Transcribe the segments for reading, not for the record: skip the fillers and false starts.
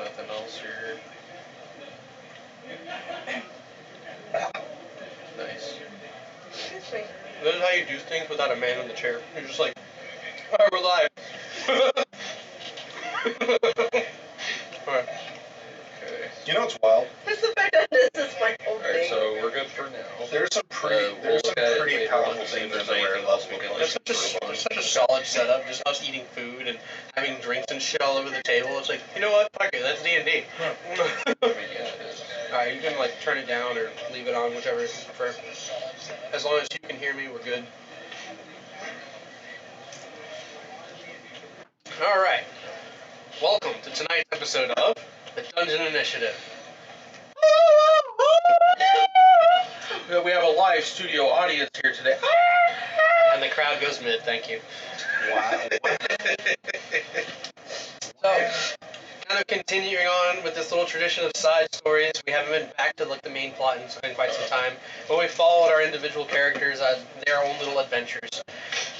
nothing else here. Nice. This is how you do things without a man in the chair. You're just like, alright, we're live. Alright. Okay. You know what's wild? It's the fact that this is my whole thing. Alright, so we're good for now. There's some pretty powerful things in the rare level. There's such a solid setup, just us eating food and having drinks and shit all over the table. It's like, you know what? Fuck it, that's D&D. Alright, you can like turn it down or leave it on, whichever you prefer. As long as you can hear me, we're good. Alright. Welcome to tonight's episode of the Dungeon Initiative. We have a live studio audience here today. And the crowd goes mid, thank you. Wow. So, kind of continuing on with this little tradition of side stories, we haven't been back to like the main plot in quite some time, but we followed our individual characters as their own little adventures.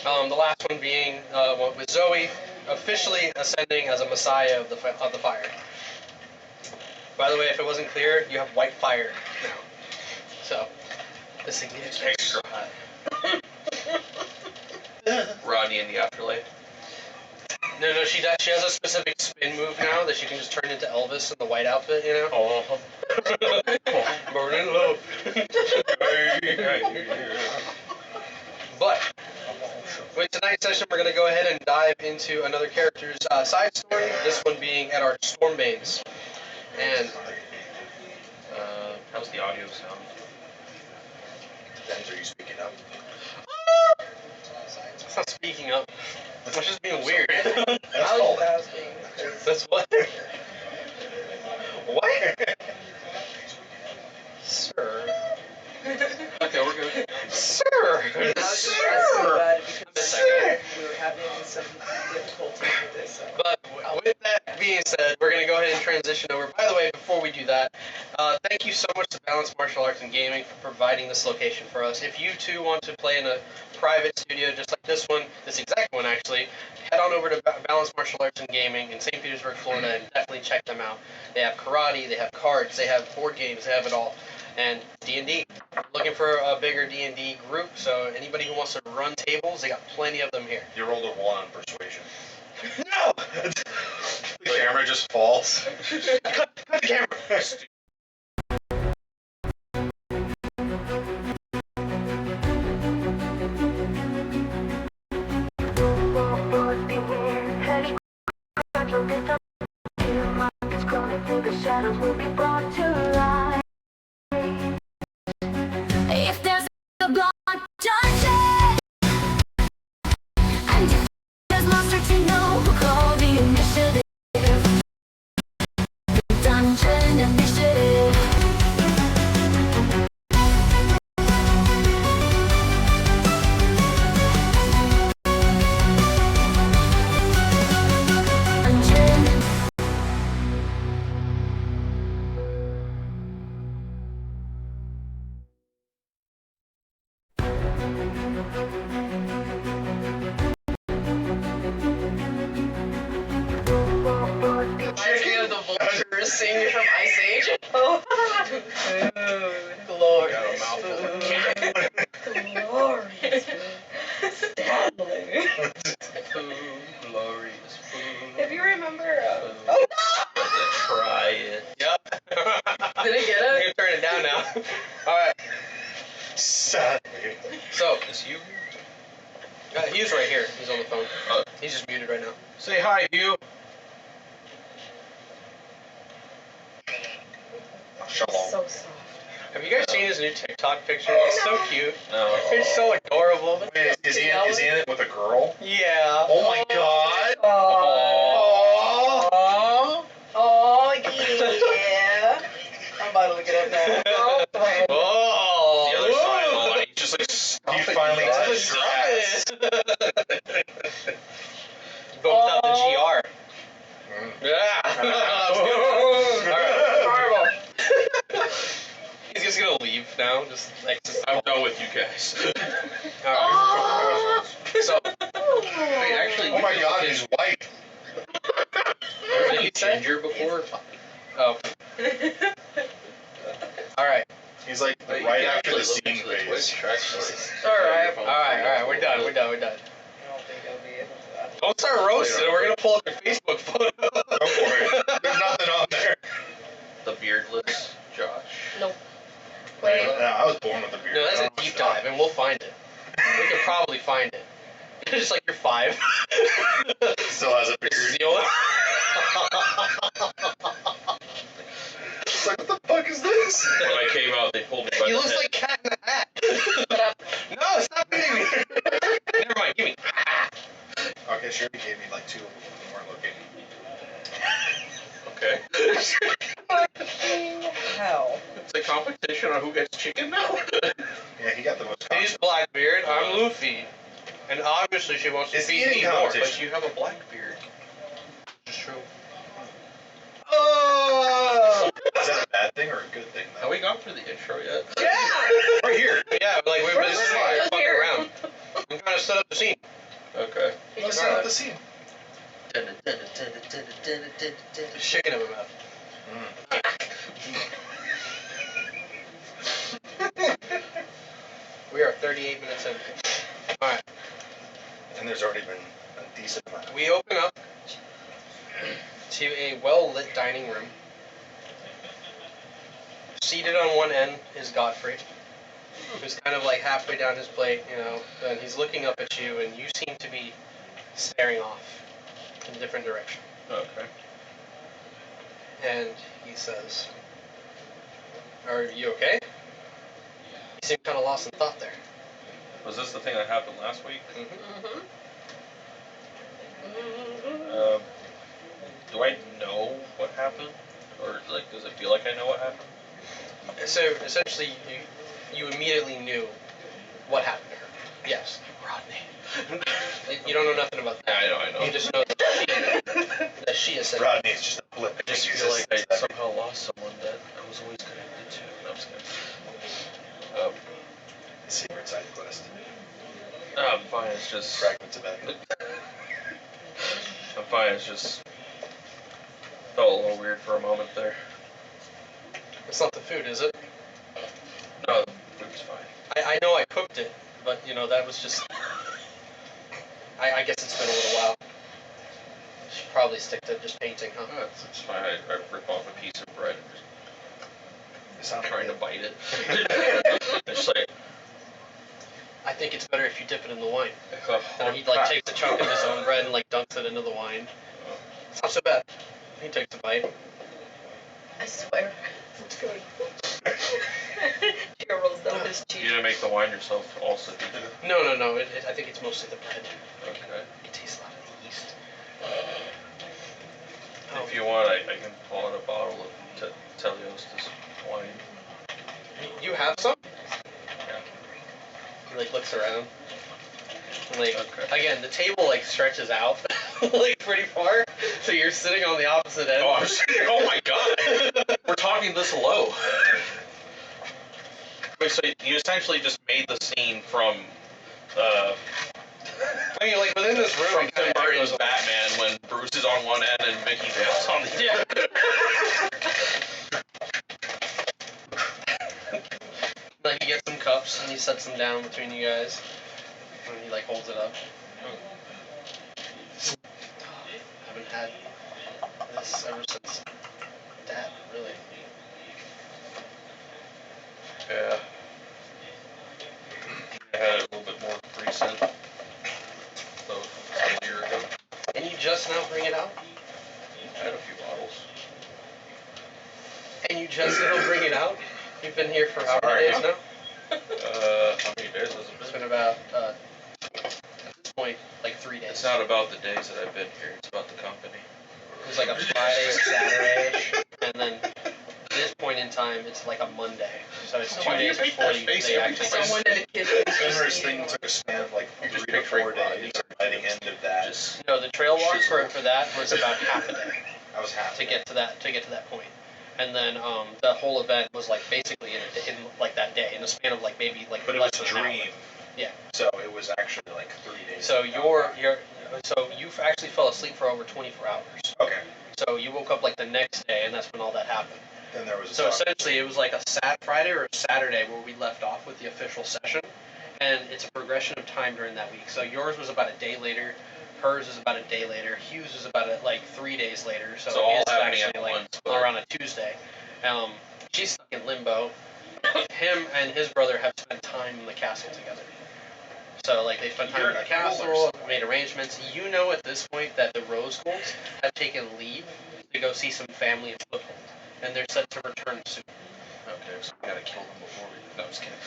The last one being with Zoe officially ascending as a messiah of the fire. By the way, if it wasn't clear, you have white fire now. So, the significance. Extra hot. Rodney in the afterlife. No, she has a specific spin move now that she can just turn into Elvis in the white outfit, you know? Oh. Burning love. But, with tonight's session, we're going to go ahead and dive into another character's side story, this one being Eddard Stormbane's. And, how's the audio sound? Depends, are you speaking up? it's not speaking up. It's just being weird. That's called that. That's what? What? Sir. Okay, we're good. Sir. I was just Sir. Sir. We were having some difficulty with this. So. But with that being said, we're going to go ahead and transition over. By the way, before we do that, thank you so much to Balanced Martial Arts and Gaming for providing this location for us. If you too want to play in a private studio just like this one, this exact one actually, head on over to Balanced Martial Arts and Gaming in St. Petersburg, Florida, and definitely check them out. They have karate, they have cards, they have board games, they have it all. And D&D. Looking for a bigger D&D group, so anybody who wants to run tables, they got plenty of them here. You rolled a 1 on persuasion. No! The camera just falls. Cut the camera! If there's a block dungeon, and if there's monsters you know, call the initiative. The Dungeon Initiative. Dungeon. Reminds me of the vulture singer from Ice Age. Oh. Glory. Got a mouthful. Glorious Stanley. Food, glorious food. If you remember, oh Try it. Yep. no! Did I get You it? can turn it down now. Alright, Sadly. so, Is you? he's right here. He's on the phone. He's just muted right now. Say hi, Hugh. Shalom. So soft. Have you guys seen his new TikTok picture? It's so cute. No. It's so adorable. Wait, is he in it with a girl? Yeah. Oh my god. Oh. Oh yeah. I'm about to look it up now. Oh. The other side of the line. He's just like, stop He it, finally guys. touched her ass. But without the GR. Yeah. Alright. He's just gonna leave now. Just like, I'm done with you guys. Alright. So, wait, actually, Oh my god, he's white. Have you ginger before? Oh. Alright. He's like right after the scene phase. Alright, we're done. I don't think I'll be able to. Don't start roasting, we're gonna pull up your Facebook photo. Go for it. There's nothing on there. The beardless Josh. Nope. Wait. No, I was born with a beard. No, that's a deep dive, and we'll find it. We can probably find it. It's just like you're 5. Still has a This is beard. the only. It's like, what the fuck is this? When I came out, they pulled me by He the looks head. like Cat in the Hat. No, stop beating me. Never mind, give me. Okay, sure, he gave me like 2 of them. They weren't looking. Okay. Hell. It's a competition on who gets chicken now. Yeah, he got the most. He's Blackbeard, I'm Luffy. And obviously she wants to It's feed eating me more. competition. But you have a black beard. It's true. Oh! Is that a bad thing or a good thing? Have we gone through the intro yet? Yeah. Right here. Yeah, like we've been We're sitting listening here to fucking here. around. I'm trying to set up the scene. Okay. Let's set up the scene. Just shaking him about. We are 38 minutes in. Alright. And there's already been a decent amount. We open up to a well-lit dining room. Seated on one end is Godfrey, who's kind of like halfway down his plate, you know, and he's looking up at you, and you seem to be staring off in a different direction. Okay. And he says, "Are you okay?" You seem kind of lost in thought there. Was this the thing that happened last week? Mm-hmm. Do I know what happened? Or, like, does it feel like I know what happened? So, essentially, you immediately knew what happened to her. Yes. Rodney. You don't know nothing about that. Yeah, I know. You just know that she is said. Rodney's just a blip. I just feel like I somehow lost someone that I was always connected to. No, I'm just kidding. Secret side quest. No, I'm fine. It's just... Fragments of Eddard. I'm fine. It's just... Felt a little weird for a moment there. It's not the food, is it? No, the food's fine. I know I cooked it, but, you know, that was just... I guess it's been a little while. Should probably stick to just painting, huh? No, it's fine. I rip off a piece of bread and just... I'm trying to bite it. It's like... I think it's better if you dip it in the wine. Oh, And he, like, takes a chunk of his own bread and, like, dunks it into the wine. It's not so bad. He takes a bite. I swear. It's good. Cheer rolls down his cheek. You didn't make the wine yourself also, did you? No. I think it's mostly the bread. Okay. It tastes a lot of the yeast. If you want, I can pull out a bottle of Teleostis wine. You have some? Yeah. He, like, looks around. And, like, Okay. again, the table, like, stretches out, like, pretty far. So you're sitting on the opposite end. Oh, I'm sitting, oh my god! We're talking this low. Wait, so you essentially just made the scene from, I mean, like, within this room, from it Tim kinda Burton's echoes- Batman when Bruce is on one end and Mickey Vale's on the Yeah. Like, he gets some cups and he sets them down between you guys. And he, like, holds it up. Haven't had this ever since Dad, really. Yeah. I had it a little bit more recent. So, a year ago. And you just now bring it out? I had a few bottles. And you just now bring it out? You've been here for how Sorry. many days now? How many days has it It's been? been about, at this point, like 3 days. It's not about the days that I've been here, it's about the company. It was like a Friday or Saturday-ish, and then at this point in time, it's like a Monday. So it's So 2 why do you days make before that you, face they every actually... time? Someone in the kitchen. Fenrir's thing took a span of like You just 3 to picturing 4 Rodney. days. By the end of that, Just No, the trail walk for that was about half a day I was happy. to get to that point. And then the whole event was like basically in like that day, in a span of like maybe like But it less was a than an hour. dream. Yeah. So it was actually like 3 days. So of you've actually fell asleep for over 24 hours. Okay. So you woke up like the next day, and that's when all that happened. Then there was a So talk. essentially, it was like a Friday or a Saturday where we left off with the official session, and it's a progression of time during that week. So yours was about a day later, hers is about a day later, Hughes is about 3 days later. So all it's happening actually at like once, but- around a Tuesday. She's stuck in limbo. Him and his brother have spent time in the castle together. So like they spent time You're in the in a cooler castle, somewhere. made arrangements. You know at this point that the Rose Golds have taken leave to go see some family in Foothold, and they're set to return soon. Okay, so we gotta kill them before we... No, I'm just kidding.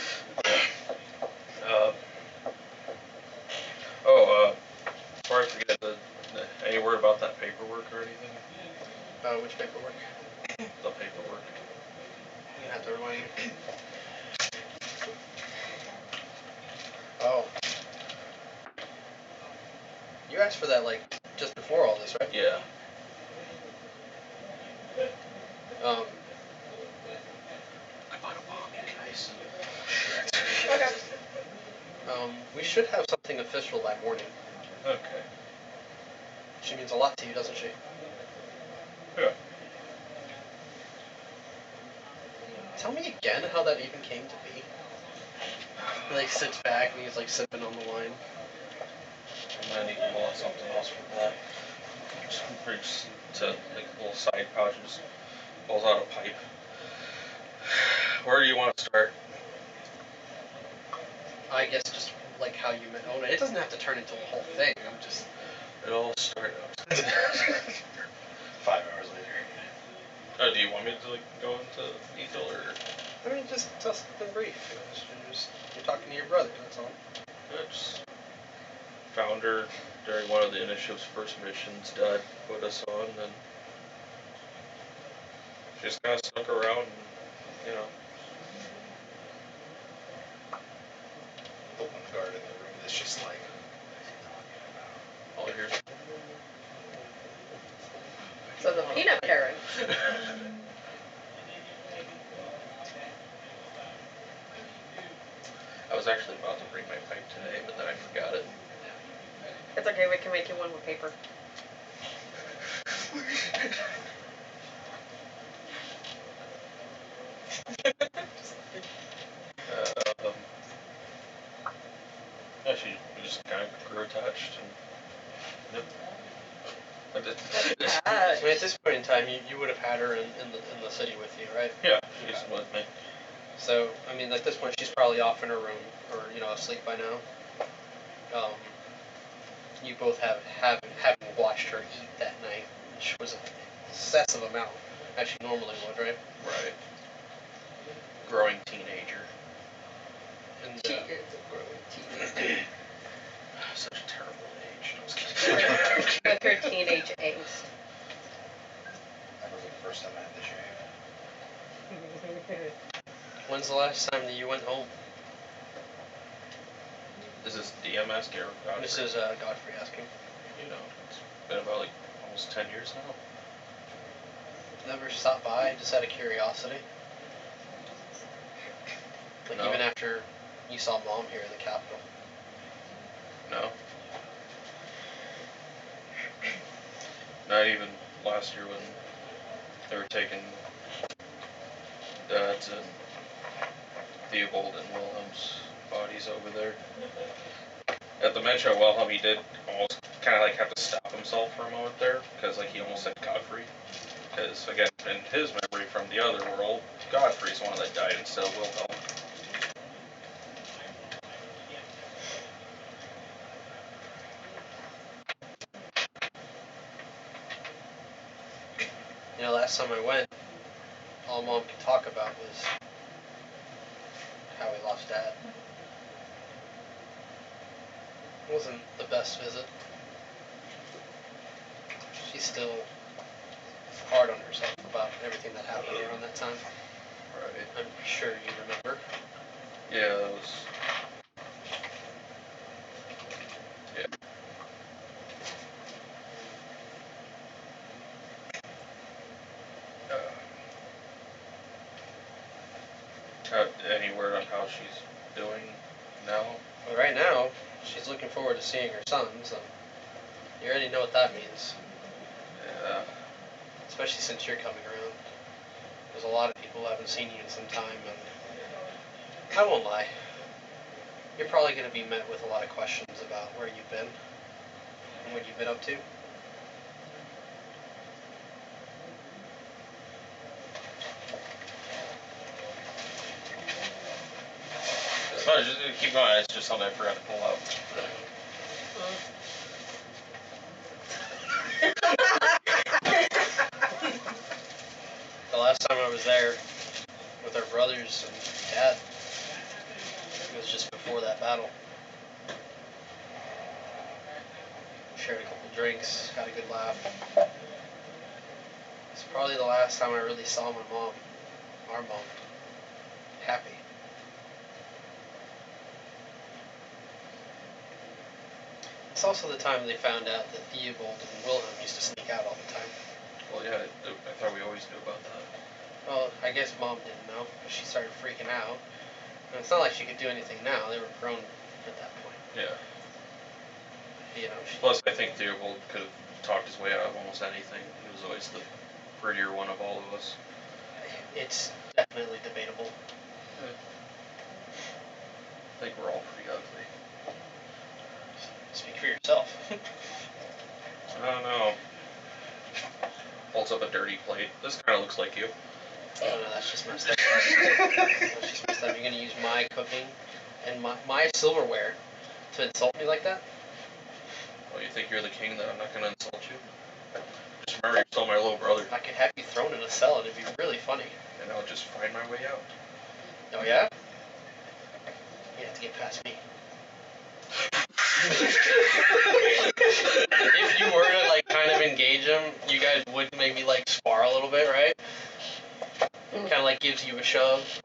Before I forget, any word about that paperwork or anything? Which paperwork? The paperwork. You have to remind me. Oh. You asked for that just before all this, right? Yeah. I bought a bomb, you guys. Okay. We should have something official by morning. Okay. She means a lot to you, doesn't she? Yeah. Tell me again how that even came to be. He sits back and he's sipping on the wine. And then he can pull out something else from that. Just brings to a little side pouch and just pulls out a pipe. Where do you want to start? I guess just how you met Ona. It doesn't have to turn into a whole thing. I'm just. It all started. 5 hours later. Oh, do you want me to go into detail or? I mean, just tell something brief. You're talking to your brother. That's all. I just found her during one of the initiative's first missions. Dad put us on, and she just kind of snuck around, and The one guard in the room that's just like, all here's. So the peanut parents. I was actually about to bring my pipe today, but then I forgot it. It's okay, we can make you one with paper. Actually, we just kind of grew attached, and yep. I did. I mean, at this point in time, you would have had her in the city with you, right? Yeah, she's with me. So, I mean, at this point, she's probably off in her room or asleep by now. You both haven't watched her eat that night, which was an excessive amount, as she normally would, right? Right. Growing teenager. And She is a growing teenager. Such a terrible age. No, I'm just kidding. With her teenage angst. that was the first time I had to shave. when's the last time that you went home? Is this DM asking or Godfrey? This is Godfrey asking. It's been about almost 10 years now. Never stopped by, just out of curiosity. No. Even after you saw Mom here in the capital. No. Not even last year when they were taking Dad's and Theobald and Wilhelm's bodies over there. At the mention of Wilhelm, he did almost kind of have to stop himself for a moment there, because he almost said Godfrey. Because again, in his memory from the other world, Godfrey's the one that died instead of Wilhelm. Last time I went, all Mom could talk about was how we lost Dad. It wasn't the best visit. She's still hard on herself about everything that happened around that time. Right. I'm sure you remember. Yeah, that was... Yeah. Any word on how she's doing now? Well, right now, she's looking forward to seeing her sons, and you already know what that means. Yeah. especially since you're coming around. There's a lot of people who haven't seen you in some time, and I won't lie. You're probably going to be met with a lot of questions about where you've been and what you've been up to. No, just keep going. It's just something I forgot to pull out. The last time I was there with our brothers and Dad, it was just before that battle. Shared a couple drinks, had a good laugh. It's probably the last time I really saw my mom, our mom, happy. It's also the time they found out that Theobald and Wilhelm used to sneak out all the time. Well, yeah, I thought we always knew about that. Well, I guess Mom didn't know. She started freaking out. And it's not like she could do anything now. They were grown at that point. Yeah. You know, Plus, I think Theobald could have talked his way out of almost anything. He was always the prettier one of all of us. It's definitely debatable. I think we're all pretty ugly. Speak for yourself. I don't know. Holds up a dirty plate. This kind of looks like you. Oh, no, that's just messed up. That's just messed up. You're going to use my cooking and my silverware to insult me like that? Well, you think you're the king, that I'm not going to insult you? Just remember, you're still my little brother. I could have you thrown in a cell. It'd be really funny. And I'll just find my way out. Oh, yeah? You have to get past me. If you were to, like, kind of engage him, you guys would maybe, like, spar a little bit, right? Kind of, like, gives you a shove.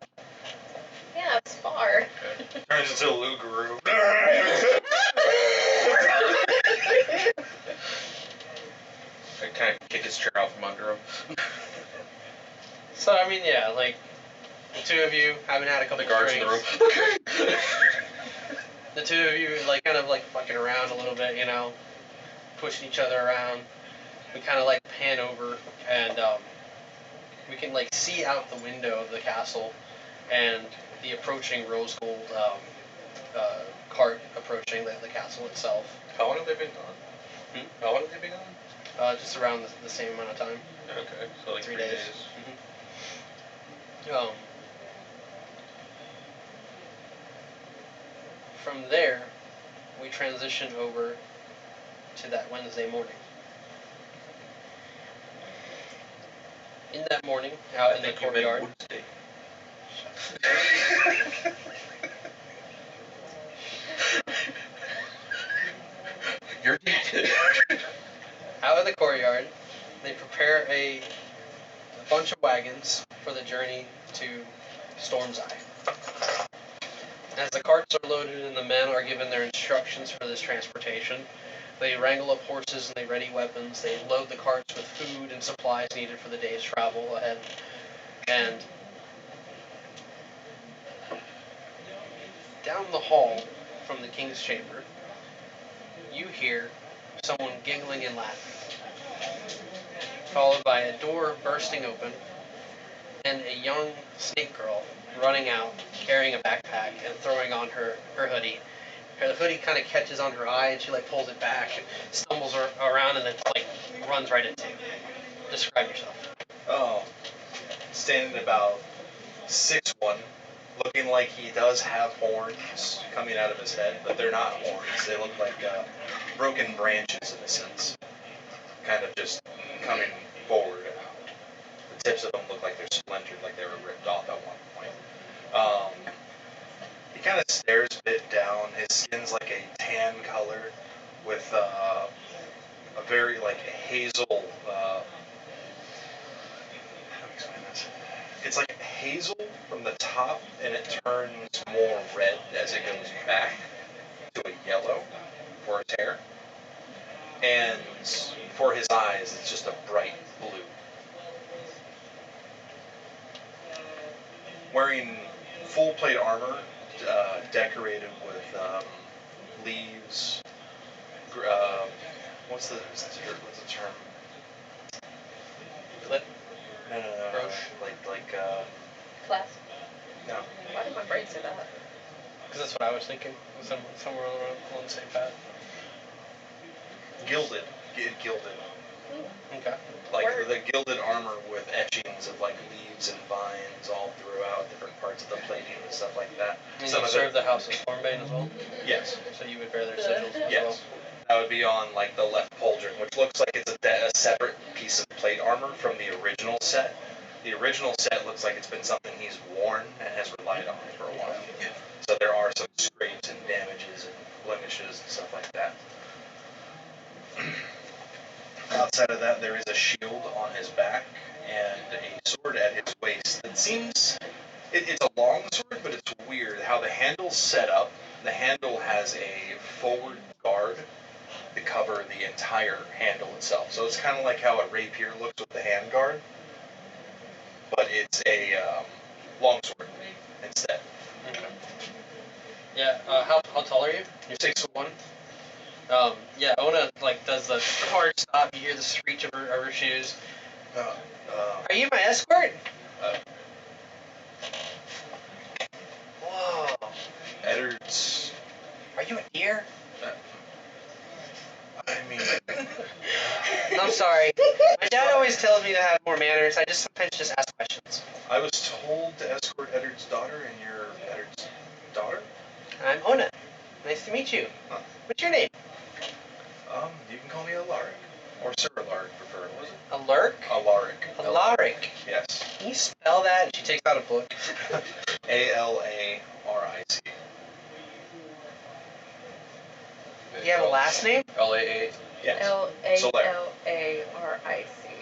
Yeah, spar. Okay. Turns into a Lugaroo. I kind of kick his chair out from under him. So, I mean, yeah, like, the two of you haven't had a couple The guards drinks. in the room. The two of you, like, kind of, like, fucking around a little bit, you know, pushing each other around. We kind of, like, pan over, and, we can, like, see out the window of the castle, and the approaching rose gold, cart approaching the castle itself. How long have they been gone? How long have they been gone? Just around the same amount of time. Okay, so like 3 3 days. days. From there, we transition over to that Wednesday morning. In that morning, out in the courtyard. Wednesday. You're dated. Out in the courtyard, they prepare a bunch of wagons for the journey to Storm's Eye. As the carts are loaded and the men are given their instructions for this transportation, they wrangle up horses and they ready weapons. They load the carts with food and supplies needed for the day's travel ahead. And down the hall from the king's chamber, you hear someone giggling and laughing, followed by a door bursting open and a young snake girl running out, carrying a backpack and throwing on her hoodie. Her hoodie kind of catches on her eye and she, like, pulls it back and stumbles around and then, like, runs right into you. Describe yourself. Oh, standing about 6'1", looking like he does have horns coming out of his head, but they're not horns. They look like broken branches in a sense, kind of just coming forward. The tips of them look like they're splintered, like they were ripped off at one point. He kind of stares a bit down. His skin's like a tan color with a very, like, hazel. How do I explain this? It's like hazel from the top, and it turns more red as it goes back to a yellow for his hair. And for his eyes, it's just a bright blue. Wearing full plate armor, decorated with leaves. What's the term? Class. No. Why did my brain say that? Because that's what I was thinking. Somewhere along the same path. Gilded. Gilded. Okay. Like Word. the gilded armor with etchings of like leaves and vines all throughout different parts of the plating and stuff like that. And Some you of serve it, the House of Stormbane as well? yes, So you would bear their sigils as well? yes. That would be on like the left pauldron, which looks like it's a separate piece of plate armor from the original set. The original set looks like it's been something he's worn and has relied on for a while. So there are some scrapes and damages and blemishes and stuff like that. Outside of that, there is a shield on his back and a sword at his waist that seems... It's a long sword, but it's weird how the handle's set up. The handle has a forward guard to cover the entire handle itself. So it's kind of like how a rapier looks with the hand guard, but it's a long sword instead. Okay. Yeah, how tall are you? You're 6'1"? Yeah, Ona, like, does the hard stop. You hear the screech of her shoes. Are you my escort? Whoa. Eddard's... Are you a deer? I mean... I'm sorry. My dad always tells me to have more manners. I just sometimes just ask questions. I was told to escort Eddard's daughter, and you're Eddard's daughter? I'm Ona. Nice to meet you. Huh. What's your name? You can call me Alaric. Or Sir Alaric, preferably. Alaric? Alaric. Alaric. Yes. Can you spell that? She takes out a book. Alaric. Do you have a last name? L-A-A. Yes. L-A-L-A-R-I-C.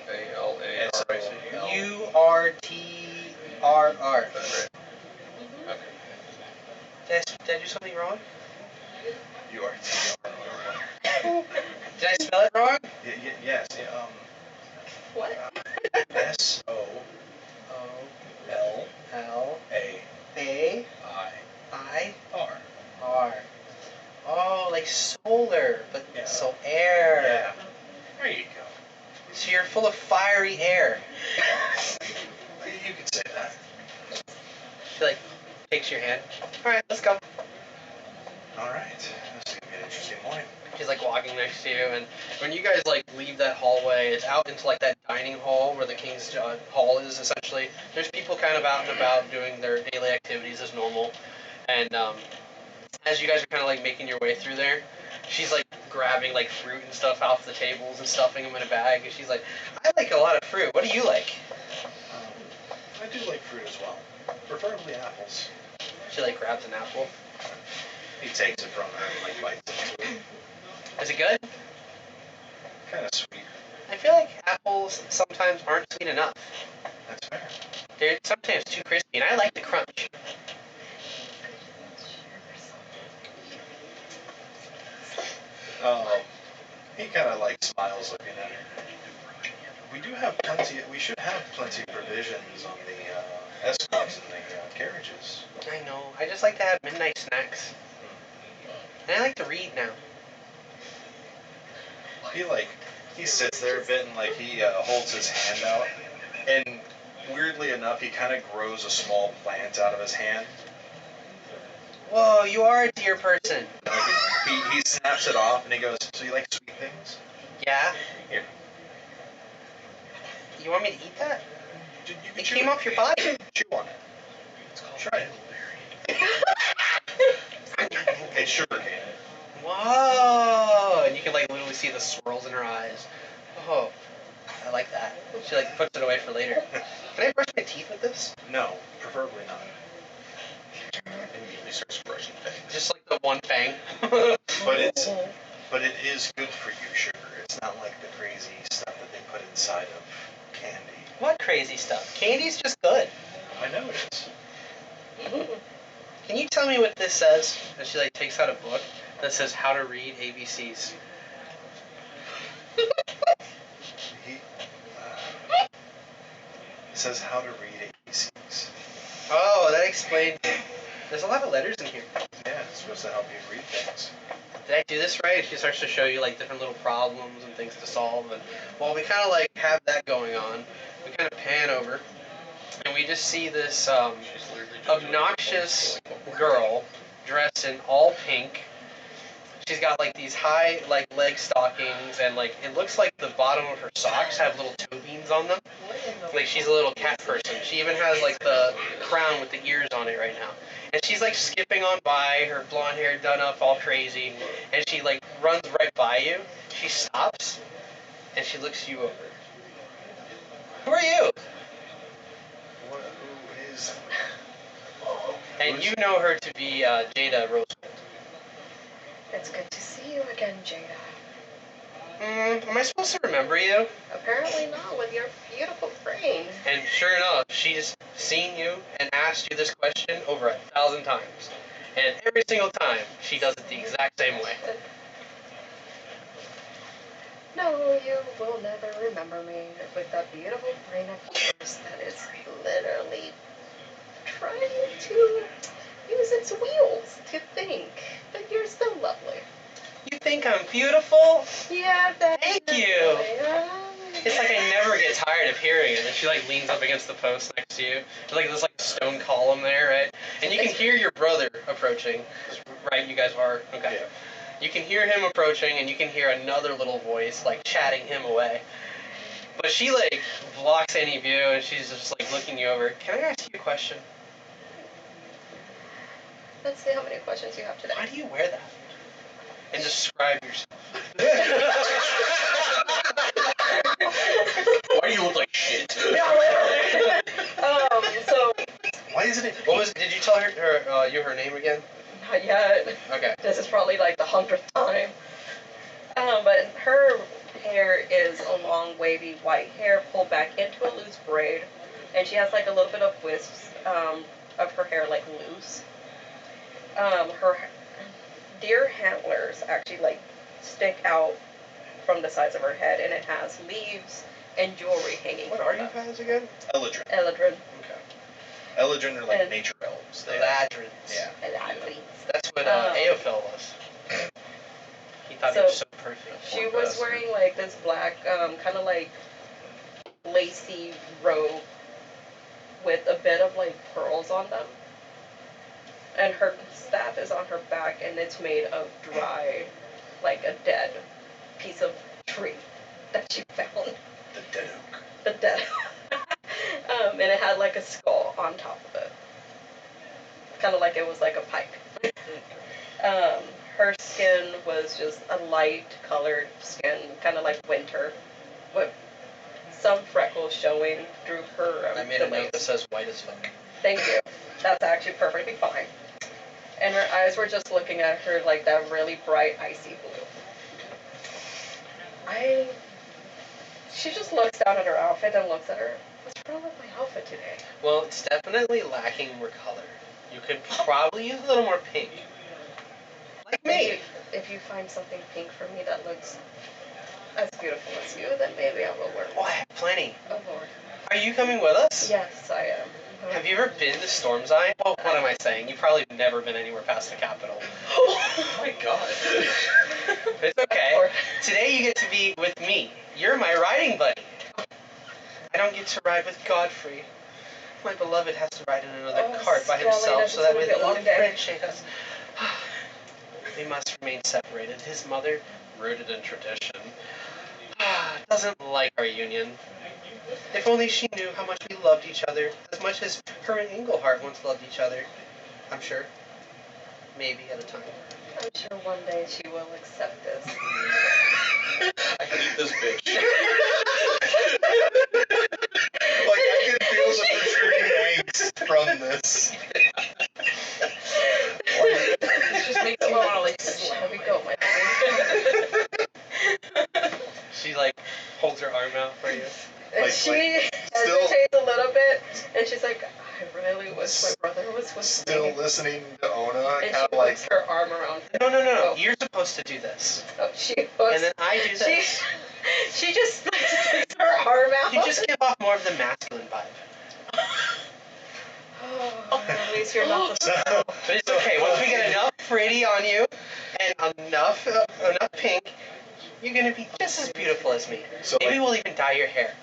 A-L-A-R-I-C. U-R-T-R-R. That's right. Okay. Did I do something wrong? U-R-T-R-R-Y. Did I spell it wrong? Yes. What? S-O-L-A-I-R. O-L-A-I-R. Oh, like solar, but Yeah. so air. Yeah. There you go. So you're full of fiery air. You could say that. She like takes your hand. All right, let's go. All right. This is gonna be an interesting morning. She's like walking next to you, and when you guys like leave that hallway, it's out into like that dining hall where the king's hall is essentially. There's people kind of out and about doing their daily activities as normal, and as you guys are kind of like making your way through there, she's like grabbing like fruit and stuff off the tables and stuffing them in a bag, and she's like, I like a lot of fruit. What do you like? I do like fruit as well. Preferably apples. She like grabs an apple. He takes it from her and like bites into it. Is it good? Kind of sweet. I feel like apples sometimes aren't sweet enough. That's fair. They're sometimes too crispy, and I like the crunch. He kind of like smiles looking at her. We do have plenty. We should have plenty of provisions on the escorts and the carriages. I know. I just like to have midnight snacks. And I like to read now. He sits there a bit and like he holds his hand out, and weirdly enough, he kind of grows a small plant out of his hand. Whoa, you are a deer person. Like he snaps it off and he goes, "So you like sweet things? Yeah? Here, You want me to eat that? you can It chew came it. off your body. Chew on it. Try it. It's sugar cane. Whoa! And you can like literally see the swirls in her eyes. Oh, I like that. She like puts it away for later. Can I brush my teeth with this? No, preferably not. Immediately starts brushing things. Just like the one fang. But it is good for you, sugar. It's not like the crazy stuff that they put inside of candy. What crazy stuff? Candy's just good. I know it is. Can you tell me what this says? And she like takes out a book that says how to read ABCs. He says how to read ABCs. Oh, that explains it. There's a lot of letters in here. Yeah, it's supposed to help you read things. Did I do this right? She starts to show you like different little problems and things to solve. And while we kind of like have that going on, we kind of pan over and we just see this She's literally just obnoxious doing it. girl dressed in all pink. She's got like these high like leg stockings, and like it looks like the bottom of her socks have little toe beans on them. Like she's a little cat person. She even has like the crown with the ears on it right now. And she's like skipping on by, her blonde hair done up all crazy, and she like runs right by you. She stops and she looks you over. Who are you? Who is? And you know her to be Jada Rose. It's good to see you again, Jada. Am I supposed to remember you? Apparently not with your beautiful brain. And sure enough, she's seen you and asked you this question over 1,000 times. And every single time, she does it the exact same way. No, you will never remember me with that beautiful brain of yours that is literally trying to use its wheels to think. But you're still lovely. You think I'm beautiful? Yeah, Thank you. Yeah. It's like I never get tired of hearing it. And she like leans up against the post next to you. There's like this like stone column there, right? And you can hear your brother approaching. Right? You guys are? Okay. Yeah. You can hear him approaching, and you can hear another little voice like chatting him away. But she like blocks any view, and she's just like looking you over. Can I ask you a question? Let's see how many questions you have today. Why do you wear that? And describe yourself. Why do you look like shit? So Why isn't it? What was? Did you tell her name again? not yet. Okay. This is probably like the 100th time. But her hair is a long, wavy white hair pulled back into a loose braid, and she has like a little bit of wisps of her hair like loose. Her deer antlers actually like stick out from the sides of her head, and it has leaves and jewelry hanging What from are you them. guys again? Eladrin. Eladrin. Okay. Eladrin are like And- nature elves. They Eladrins. Yeah. Eladrin. That's what Aophel was. He thought he So, was so perfect. She Poor was bastard. wearing like this black, kind of like lacy robe with a bit of like pearls on them. And her staff is on her back, and it's made of dry, like a dead piece of tree that she found. The dead oak. The dead. And it had like a skull on top of it. Kind of like it was like a pike. Her skin was just a light colored skin, kind of like winter, with some freckles showing through her I made a the note waist. that says white as fuck. Thank you. That's actually perfectly fine. And her eyes were just looking at her like that really bright icy blue. She just looks down at her outfit and looks at her. What's wrong with my outfit today? Well, it's definitely lacking more color. You could probably use a little more pink. Like me. If you find something pink for me that looks as beautiful as you, then maybe I will wear it. Oh, I have plenty. Oh Lord. Are you coming with us? Yes, I am. Have you ever been to Stormzine? Oh, what am I saying? You've probably never been anywhere past the capital. Oh my god. It's okay. Today you get to be with me. You're my riding buddy. I don't get to ride with Godfrey. My beloved has to ride in another cart by Skelly, himself, that's so that gonna way be a the long day. friendship has... We must remain separated. His mother, rooted in tradition, doesn't like our union. If only she knew how much we loved each other, as much as her and Englehart once loved each other. I'm sure. Maybe at a time. I'm sure one day she will accept this. I hate this bitch. Like I can feel some retreating angst from this. This just makes me want to like let me go, my baby. She like holds her arm out for you. And Like, she still- hesitates a little bit, and she's like, I really wish my brother was with Still me. listening to Ona, And kind she of like, puts her arm around him. No. Oh. You're supposed to do this. Oh, she And hooks. then I do this. She just sticks her arm out. You just give off more of the masculine vibe. Oh, at least you're not the But it's okay. Once we get enough pretty on you and enough pink, you're gonna be just as beautiful as me. So, Maybe like- we'll even dye your hair.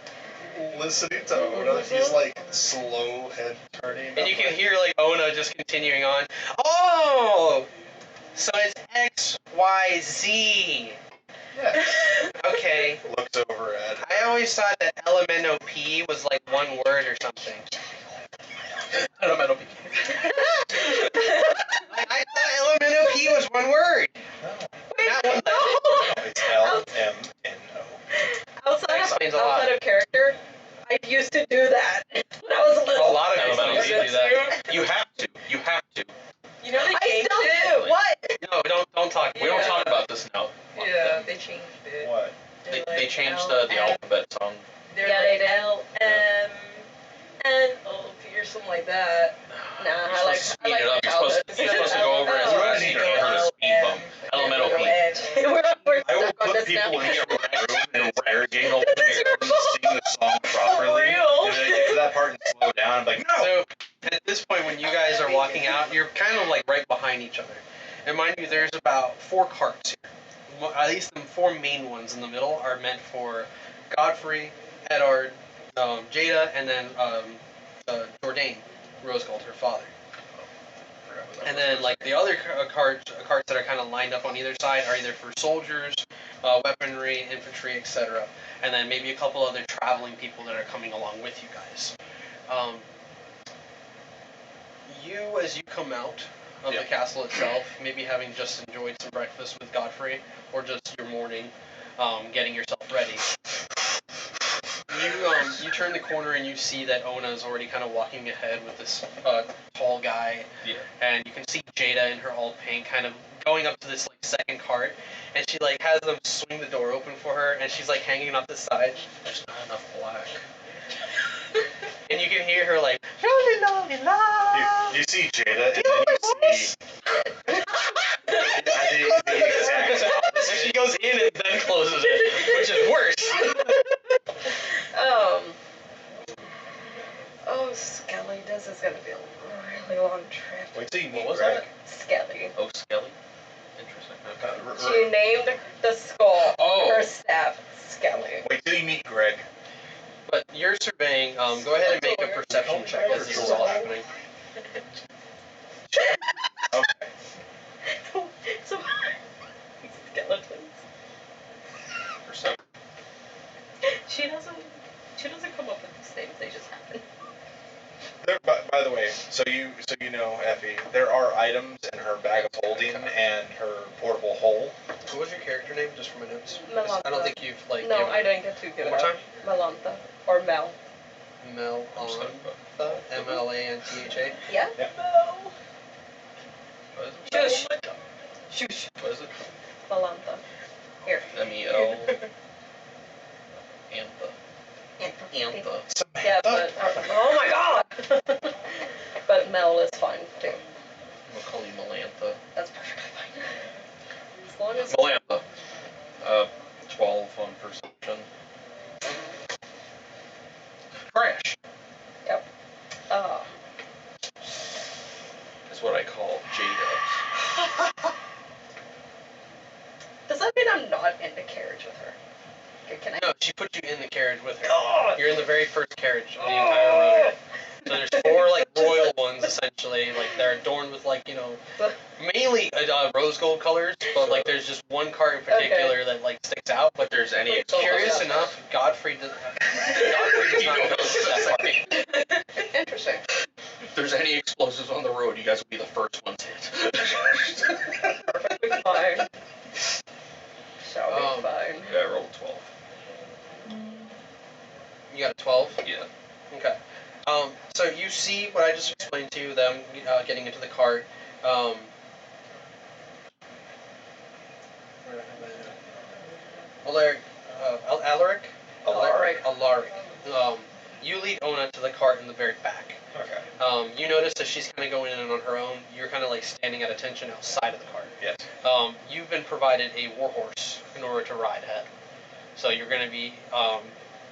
listening to Oda. He's like slow head turning. And you can hear like Ona just continuing on. Oh, so it's X, Y, Z. Yeah. Okay. Looks over at. I always thought that LMNOP was like one word or something. Elemental P. I thought LMNOP was one word. No. Not one letter. No, it's LMNO. Outside of character, I used to do that when I was little. A lot of Elemental people P do that. You have to. You have to. You know they I changed still it. do. What? No, don't talk. We don't talk about this now. Yeah, they changed it. What? They changed the alphabet song. They're Yeah, like they did. LMNOP or something like that. Nah, You're I like supposed to speed it up. You're supposed to go over it as Oh, fast as you can for the speed bump. Elemental P. We're I will stuck on put this people now. in a room and interrogate It's them and sing the song properly. real. And then I get to that part and slow down. I'm like, no. So at this point, when you guys are walking out, you're kind of like right behind each other. And mind you, there's about 4 carts here. Well, at least the 4 main ones in the middle are meant for Godfrey, Eddard, Jada, and then Jourdain, Rose Gold, her father. And then like the other carts that are kind of lined up on either side are either for soldiers, weaponry, infantry, etc. And then maybe a couple other traveling people that are coming along with you guys. As you come out of the castle itself, maybe having just enjoyed some breakfast with Godfrey, or just your morning, getting yourself ready. You turn the corner and you see that Ona is already kind of walking ahead with this tall guy, and you can see Jada in her all pink kind of going up to this like second cart, and she like has them swing the door open for her, and she's like hanging off the side. There's not enough black. And you can hear her like, la. You see Jada, and then you see the exact And opposite. she goes in and then closes it, which is worse. Oh, Skelly, this is gonna be a really long trip. Wait till you meet What was Greg. Skelly. Oh, Skelly? Interesting. Okay. She named the skull her staff Skelly. Wait till you meet Greg. But you're surveying. Go ahead and make a perception check as this is all happening. Okay. So, skeletons. Perception. She doesn't come up with these things. They just happen. There, by the way, so you know, Effie, there are items in her bag of holding and her portable hole. What was your character name, just for my notes? Melantha. I don't think you've like. No, given I didn't get to give One it more up. Melantha. Or Mel. Melantha. MLANTHA. Yeah? Yeah. Mel. What is it? Shush. Shush. What is it? Melantha. Here. MEL. Antha. Antha. Yeah, but oh my god! But Mel is fine too. I'm gonna call you Melantha. That's perfectly fine. As long as Melantha. 12 on perception. Crash. Yep. Is what I call Jada. Does that mean I'm not in the carriage with her? Okay, can I? No, she put you in the carriage with her. Oh! You're in the very first carriage of the entire road. So there's 4 like royal ones essentially, like they're adorned with like mainly rose gold colors, but like there's just one cart in particular that like sticks out. But There's any curious explosives. enough, Godfrey does not know that part. Interesting. If there's any explosives on the road, you guys will be the first ones hit. Perfectly fine. Shall be fine. Yeah, I rolled 12. You got a 12. Yeah. Okay. So you see what I just explained to you, them getting into the cart. Where did I have that? Alaric. You lead Ona to the cart in the very back. Okay. You notice that she's kind of going in on her own. You're kind of like standing at attention outside of the cart. Yes. You've been provided a warhorse in order to ride ahead. So you're going to be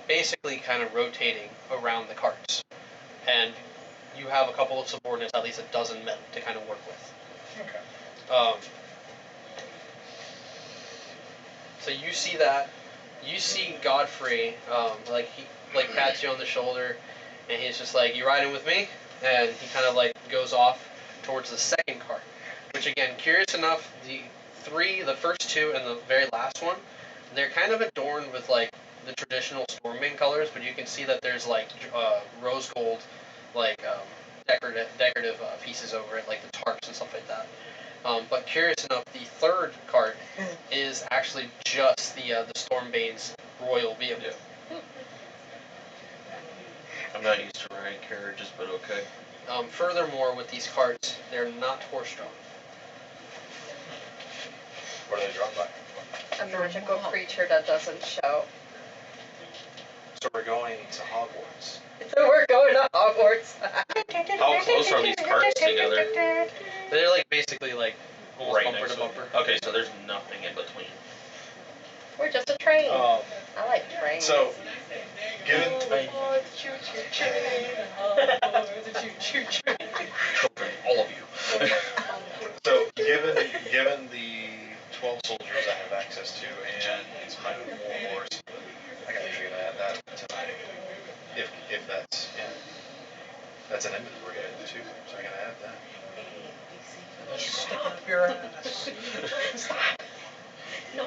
basically kind of rotating around the carts. And you have a couple of subordinates, at least a dozen men, to kind of work with. Okay. So you see that. You see Godfrey, like pats you on the shoulder, and he's just like, "You riding with me?" And he kind of like goes off towards the second cart. Which again, curious enough, the first two, and the very last one, they're kind of adorned with like the traditional Stormbane colors, but you can see that there's like rose gold, like decorative pieces over it, like the tarps and stuff like that. But curious enough, the third cart is actually just the Stormbane's royal vehicle. Yeah. I'm not used to riding carriages, but okay. Furthermore, with these carts, they're not horse-drawn. What are they drawn by? A magical creature that doesn't show. So we're going to Hogwarts. So we're going to Hogwarts. How close are these carts together? They're like basically like almost Right bumper next to to it. bumper. Okay, so there's nothing in between. We're just a train. I like trains. So, given Children, all of you. so given the 12 soldiers I have access to and my war horse, I gotta figure to add that tonight. If that's an inventory item too, so I gotta add that. Stick up your ass. No.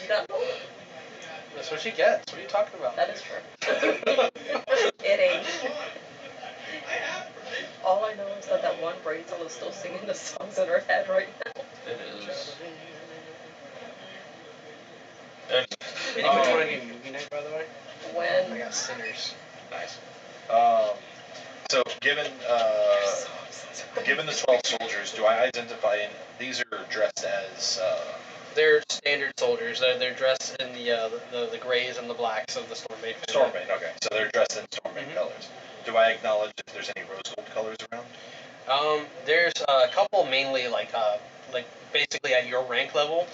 No. That's what she gets. What are you talking about? That is true. Just kidding. All I know is that one brain cell is still singing the songs in her head right now. It is. Anyone want to do movie night, by the way? When? I got Sinners. Nice. So given the 12 soldiers, do I identify any? These are dressed as. They're standard soldiers. They're dressed in the grays and the blacks of the Stormbane. Stormbane, okay. So they're dressed in Stormbane colors. Do I acknowledge if there's any rose gold colors around? There's a couple mainly like basically at your rank level,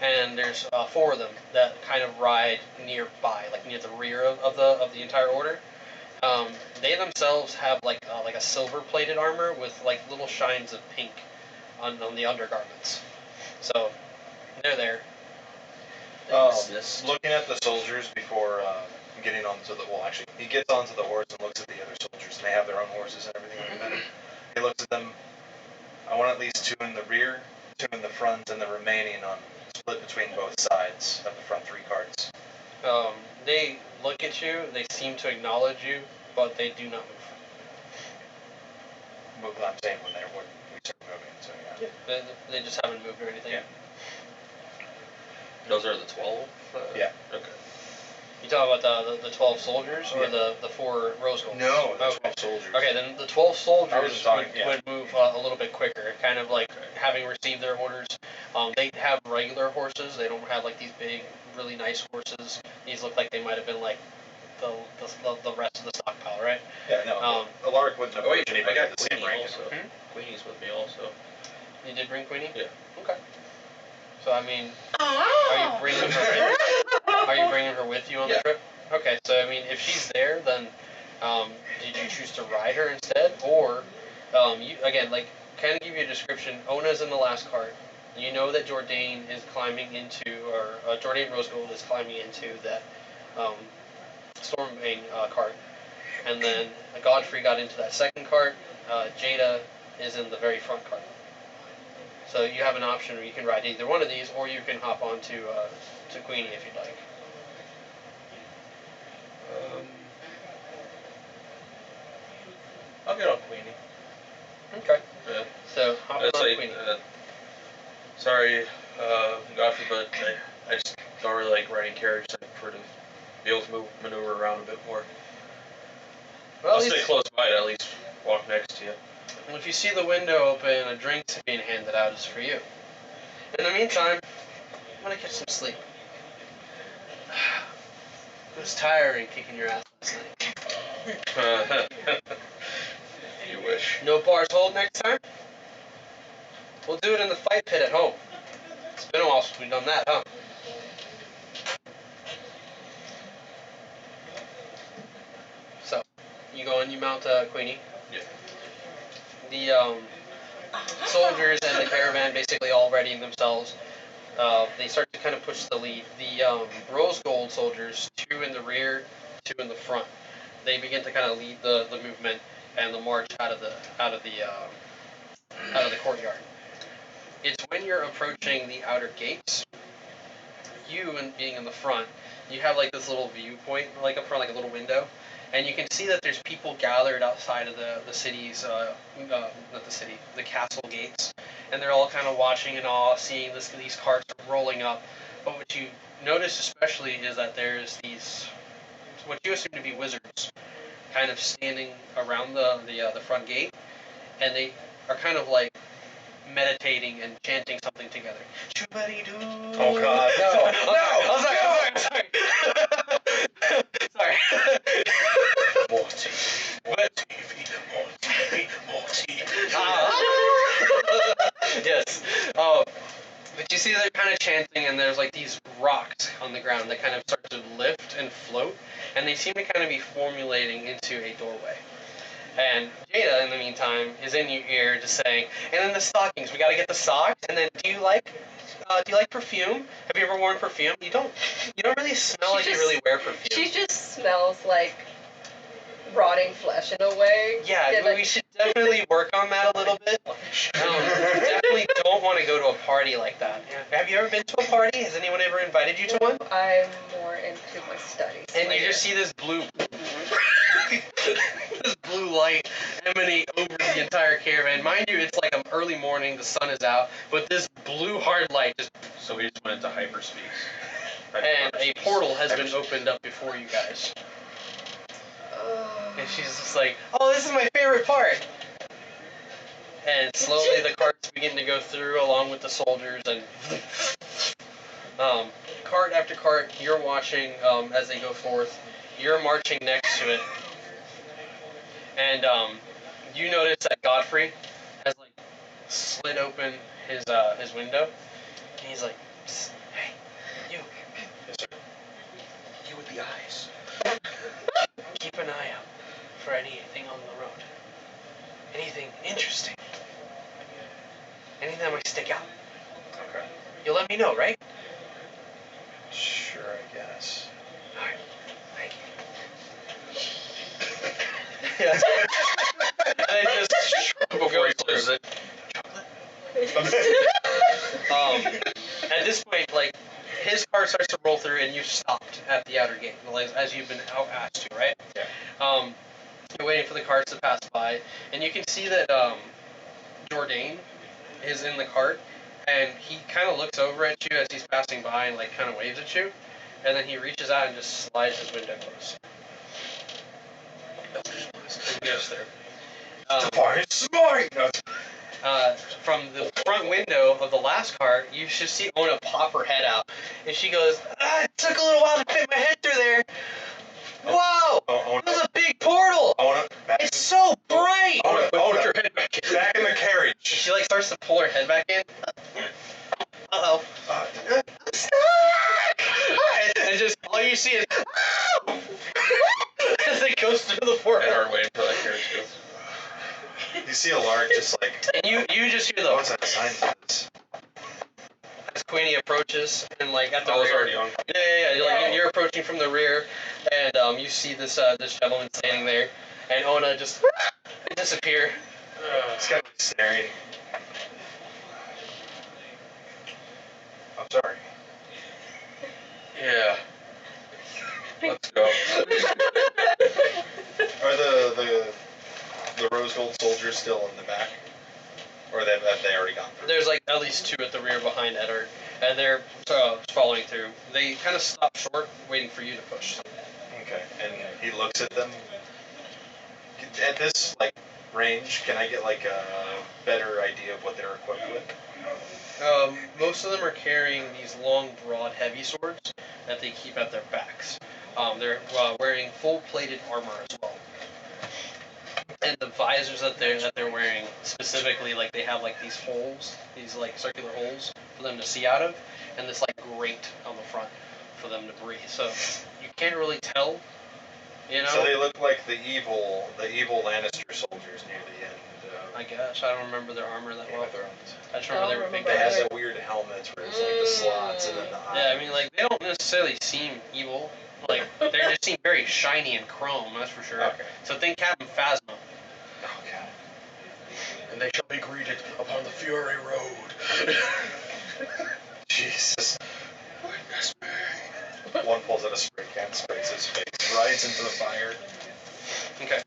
and there's 4 of them that kind of ride nearby, like near the rear of the entire order. They themselves have like a silver plated armor with like little shines of pink on the undergarments. So they're there. Looking at the soldiers before getting onto actually, he gets onto the horse and looks at the other soldiers, and they have their own horses and everything like that. He looks at them. I want at least 2 in the rear, 2 in the front, and the remaining split between both sides of the front 3 carts. They look at you. They seem to acknowledge you, but they do not move. I'm saying when we start moving, so yeah. They just haven't moved or anything. Yeah. Those are the 12? Yeah. Okay. You talking about the 12 soldiers or Yeah. the 4 rose gold? No, the 12 okay. soldiers. Okay, then the 12 soldiers talking, would move a little bit quicker, kind of like having received their orders. They have regular horses. They don't have like these big, really nice horses. These look like they might have been like the rest of the stockpile, right? Yeah, no. Alaric wouldn't have Wait, anybody I at got the same Queenie rank. also. Queenie's with me also. You did bring Queenie? Yeah. Okay. So I mean, are you bringing her? Are you bringing her with you on the trip? Okay. So I mean, if she's there, then did you choose to ride her instead, or you again like kind of give you a description? Ona's in the last cart. You know that Jourdain is climbing into, or Jourdain Rosegold is climbing into that Stormbane cart, and then Godfrey got into that second cart. Jada is in the very front cart. So you have an option where you can ride either one of these, or you can hop on to Queenie if you'd like. I'll get on Queenie. Okay. Yeah. So hop on Queenie. Sorry, Godfrey, but I just don't really like riding carriage. I prefer to be able to maneuver around a bit more. Well, I'll stay close by to at least walk next to you. Well, if you see the window open, a drink's being handed out is for you. In the meantime, I'm gonna get some sleep. It was tiring kicking your ass last night. You wish. No bars hold next time? We'll do it in the fight pit at home. It's been a while since we've done that, huh? So, you go and you mount Queenie. Yeah. The soldiers and the caravan basically all readying themselves. they start to kind of push the lead. The rose gold soldiers, 2 in the rear, 2 in the front. They begin to kind of lead the movement and the march out of the courtyard. It's when you're approaching the outer gates, you and being in the front, you have like this little viewpoint, like up front, like a little window, and you can see that there's people gathered outside of the city's, not the city, the castle gates, and they're all kind of watching in awe, seeing these carts rolling up. But what you notice especially is that there's these, what you assume to be wizards, kind of standing around the front gate, and they are kind of like meditating and chanting something together. Oh God! No! I'm sorry. More TV, more TV, more TV, more TV. Yes. But you see they're kind of chanting, and there's like these rocks on the ground that kind of start to lift and float, and they seem to kind of be formulating into a doorway. And Jada, in the meantime, is in your ear just saying, and then the stockings, we gotta get the socks, and then do you like perfume? Have you ever worn perfume? You don't really smell like you really wear perfume. She just smells like rotting flesh in a way. Yeah, we should definitely work on that a little bit. You definitely don't want to go to a party like that. Have you ever been to a party? Has anyone ever invited you to one? I'm more into my studies. And you just see this blue this blue light emanate over the entire caravan. Mind you, it's like early morning, the sun is out, but this blue hard light just... So we just went into hyperspace. And a portal has been opened up before you guys. And she's just like, oh, this is my favorite part. And slowly the carts begin to go through along with the soldiers, and cart after cart, you're watching as they go forth. You're marching next to it. And you notice that Godfrey has like slid open his window. And he's like, hey, you. Yes, sir. You with the eyes. Keep an eye out for anything on the road. Anything interesting. Anything that might stick out. Okay. You'll let me know, right? Sure, I guess. Alright. Thank you. And then just Before he closes it. At this point, like, his car starts to roll through, and you stopped at the outer gate, like, as you've been asked to, right? Yeah. You're waiting for the cars to pass by, and you can see that Jourdain is in the cart, and he kind of looks over at you as he's passing by and like kind of waves at you, and then he reaches out and just slides his window closed. Yes, sir. From the front window of the last car, you should see Ona pop her head out, and she goes, it took a little while to fit my head through there. Whoa! This is a big portal! It's so bright! Put your head back in. Back in the carriage. She like starts to pull her head back in. Uh-oh. I'm stuck! And just all you see is as it goes through the portal. And our waiting for that carriage to go. You see a lark just like... And you just hear the... What's that sign for this? As Queenie approaches, and like at the I was rear... already on. Yeah. Like, you're approaching from the rear, and you see this this gentleman standing there, and Ona just disappear. It's got me staring. I'm sorry. Yeah. Let's go. Are the rose gold soldiers still in the back? Or have they already gone through? There's like at least 2 at the rear behind Eddard, and they're following through. They kind of stop short, waiting for you to push. Okay. And he looks at them. At this like range, can I get like a better idea of what they're equipped with? Most of them are carrying these long, broad, heavy swords that they keep at their backs. They're wearing full-plated armor as well. And the visors that they're wearing specifically, like they have like these holes, these like circular holes for them to see out of, and this like grate on the front for them to breathe. So you can't really tell, you know. So they look like the evil Lannister soldiers near the end. I I guess. I don't remember their armor that Game well. of Thrones. I just remember they were big They remember have guys. the weird helmets where it's like the slots and then the eye. Yeah, I mean, like, they don't necessarily seem evil. Like, they just seem very shiny and chrome, that's for sure. Okay. So think Captain Phasma. Okay. And they shall be greeted upon the Fury Road. Jesus. Witness me. One pulls out a spray can, sprays his face, rides into the fire. Okay.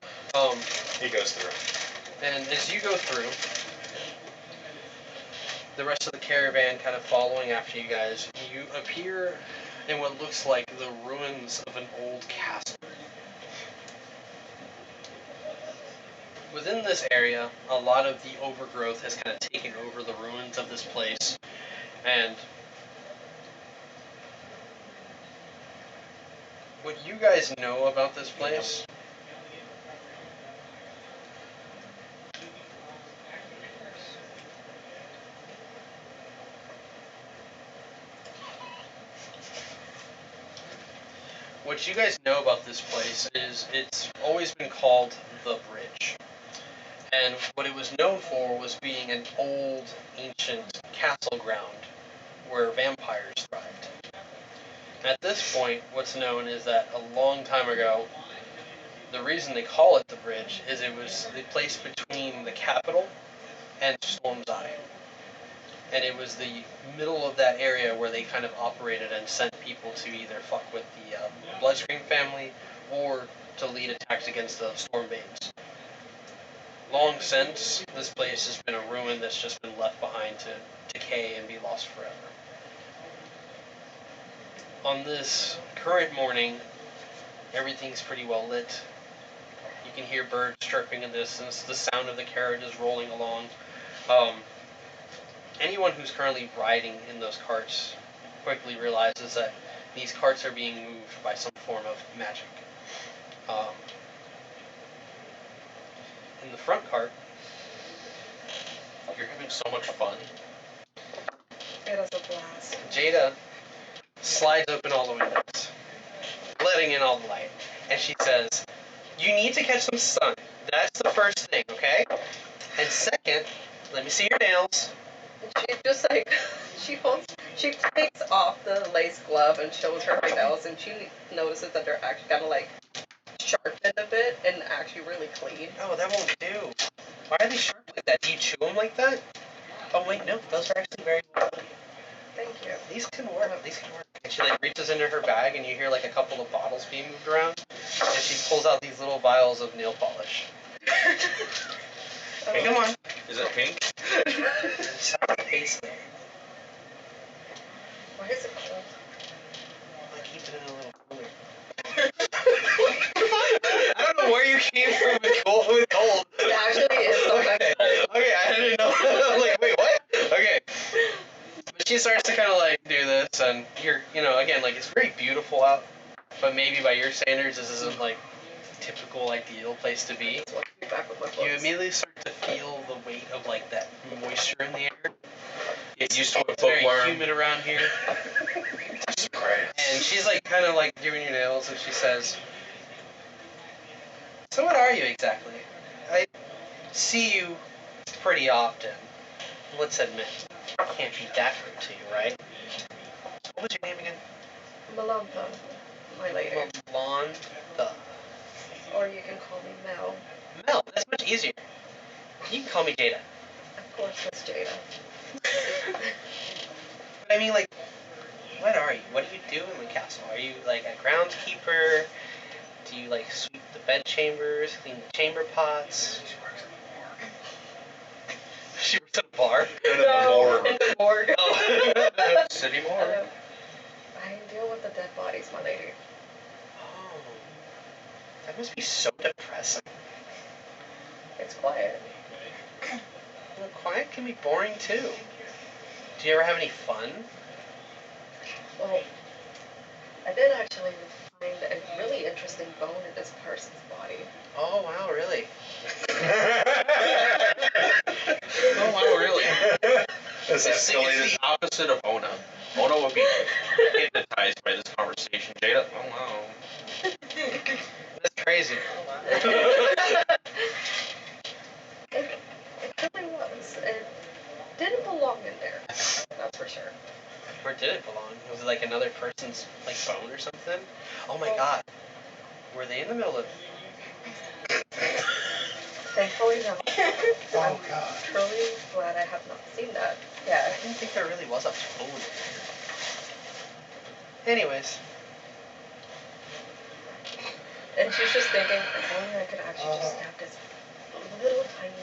He goes through. And as you go through, the rest of the caravan kind of following after you guys, you appear in what looks like the ruins of an old castle. Within this area, a lot of the overgrowth has kind of taken over the ruins of this place, and what you guys know about this place, is it's always been called the Bridge. And what it was known for was being an old, ancient castle ground where vampires thrived. At this point, what's known is that a long time ago, the reason they call it the Bridge is it was the place between the capital and Storm's Eye. And it was the middle of that area where they kind of operated and sent people to either fuck with the Bloodstream family or to lead attacks against the Stormbanes. Long since, this place has been a ruin that's just been left behind to decay and be lost forever. On this current morning, everything's pretty well lit. You can hear birds chirping in the distance, the sound of the carriages rolling along. Anyone who's currently riding in those carts quickly realizes that these carts are being moved by some form of magic. In the front cart, You're having so much fun. It is a blast. Jada slides open all the windows, letting in all the light, and she says, "You need to catch some sun. That's the first thing, okay? And second, let me see your nails." And she just like, she takes off the lace glove and shows her nails, and she notices that they're actually kind of like sharpened a bit and actually really clean. Oh, that won't do. Why are they sharp like that? Do you chew them like that? Oh wait, no, those are actually very well done. Thank you. These can work. And she like reaches into her bag, and you hear like a couple of bottles being moved around, and she pulls out these little vials of nail polish. Hey, come on. Is it pink? Stop the face there. Why is it cold? I keep it in a little cooler. I don't know where you came from with cold. It actually is so Okay. cold. Okay, I didn't know. I'm like, wait, what? Okay. But she starts to kind of like do this, and you're, again, like it's very beautiful out, but maybe by your standards, this isn't like typical ideal place to be. Just want to be back with my You books. immediately start to feel the weight of like that moisture in the air. Get used to a It's very bookworm. humid around here. And she's like kind of like doing your nails, and she says, "So what are you exactly? I see you pretty often. Let's admit, I can't be that rude to you, right? What was your name again?" Malantha, my lady. Malantha. Or you can call me Mel. Mel, that's much easier. You can call me Jada. Of course, Miss Jada. But I mean, like, what are you? What do you do in the castle? Are you like a groundskeeper? Do you like sweep the bedchambers, clean the chamber pots? She works at a bar. In the morgue. In the morgue. Oh. City morgue. I deal with the dead bodies, my lady. Oh, that must be so depressing. It's quiet. Well, quiet can be boring too. Do you ever have any fun? Well, I did actually find a really interesting bone in this person's body. Oh wow, really? Oh wow, really? It's It's escalated. the opposite of Ona. Ona would be hypnotized by this conversation. Jada, oh wow. That's crazy. It didn't belong in there. That's for sure. Where did it belong? Was it like another person's like phone or something? Oh my Well- god. Were they in the middle of... Thankfully, no. Oh god. Truly glad I have not seen that. I Yeah. didn't think there really was a phone. Anyways. And she's just thinking, if only I could actually just stab this little tiny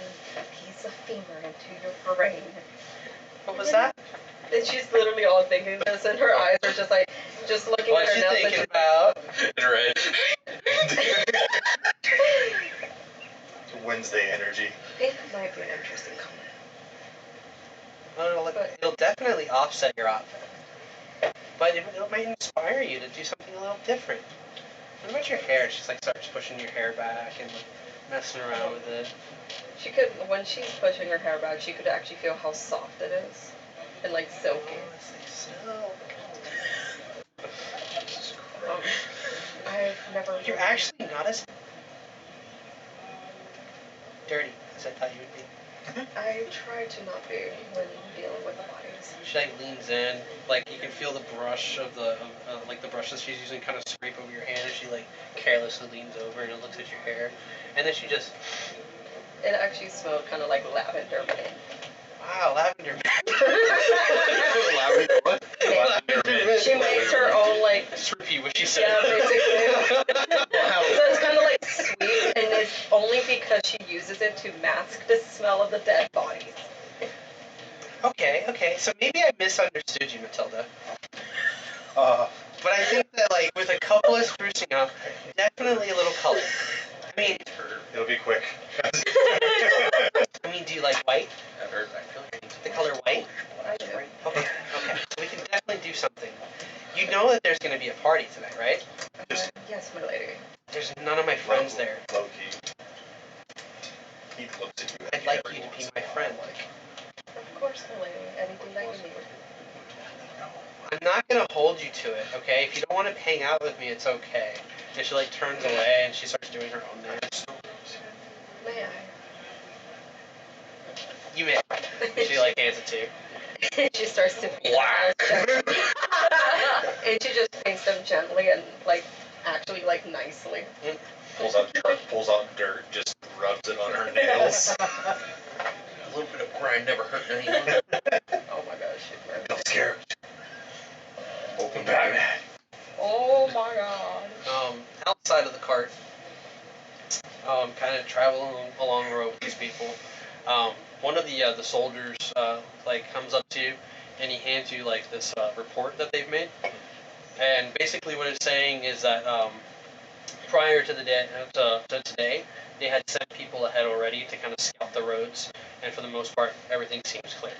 piece of femur into your brain. What was that? And she's literally all thinking this, and her eyes are just like, just looking What's at her she nails. thinking about? Right. Wednesday energy. Pink might be an interesting color. Well, it'll definitely offset your outfit. But it might inspire you to do something a little different. What about your hair? She's like starts pushing your hair back and like messing around with it. She could, when she's pushing her hair back, she could actually feel how soft it is. And like silky. Oh, it's like silk. I've never. You're actually not as dirty as I thought you would be. I try to not be when dealing with the bodies. She like leans in, like you can feel the brush of the like the brush that she's using kind of scrape over your hand, and she like carelessly leans over and looks at your hair, and then she just It actually smelled kind of like lavender. wow, lavender. Lavender what? Lavender mint. She makes her own like. Just repeat what she said. Yeah, basically. Wow. So it's kind of like sweet, and it's only because she uses it to mask the smell of the dead bodies. Okay, so maybe I misunderstood you, Matilda. But I think that like with a couple of sprucing up, definitely a little color. I mean, It'll be quick. do you like white? I heard that. The color white? I do. Okay. So we can definitely do something. You know that there's going to be a party tonight, right? Yes, my lady. There's none of my friends there. Low key. He looks at you. I'd like you to be my friend. Of course, my lady. Anything that you need. I'm not going to hold you to it, okay? If you don't want to hang out with me, it's okay. And she like turns away and she starts doing her own nails. May You may. She like hands it to you. I? She starts to paint her nails gently. And she just paints them gently and like actually like nicely. Pulls out dirt, just rubs it on her nails. A little bit of grime never hurt anyone. Oh my gosh, shit, man. Don't scare. Open Batman. Oh my god. Outside of the cart, kind of traveling along the road with these people. One of the soldiers like comes up to you, and he hands you like this report that they've made. And basically, what it's saying is that prior to the day to today, they had sent people ahead already to kind of scout the roads, and for the most part, everything seems clear.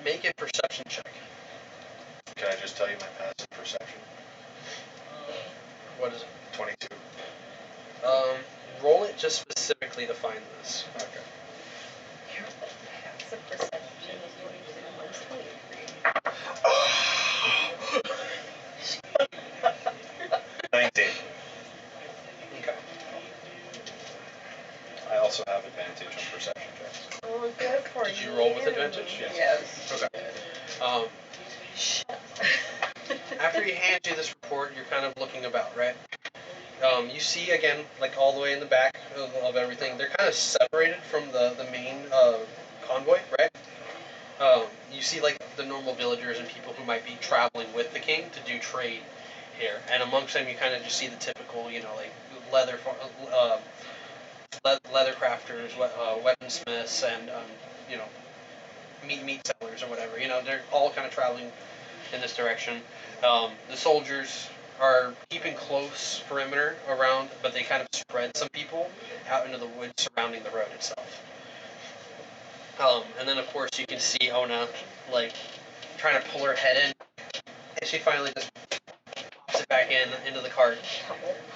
Make a perception check. Can I just tell you my passive perception? What is it? 22. Roll it just specifically to find this. Okay. Your passive perception is 22 minus 23. 19. Okay. I also have advantage on perception checks. Oh, good for Did you roll with advantage? Yes. Yes. Okay. After he hands you this report, you're kind of looking about, right? You see again, like all the way in the back of everything, they're kind of separated from the main convoy, right? You see like the normal villagers and people who might be traveling with the king to do trade here, and amongst them you kind of just see the typical, like leather crafters, weaponsmiths, and meat sellers or whatever. They're all kind of traveling in this direction. The soldiers are keeping close perimeter around, but they kind of spread some people out into the woods surrounding the road itself. And then of course you can see Ona like trying to pull her head in, and she finally just pops it back into the cart.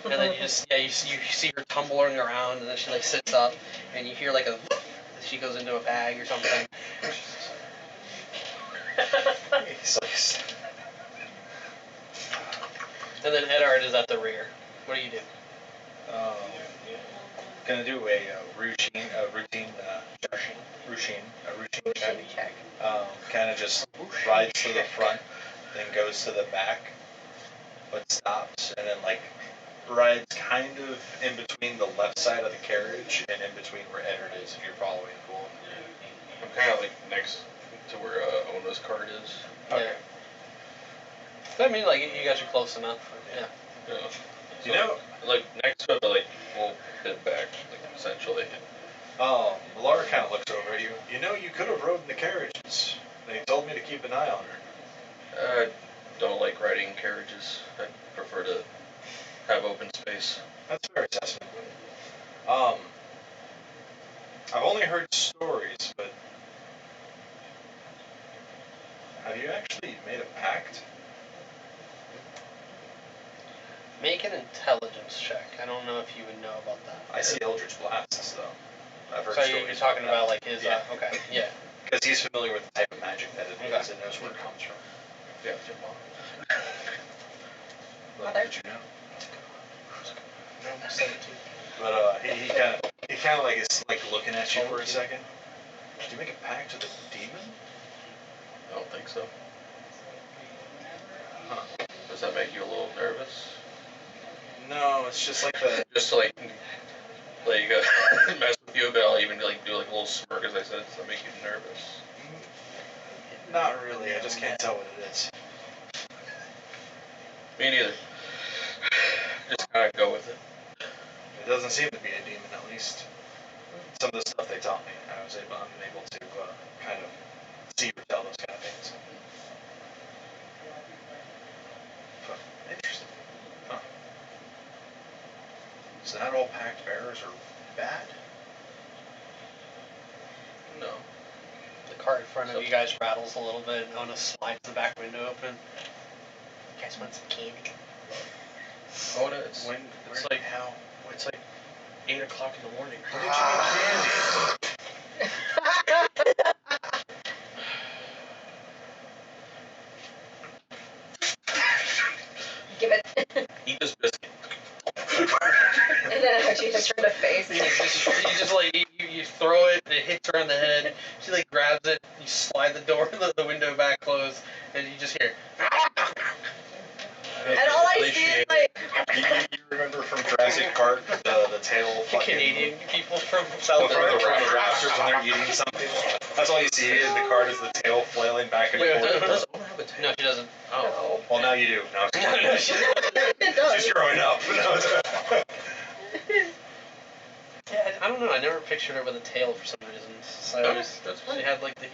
And then you see her tumbling around, and then she like sits up, and you hear like a she goes into a bag or something. He's like, And then Eddard is at the rear. What do you do? Gonna do a routine check. Kind of just rides to the front, then goes to the back, but stops, and then like rides kind of in between the left side of the carriage and in between where Eddard is, if you're following cool. I'm kind of like next to where Ona's cart is. Yeah. I mean, like, you guys are close enough. Yeah. Yeah. So, You know, like next to it, but like we'll hit back, like essentially. Laura kind of looks over at you. You know, you could have rode in the carriages. They told me to keep an eye on her. I don't like riding in carriages. I prefer to have open space. That's a fair assessment. I've only heard stories, but have you actually made a pact? Make an intelligence check. I don't know if you would know about that. I see Eldritch Blasts, though. I've heard So stories. you're talking about like his. Yeah. Okay. Yeah. Because he's familiar with the type of magic that it is and knows where it comes from. Yeah. Mother. Did you know? No, 17. But he kind of like is like looking at you for a second. Did you make a pact with a demon? I don't think so. Huh. Does that make you a little nervous? No, it's just like the. Just to like mess with you a bit, I'll even like do like a little smirk as I said, does that make you nervous? Not really. I just can't tell what it is. Me neither. Just kind of go with it. It doesn't seem to be a demon, at least. Some of the stuff they taught me, I'm able to kind of see or tell those kind of things. But, interesting. Huh. So not all pact bearers are bad? No. The cart in front of you guys rattles a little bit, and Ona slides the back window open. You guys want some candy? Ona, it's Where like how? it's like 8 o'clock in the morning. When did you make candy? Give it. Eat this biscuit. And then she hits her in the face. You just like you throw it, it hits her on the head. She like grabs it, you slide the door, the window back closed, and you just hear. And all I see is like. You remember from Jurassic Park the tail fucking Canadian people from South from the America. raptors when they're eating something. That's all you see in the cart is the tail flailing back and Wait, forth. Does Ona have a tail? No, she doesn't. Oh. Well, now you do. No, It does. she's growing up. Yeah, I don't know. I never pictured her with a tail for some reason. So I always, That's fine. she had like the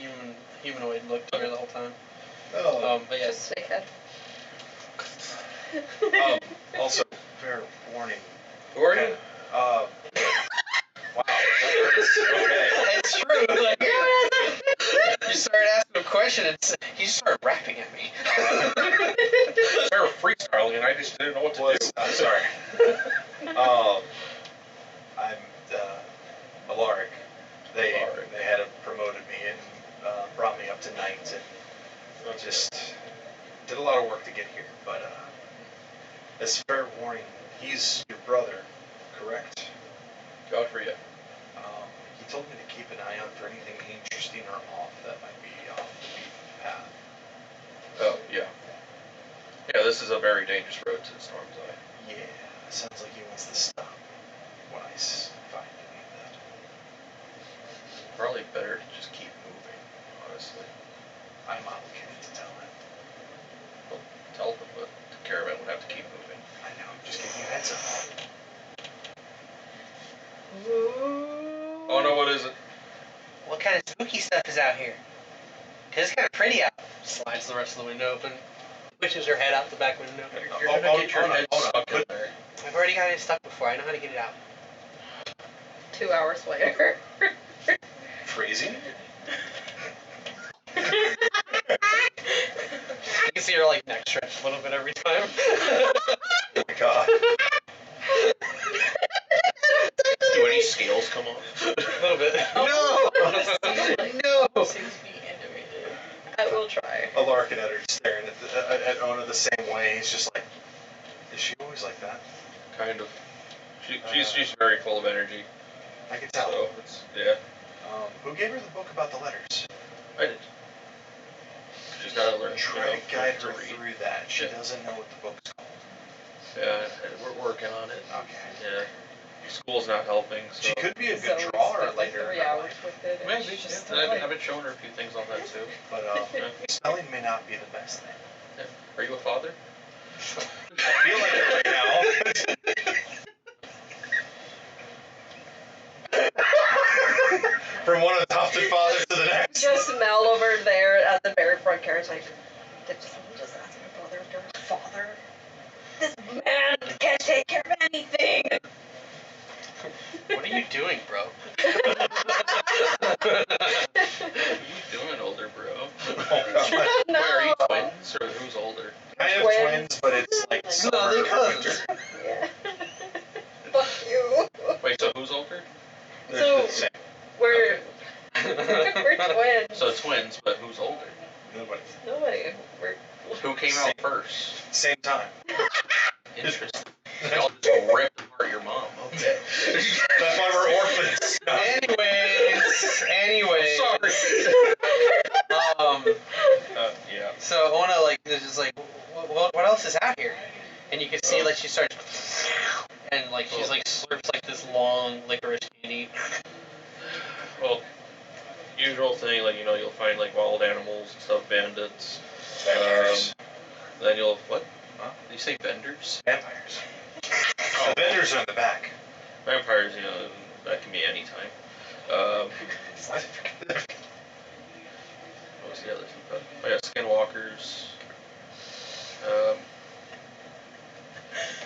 humanoid look to her the whole time. Oh. But yeah, Just snake head. Also, fair warning. Who are you? Wow. Okay. it's true. Like, you started asking a question, and he just started rapping at me. They were freestyling and I just didn't know what to do. I'm sorry. I'm Alaric. They had promoted me and brought me up to knight, and just did a lot of work to get here. But as fair warning, he's your brother, correct? God for you. He told me to keep an eye out for anything interesting or off that might be off the beaten path. Oh, yeah. Yeah, this is a very dangerous road to the Storm's Eye. Yeah, sounds like he wants to stop when I find any of that. Probably better to just keep moving, honestly. I'm obligated to tell him. Well, tell them, but the caravan would have to keep moving. I know, I'm just giving you a heads up. Oh no, what is it? What kind of spooky stuff is out here? 'Cause it's kind of pretty out. Slides the rest of the window open. Pushes her head out the back window. You're gonna get your head stuck in there. I've already got it stuck before. I know how to get it out. 2 hours later. Crazy? You can see her like neck stretch a little bit every time. Oh my god. Do any scales come off? A little bit. Oh, No. Seems to be animated. I will try. Alaric and Eddard staring at Ona the same way. He's just like, is she always like that? Kind of. She's very full of energy. I can tell. So it's Who gave her the book about the letters? I did. She's gotta learn. Try to guide her read. through that. She doesn't know what the book's called. Yeah, we're working on it. Okay. Yeah. School's not helping, so. She could be a So good we drawer spent like later. 3 hours with it. And Maybe. she's just Yeah, still like, I've been showing her a few things on that too. But spelling may not be the best thing. Yeah. Are you a father? I feel like it right now. From one adopted father to the next. just Mel over there at the very front carriage, like, did someone just ask my brother if they're a father? This man can't take care of anything. What are you doing, bro? What are you doing, older bro? Oh, No. Wait, are you twins or who's older? kind of twins, but it's like summer they're to cousins. winter. Yeah. Fuck you. Wait, so who's older? They're So- the same. We're we're twins. So twins, but who's older? Nobody. We're Who came out first? Same time. Interesting. Y'all just ripped apart your mom. Okay. That's why we're orphans. Anyways. Sorry. Yeah. So I wanna like, there's just like, what else is out here? And you can see like she starts, and like she's like slurps like this long licorice candy. Well, usual thing, like, you'll find like wild animals and stuff, bandits. Vampires. Then you'll, what? Huh? Did you say vendors? Vampires. Oh. The vendors are in the back. Vampires, that can be any time. What was the other thing? Oh yeah, skinwalkers.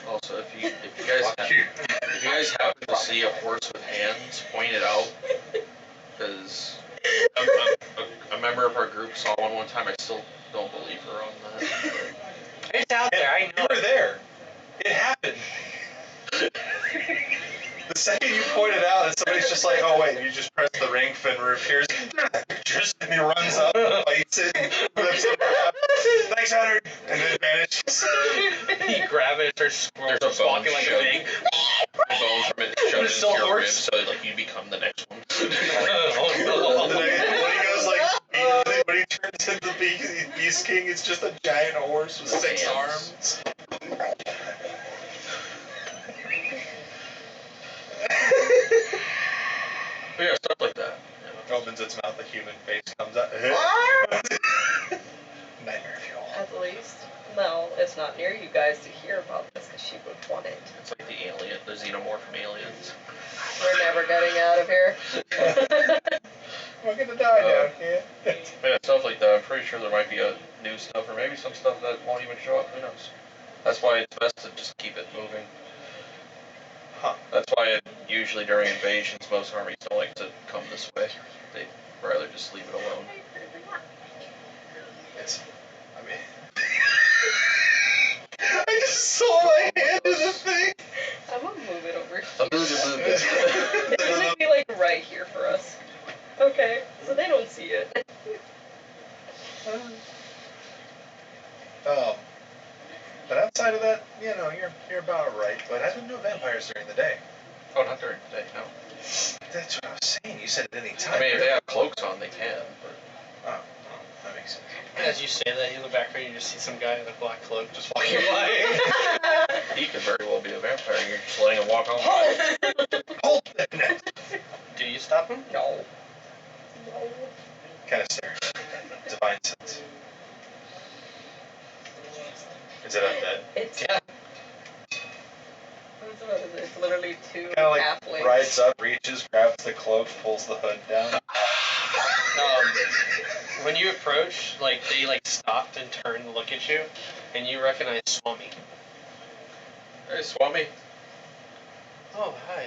Also, if you guys happen to see a horse with hands, point it out, because a member of our group saw one time. I still don't believe her on that. It's out there, I know. You were there. It happened. The second you point it out, and somebody's just like, oh wait, you just press the ring, Fenrir appears, pictures, and he runs up, bites it, and flips it around. Thanks, Eddard, and then vanishes. You grab it and starts There's a bone walking like a shoved. thing. A bone from it shoved It's into still your ribs, horse. so like you become the next one. Oh, When he goes like, when he turns into the Beast King, it's just a giant horse with 6 Hands. arms. But yeah, stuff like that. Opens its mouth, a human face comes out. Nightmare fuel. at least. No, it's not near you guys to hear about this because she would want it. It's like the xenomorph from Aliens. We're never getting out of here. We're gonna die down here. Yeah, stuff like that. I'm pretty sure there might be a new stuff, or maybe some stuff that won't even show up. Who knows? That's why it's best to just keep it moving. Huh. That's why usually during invasions, most armies don't like to come this way. They'd rather just leave it alone. It's, I mean, I just saw my hand in the thing. I'm gonna move it over A boo here. It's gonna be like right here for us. Okay, so they don't see it. But outside of that, you're about right. But I didn't know vampires during the day. Oh, not during the day, no. That's what I was saying. You said at any time. I mean, if they have cloaks on, they can, but... Oh, that makes sense. as you say that, in the background, you just see some guy in a black cloak just walking by. He could very well be a vampire, and you're just letting him walk on by. Hold that. Do you stop him? No. No. Kind of stares. Divine sense. Is it undead? It's, Yeah. it's literally two Kind of like halflings. rides up, reaches, grabs the cloak, pulls the hood down. When you approach, like, they, like, stop and turn to look at you, and you recognize Swami. Hey, Swami. Oh, hi,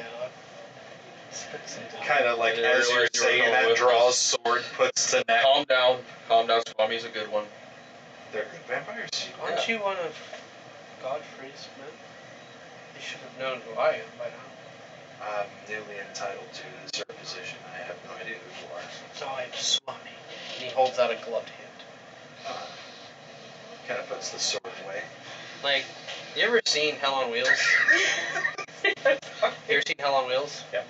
Kind of like I didn't as you're realize you were saying going that, with draws us. sword, puts to neck. Calm down. Calm down. Swami's a good one. They're good vampires. Aren't you one of Godfrey's men? You should have known who I am by now. I'm newly entitled to this position. I have no idea who you are. Oh, I'm Swami. And he holds out a gloved hand. Kind of puts the sword away. Like, you ever seen Hell on Wheels? You ever seen Hell on Wheels? Yeah.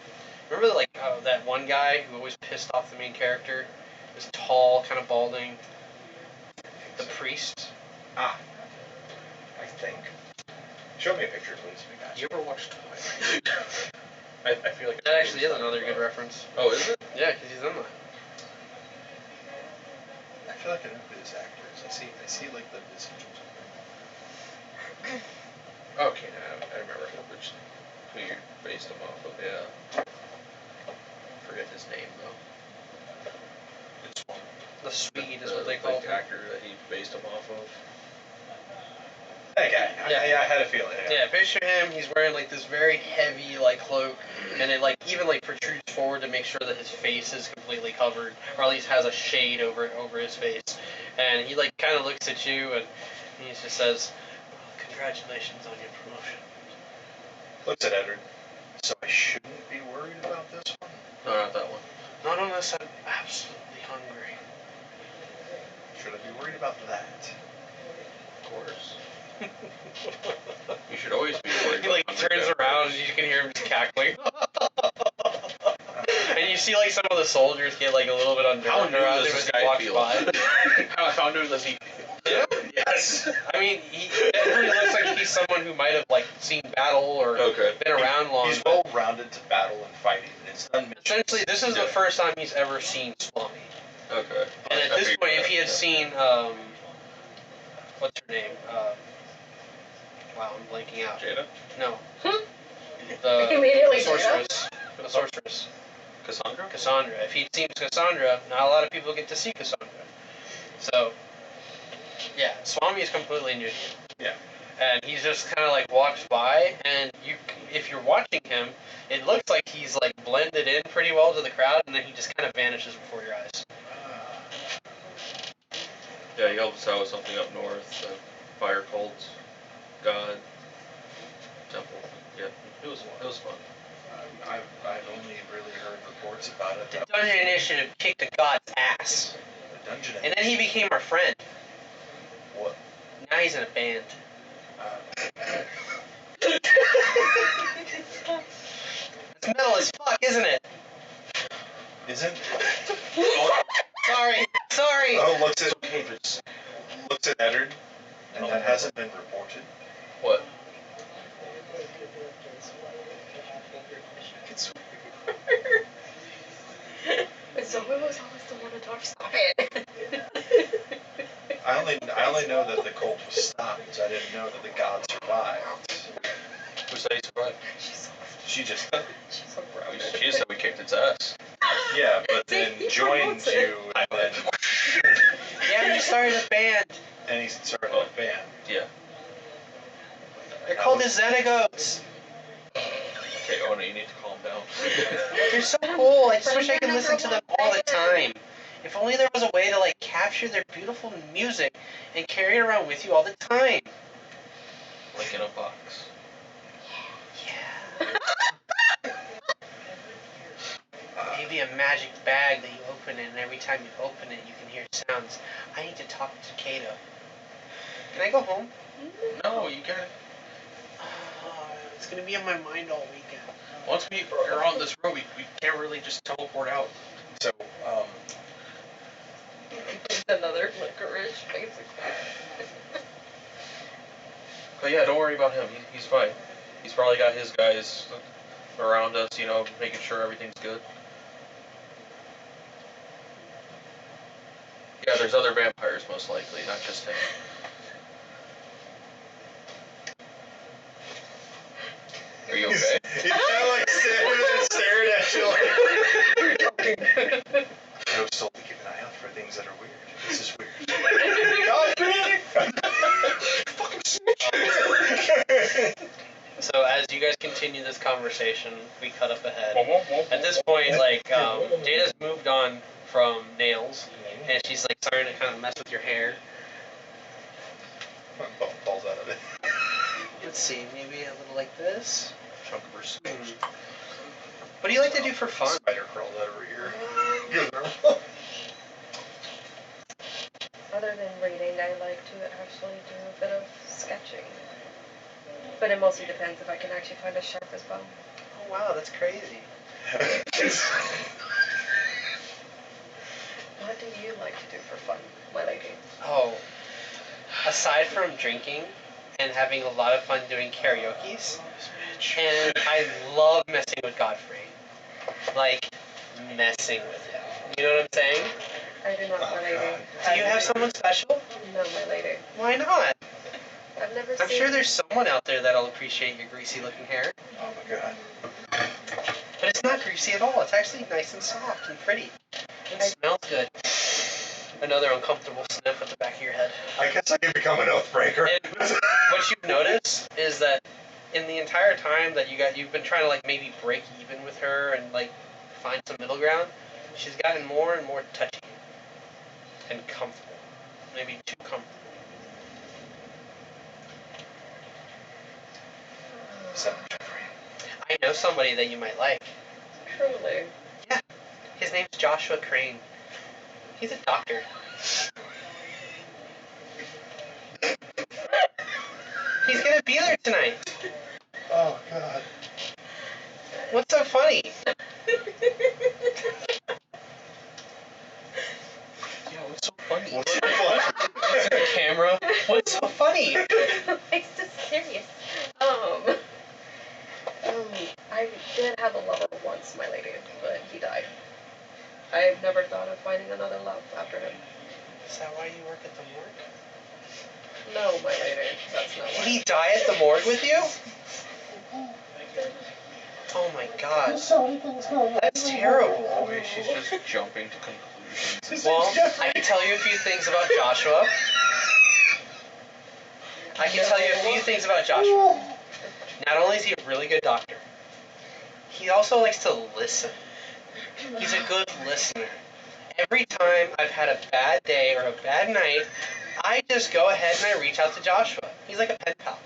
Remember, like, that one guy who always pissed off the main character? This tall, kind of balding, the priest. I think. Show me a picture, please. You ever watched Twilight? I feel like That actually is another good reference. Oh, is it? Yeah, because he's in that. I feel like I know who this actor is. I see like the visage or something. Okay, now I remember who you based him off of. Yeah. Forget his name though. It's one. The Swede is what they call the him. actor that he based him off of. That guy. I had a feeling. Yeah, picture him. He's wearing like this very heavy like cloak, and it like even like protrudes forward to make sure that his face is completely covered, or at least has a shade over his face. And he like kind of looks at you, and he just says, well, "Congratulations on your promotion." Looks at Eddard. So I shouldn't be worried about this one? No, not that one. Not unless I'm absolutely hungry. Should I be worried about that? Of course. You should always be worried. He like turns around and you can hear him just cackling. And you see like some of the soldiers get like a little bit unnerved. How new around does him this as he guy walks feel? by. How new does he feel? Him? Yes. I mean, he definitely looks like he's someone who might have like seen battle or been around long. He's well rounded to battle and fighting, and it's done. Essentially, this is the first time he's ever seen Swami. Okay. And at this point, if he had seen, what's her name? Wow, I'm blanking out. Jada? No. Immediately The sorceress. The sorceress. Cassandra? Cassandra. If he'd seen Cassandra, not a lot of people get to see Cassandra. So, yeah, Swami is completely new to you. Yeah. And he just kind of like walks by, and if you're watching him, it looks like he's like blended in pretty well to the crowd, and then he just kind of vanishes before your eyes. Yeah, he helped us out with something up north, the fire cult, god, temple. Yeah, it was fun. I've only really heard reports about it. The Dungeon Initiative kicked a god's ass. The Dungeon And then he became our friend. What? Now he's in a band. It's metal as fuck, isn't it? Isn't? Sorry. Oh, looks at Eddard, and that hasn't been reported. What? So who was always the one to talk stop it? I only know that the cult was stopped. I didn't know that the god survived. Who said he survived? She just. She's so proud. She said we kicked its ass. Yeah, but then joined you, and then. Yeah, he started a band. And he started a band. Yeah. They're called the Xenagoats. Okay, Ona, you need to calm down. They're so cool. I just wish I could listen to them all the time. If only there was a way to like capture their beautiful music and carry it around with you all the time. Like in a box. Yeah. Maybe a magic bag that you open it, and every time you open it, you can hear sounds. I need to talk to Kato. Can I go home? No, you can't. It's gonna be on my mind all weekend. Once we're on this road, we can't really just teleport out. So, It's another licorice, basically. But yeah, don't worry about him. He's fine. He's probably got his guys around us, making sure everything's good. Yeah, there's other vampires most likely, not just him. Are you okay? He's kind of like staring at you like. I was told to keep an eye out for things that are weird. This is weird. Fucking snitch. So as you guys continue this conversation, we cut up ahead. At this point, like, Jada's moved on from nails, and she's like starting to kind of mess with your hair. Falls out of it. Let's see, maybe a little like this. Chunk of her skin. What do you like to do for fun? Spider crawled out of her ear. Other than reading, I like to actually do a bit of sketching. But it mostly depends if I can actually find a sharpest bow. Oh wow, that's crazy. What do you like to do for fun, my lady? Oh, aside from drinking and having a lot of fun doing karaoke's, and I love messing with Godfrey. Like, messing with him. You know what I'm saying? I do not, my lady. Do you have someone special? No, my lady. Why not? I've never I'm seen... sure there's someone out there that'll appreciate your greasy looking hair. Oh my god. But it's not greasy at all. It's actually nice and soft and pretty. It smells good. Another uncomfortable sniff at the back of your head. I guess I can become an oath breaker. And what you've noticed is that in the entire time that you've been trying to like maybe break even with her and like find some middle ground, she's gotten more and more touchy and comfortable. Maybe too comfortable. So, I know somebody that you might like. Truly. Yeah. His name's Joshua Crane. He's a doctor. He's gonna be there tonight. oh god. What's so funny? Yeah, what's so funny? What's so funny? It's the camera. What's so funny? It's just serious. I did have a lover once, my lady, but he died. I've never thought of finding another love after him. Is that why you work at the morgue? No, my lady, that's not Did why. he die at the morgue with you? Oh my god. That's terrible. Boy, she's just jumping to conclusions. Well, I can tell you a few things about Joshua. Not only is he a really good doctor, he also likes to listen. He's a good listener. Every time I've had a bad day or a bad night, I just go ahead and I reach out to Joshua. He's like a pen pal.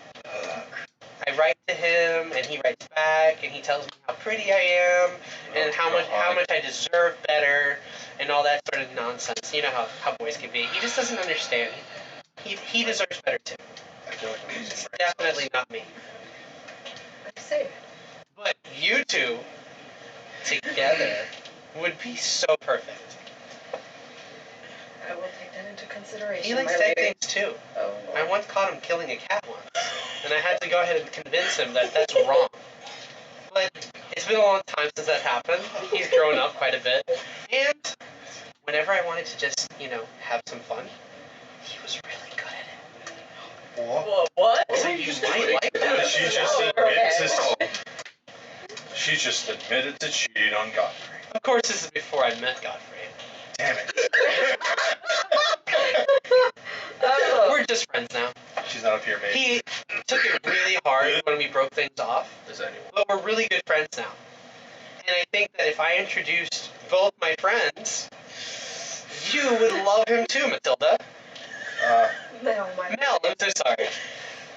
I write to him, and he writes back, and he tells me how pretty I am, and how much I deserve better, and all that sort of nonsense. You know how boys can be. He just doesn't understand. He deserves better too. I feel like I'm losing It's brain definitely cells. not me. I see. But you two together would be so perfect. I will take that into consideration, He likes my dead lady. things too. Oh, I once caught him killing a cat once, and I had to go ahead and convince him that that's wrong. But it's been a long time since that happened. He's grown up quite a bit. And whenever I wanted to just, have some fun, he was really good at it. What? What? So you might like that. She just admitted to cheating on Godfrey. Of course, this is before I met Godfrey. Damn it. Oh. We're just friends now. She's not up here, mate. He took it really hard when we broke things off, Is anyone? but we're really good friends now. And I think that if I introduced both my friends, you would love him too, Matilda. No, my Mel, I'm so sorry.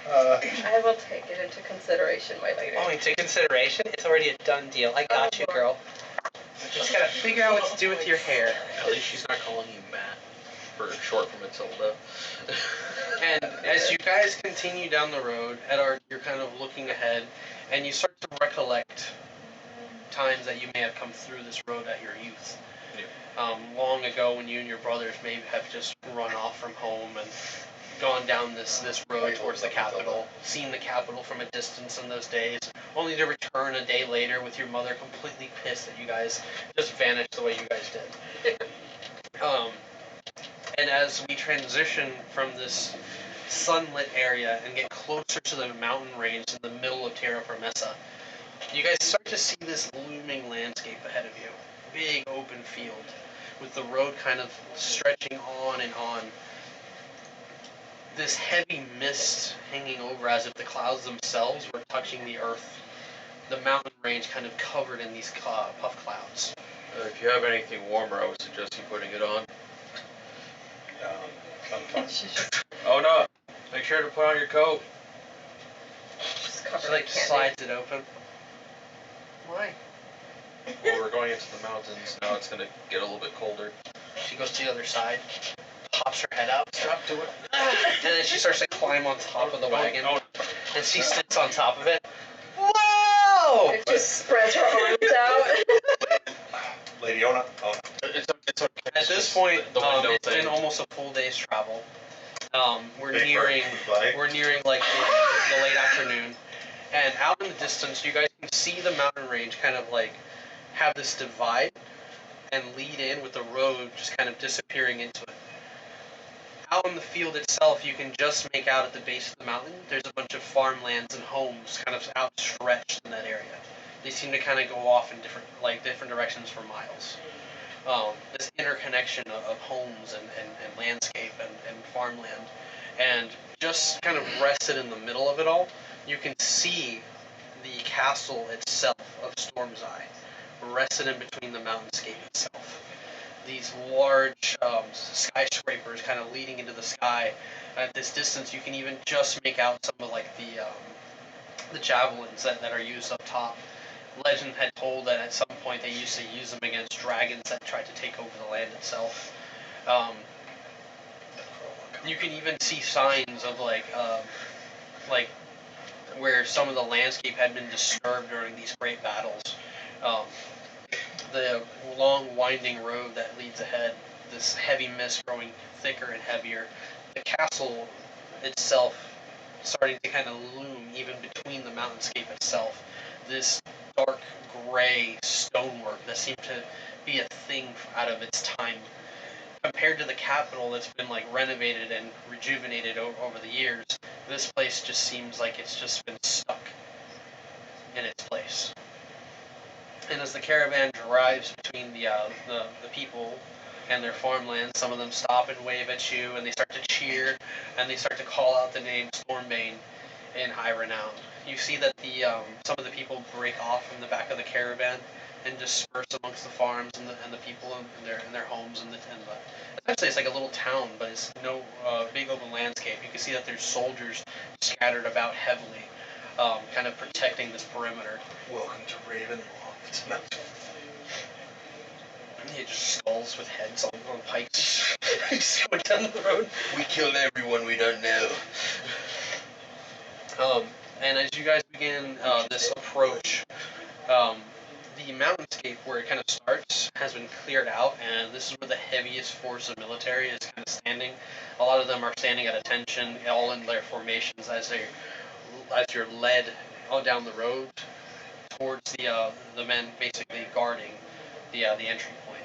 I will take it into consideration, my lady. Oh, into consideration? It's already a done deal. I got you, girl. Just gotta figure out what to do with your hair. At least she's not calling you Matt, for short for Matilda. And as you guys continue down the road, Eddard, you're kind of looking ahead, and you start to recollect times that you may have come through this road at your youth. Long ago, when you and your brothers may have just run off from home and gone down this road towards the capital, seen the capital from a distance in those days, only to return a day later with your mother completely pissed that you guys just vanished the way you guys did. And as we transition from this sunlit area and get closer to the mountain range in the middle of Terra Promessa, you guys start to see this looming landscape ahead of you. Big open field with the road kind of stretching on and on. This heavy mist hanging over as if the clouds themselves were touching the earth. The mountain range kind of covered in these puff clouds. If you have anything warmer, I would suggest you putting it on. I'm fine. She's just, Oh no! Make sure to put on your coat. she's covered She in like candy. slides it open. Why? Well, we're going into the mountains. Now it's gonna get a little bit colder. She goes to the other side, pops her head out, Stop doing it. and then she starts to climb on top of the wagon, Oh, and she sits on top of it. Whoa! It just spreads her arms out. Fiona. Oh, It's okay. At this point, the window it's thing. been almost a full day's travel. We're Big nearing bird. we're nearing like the late afternoon, and out in the distance, you guys can see the mountain range kind of like have this divide and lead in with the road just kind of disappearing into it. Out in the field itself, you can just make out at the base of the mountain, there's a bunch of farmlands and homes kind of outstretched in that area. They seem to kind of go off in different directions for miles. This interconnection of homes and landscape and farmland. And just kind of rested in the middle of it all, you can see the castle itself of Storm's Eye, rested in between the mountainscape itself. These large skyscrapers kind of leading into the sky. At this distance, you can even just make out some of like the javelins that are used up top. Legend had told that at some point they used to use them against dragons that tried to take over the land itself. You can even see signs of like where some of the landscape had been disturbed during these great battles. The long winding road that leads ahead, this heavy mist growing thicker and heavier, the castle itself starting to kind of loom even between the mountainscape itself. This dark gray stonework that seemed to be a thing out of its time. Compared to the capital that's been like renovated and rejuvenated over the years, this place just seems like it's just been stuck in its place. And as the caravan drives between the people and their farmlands, some of them stop and wave at you, and they start to cheer, and they start to call out the name Stormbane in high renown. You see that some of the people break off from the back of the caravan and disperse amongst the farms and the people in their homes and essentially it's like a little town, but it's no big open landscape. You can see that there's soldiers scattered about heavily, kind of protecting this perimeter. welcome to Ravenloft. No. Yeah, just skulls with heads on pikes just going down the road. We kill everyone we don't know. And as you guys begin this approach, the mountainscape where it kind of starts has been cleared out, and this is where the heaviest force of military is kind of standing. A lot of them are standing at attention, all in their formations as you're led on down the road towards the men basically guarding the entry point.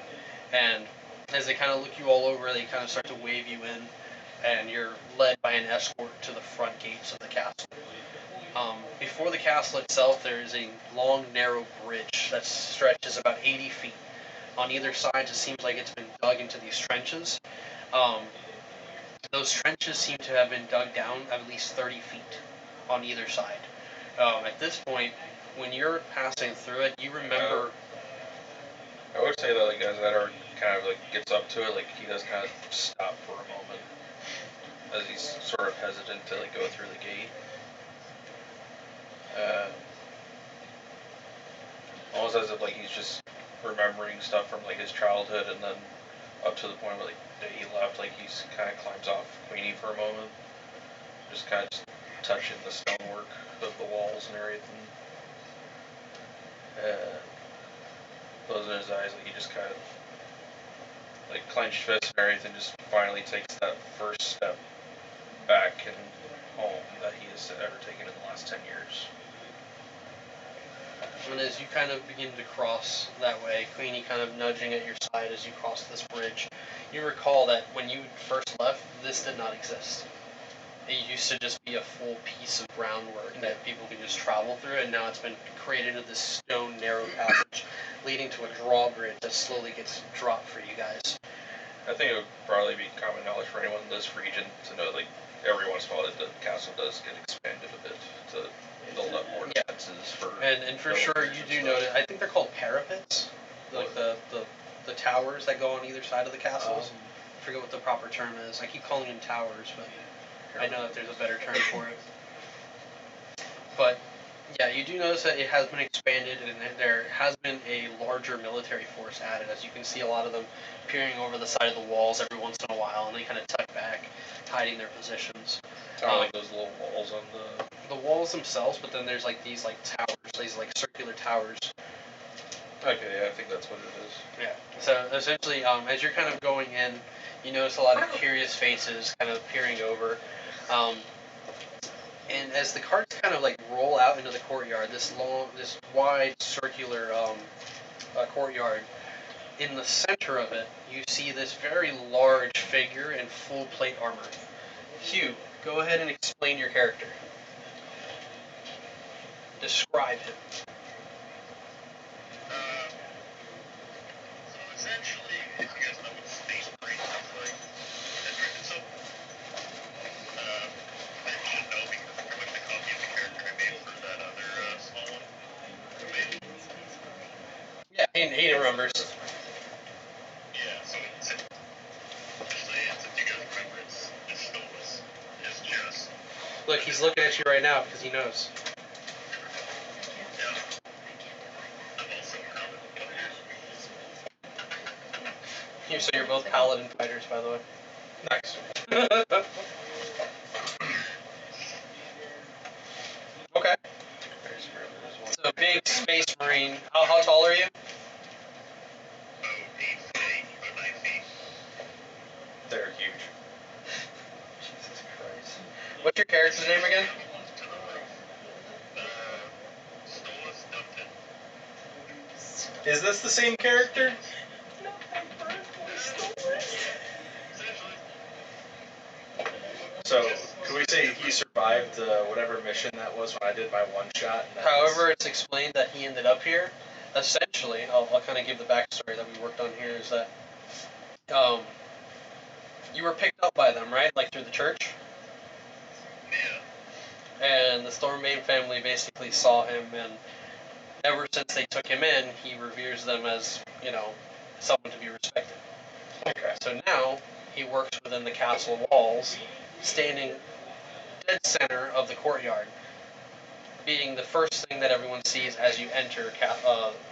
And as they kind of look you all over, they kind of start to wave you in, and you're led by an escort to the front gates of the castle. Before the castle itself, there is a long, narrow bridge that stretches about 80 feet. On either side, it seems like it's been dug into these trenches. Those trenches seem to have been dug down at least 30 feet on either side. At this point, when you're passing through it, you remember... I would say that like as Eddard kind of like gets up to it, like he does kind of stop for a moment as he's sort of hesitant to like go through the gate. Almost as if like he's just remembering stuff from like his childhood, and then up to the point where like that he left, like he's kind of climbs off Queenie for a moment, just kind of just touching the stonework of the walls and everything. Closing his eyes, like he just kind of like clenched fists and everything, just finally takes that first step back and home that he has ever taken in the last 10 years. And as you kind of begin to cross that way, Queenie kind of nudging at your side as you cross this bridge, you recall that when you first left, this did not exist. It used to just be a full piece of groundwork that people could just travel through, and now it's been created into this stone narrow passage leading to a drawbridge that slowly gets dropped for you guys. I think it would probably be common knowledge for anyone in this region to know, like, every once in a while that the castle does get expanded a bit to build up more defenses for... And for sure, you do notice, I think they're called parapets, like the towers that go on either side of the castles. I forget what the proper term is. I keep calling them towers, but I know that there's a better term for it. But yeah, you do notice that it has been expanded, and there has been a larger military force added. As you can see, a lot of them peering over the side of the walls every once in a while, and they kind of tuck back, hiding their positions. Kind of like those little walls on the walls themselves, but then there's like these like towers, these like circular towers Okay, yeah, I think that's what it is. Yeah. So essentially, as you're kind of going in, you notice a lot of curious faces kind of peering over. Um, and as the carts kind of like roll out into the courtyard, this wide circular courtyard, in the center of it, you see this very large figure in full plate armor. Hugh, go ahead and explain your character. Describe him. So essentially, if you guys know what Space Marine looks like, so I should know because it's pretty much the copy of the character I made for that other small one. I made. Yeah, he remembers. Yeah, so essentially, if you guys remember, it's Stolas. It's just. Look, he's looking at you right now because he knows. Yeah. I'm also a paladin fighter. So you're both paladin fighters, by the way. Nice. Okay. So big space marine. How tall are you? About 8 foot 8 or 9 feet. They're huge. Jesus Christ. What's your character's name again? To the roof. Stolas Dumpton. Is this the same character? Essentially. So, could we say he survived whatever mission that was when I did my one shot? However, it's explained that he ended up here. Essentially, I'll kind of give the backstory that we worked on here is that you were picked up by them, right? Like through the church? Yeah. And the Stormbane family basically saw him, and ever since they took him in, he reveres them as, someone to be respected. Okay. So now, he works within the castle walls, standing dead center of the courtyard, being the first thing that everyone sees as you enter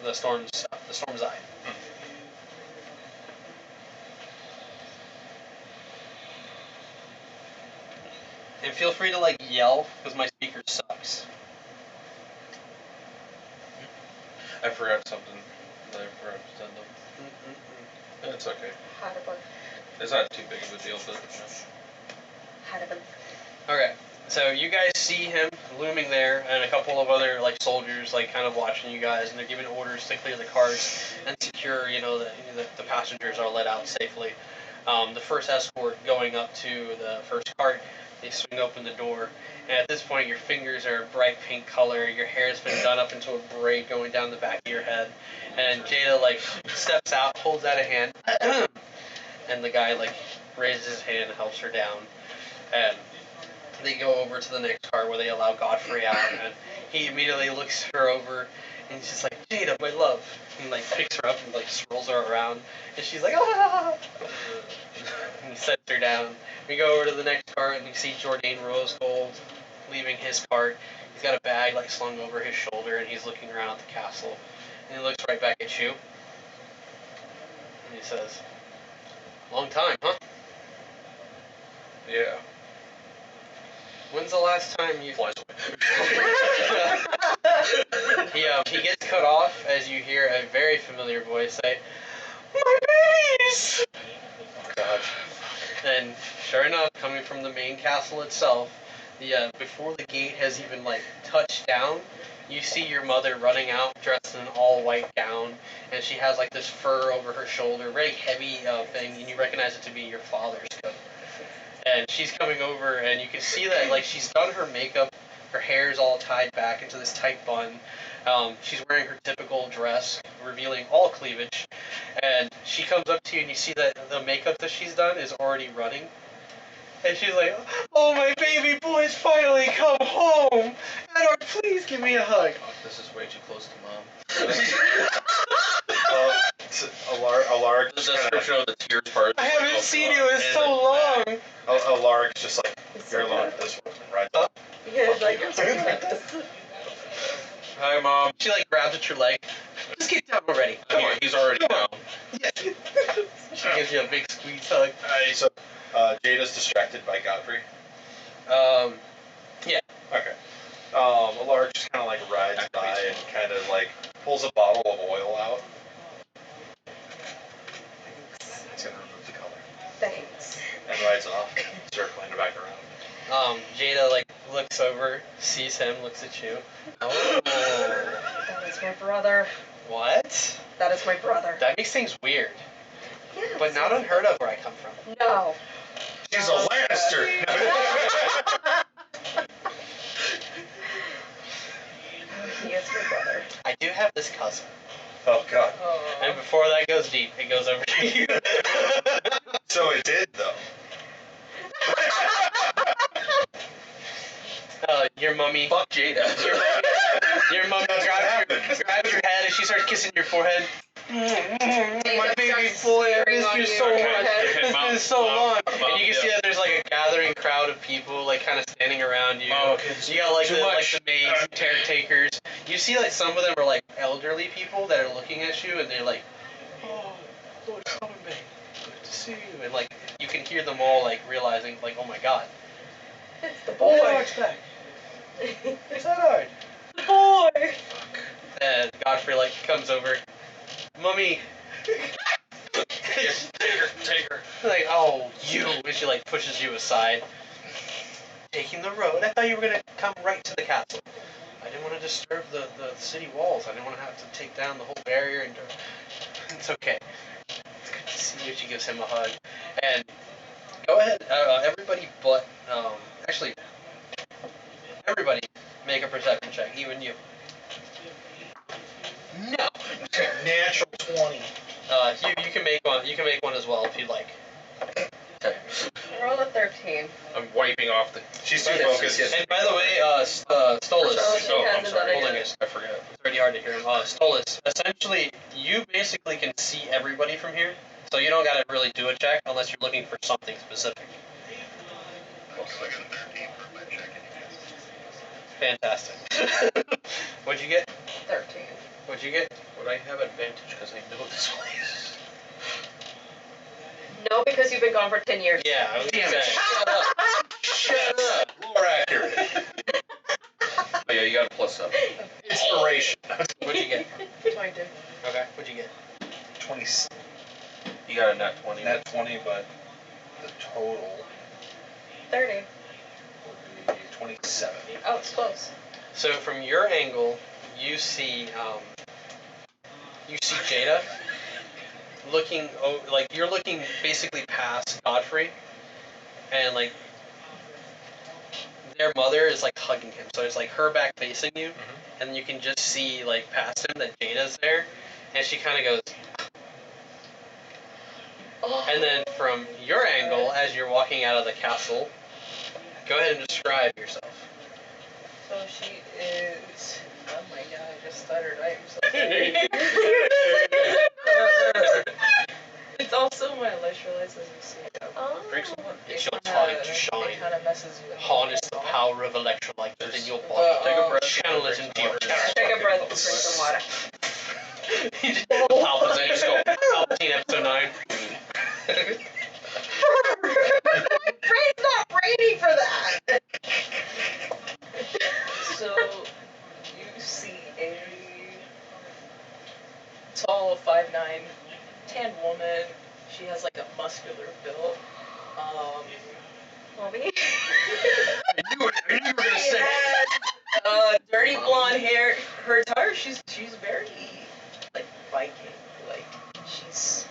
the Storm's Eye. And feel free to yell because my speaker sucks. I forgot something that I forgot to send them. It's okay. It's not too big of a deal, but Okay, so you guys see him looming there, and a couple of other soldiers kind of watching you guys, and they're giving orders to clear the carts and secure, that the passengers are let out safely. The first escort going up to the first cart, they swing open the door, and at this point your fingers are a bright pink color, your hair's been done up into a braid going down the back of your head, and Jada steps out, holds out a hand, and the guy raises his hand and helps her down, and they go over to the next car where they allow Godfrey out, and he immediately looks her over, and he's just like, Jada, my love, and picks her up and swirls her around, and she's like, ah! And he sets her down. We go over to the next cart, and you see Jourdain Rosegold leaving his cart. He's got a bag slung over his shoulder, and he's looking around at the castle, and he looks right back at you, and he says, long time, huh? yeah. When's the last time you... Flies away. He gets cut off as you hear a very familiar voice say, my babies! God. And sure enough, coming from the main castle itself, before the gate has even touched down, you see your mother running out dressed in an all-white gown, and she has this fur over her shoulder, very heavy thing, and you recognize it to be your father's coat. And she's coming over, and you can see that she's done her makeup, her hair's all tied back into this tight bun. She's wearing her typical dress, revealing all cleavage. And she comes up to you, and you see that the makeup that she's done is already running. And she's like, oh, my baby boy's finally come home! Eddard, please give me a hug. This is way too close to mom. Alark The just kind description of the tears part. I haven't seen you in so long! Alark's just like, you're alone at this one, right? Yeah, you're talking like this. Hi, mom. She grabs at your leg. Just get down already. Come on. He's already down. Yes. She gives you a big squeeze hug. So, Jada's distracted by Godfrey. Yeah. Okay. Alark just kind of rides by and kind of pulls a bottle of oil out. It's gonna remove the color. Thanks. And rides off, circling back around. Jada like looks over, sees him, looks at you. Oh. That is my brother. What? That is my brother. That makes things weird, Yes. but not unheard of where I come from. No. She's a Lannister! He is my brother. I do have this cousin, Oh god. and before that goes deep, it goes over to you. So it did, though. Your mummy. Fuck Jada. Your mummy That's what happened. grabs your head and she starts kissing your forehead. My baby starts boy, I smearing missed on you you. so Okay. much. Okay, It's Mom, been so Mom, long. Mom, And you can see yeah. that there's like a gathering crowd of people, like kind of standing around you. Oh, okay. You got like Too the much. maids and caretakers. You see like some of them are like elderly people that are looking at you and they're like, oh, Lord Stormbane, good to see you. And like you can hear them all like realizing like, oh my god. It's the boy. Eddard's back. It's Eddard. The boy. And Godfrey like comes over. Mummy. Take her. Like, oh, you. And she like pushes you aside. Taking the road. I thought you were gonna come right to the castle. I didn't want to disturb the city walls. I didn't want to have to take down the whole barrier and it's okay. It's good to see you. She gives him a hug. And go ahead, everybody but actually everybody make a perception check, even you. No. Natural 20. You can make one. You can make one as well if you'd like. Okay. Roll a 13. I'm wiping off the. She's too focused. And by the way, Stolas. She Oh, I'm hasn't sorry. done it Holding yet. it. I forgot. It's pretty hard to hear him. Stolas. Essentially, you basically can see everybody from here, so you don't gotta really do a check unless you're looking for something specific. So I got a 13 for my check anyways. Fantastic. What'd you get? 13. What'd you get? Would I have advantage because I know this place? No, because you've been gone for 10 years. Yeah. I was gonna Damn it. say. Shut up. Shut up. More accurate. Oh, yeah, you got a +7. Inspiration. What'd you get? 22. Okay. What'd you get? 20, You got a nat 20. net 20, but the total 30. would be 27. Oh, it's close. So from your angle, you see Jada looking like you're looking basically past Godfrey, and like their mother is like hugging him, so it's like her back facing you, and you can just see like past him that Jada's there, and she kind of goes, Oh. and then from your angle as you're walking out of the castle, go ahead and describe yourself. So she is. Oh my god, I just stuttered. I am so sorry. It's also my electrolytes, as you see. Drink some water. It It's your kinda- time to shine. It kind of messes with me. Harness the power of electrolyte within your body. Take a breath. Channel it into your Take a breath and drink some water. Palpatine, just go, Palpatine episode 9. My brain's not ready for that. So you see a tall 5'9", tan woman. She has like a muscular build. Mommy. I knew you were gonna She say. has dirty blonde hair. Her attire, she's very like Viking. Like she's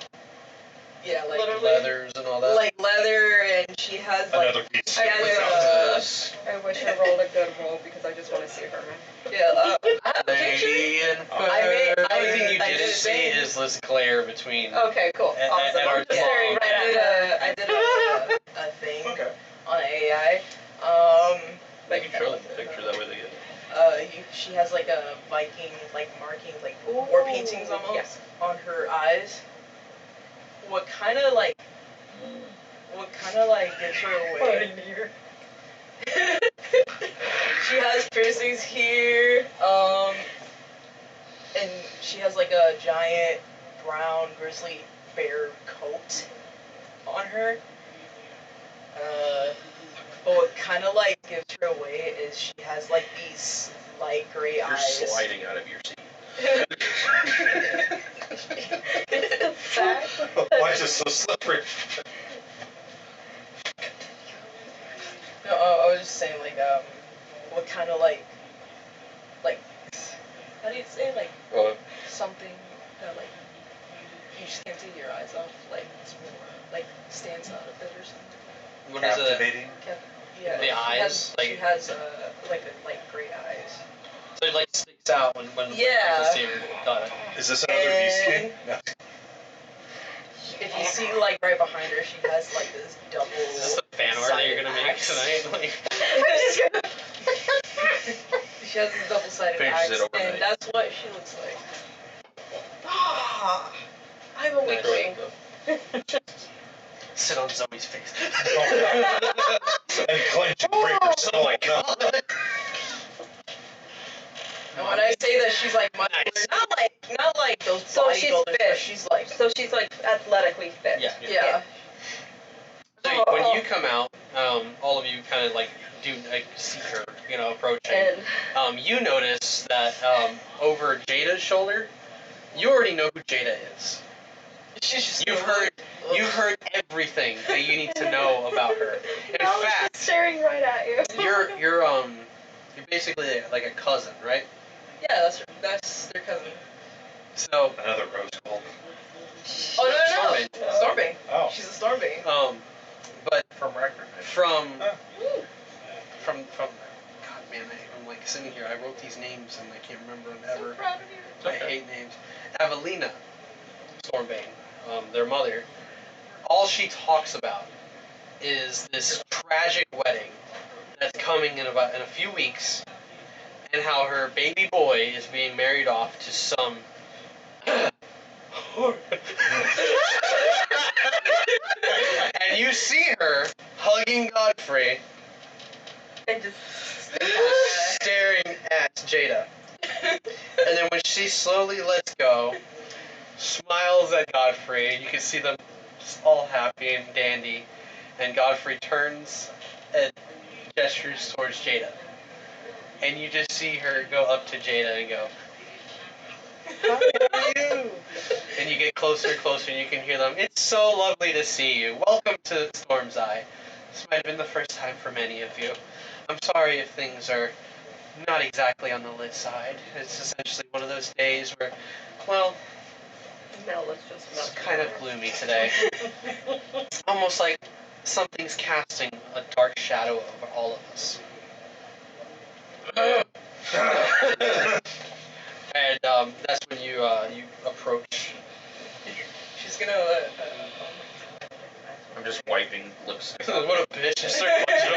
like Literally. Leathers and all that. like leather, and she has like Another piece. she has I wish I rolled a good roll because I just want to see her. Yeah. Lady in I the only thing you I didn't did see say- is this glare between. Okay, cool. And- Awesome. and I'm our just staring right at her. I did a thing Okay. on AI. I can show them the picture, that way they get it. She has like a Viking like markings, like war paintings almost on her eyes. What kind of like gives her away? She has piercings here, and she has like a giant brown grizzly bear coat on her. But what kind of gives her away is she has like these light gray You're eyes. sliding out of your seat. It's the fact. Why is it so slippery? No, I was just saying, what kind of, how do you say, something that, you just can't take your eyes off, it's more, stands out a bit or something. What is it? Captivating. Yeah. The eyes, She has, light gray eyes. So it like sticks out when Yeah. people see her. Got it. Is this another beast king? No. If you see, right behind her, she has, this double. Is this the fan art that you're gonna make axe. tonight? Like, She has this double-sided Finishes axe, it overnight. and that's what she looks like. Ah, I have a weak Nice. wing. sit on Zoe's face. And clench and break her skull. Oh my god. And when I say that she's muscular, Nice. not like those So she's bodybuilders, but fit. she's So she's athletically fit. yeah. So when you come out, all of you kind of do see her, approaching. And You notice that over Jada's shoulder, you already know who Jada is. She's just You've heard everything that you need to know about her. In now she's fact, staring right at you. you're basically like a cousin, right? Yeah, that's their cousin. So Another rose gold. Oh no, Stormbane. Stormbane. Oh. She's a Stormbane. But From record. from Oh. God man, I'm sitting here. I wrote these names and I can't remember them ever. So proud of you. I hate names. Evelina Stormbane, their mother. All she talks about is this tragic wedding that's coming in a few weeks, and how her baby boy is being married off to some. And you see her hugging Godfrey And just staring at Jada. And then when she slowly lets go, smiles at Godfrey, you can see them all happy and dandy, and Godfrey turns and gestures towards Jada. And you just see her go up to Jada and go, "Hi, how are you?" And you get closer and closer and you can hear them. It's so lovely to see you. Welcome to Storm's Eye. This might have been the first time for many of you. I'm sorry if things are not exactly on the lit side. It's essentially one of those days where, well, Mel was just it's kind of gloomy today. Almost like something's casting a dark shadow over all of us. And that's when you approach. She's gonna. I'm just wiping lipstick. What a bitch! Just start punching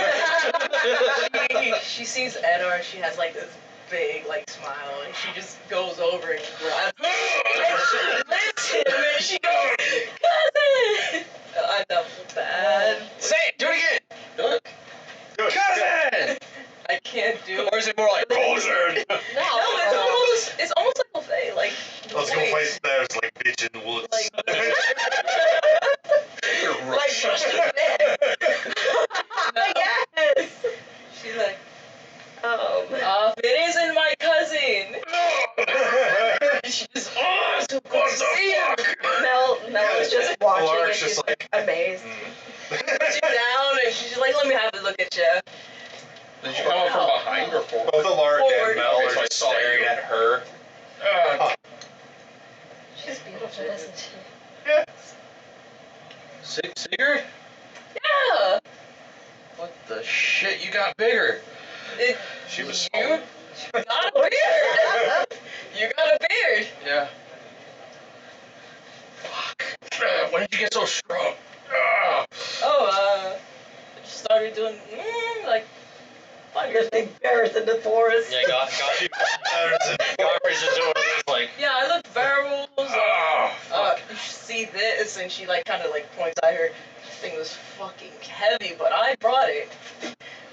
her. She sees Eddard. She has this big smile, and she just goes over and grabs him. And she lifts him, and she goes, "Cousin!" I know, bad. Say it. Do it again. Do it. Cousin. I can't do Or it. is it more like cousin? No, it's almost like Buffet, the Let's go voice. fight stairs like bitch in the woods. Like Russian. No. Yes. She's like, It it isn't my cousin. She just, so good to see you. Mel is just watching and Lark's she's just amazed. Puts you down, and she's like, let me have a look at you. Did you come up from behind or forward? Both Alark Forward. and Mel Okay, are so I just saw staring you. at her. She's beautiful, isn't she? Sigurd? Yeah. What the shit? You got bigger. She was You small. got a beard. You got a beard. Yeah. Fuck. When did you get so strong? Ah. Oh, I just started doing, 5 years ago. Big bears in the forest. Yeah, Godfrey's just doing this Yeah, I looked barrels. You should see this, and she kind of points at her. This thing was fucking heavy, but I brought it.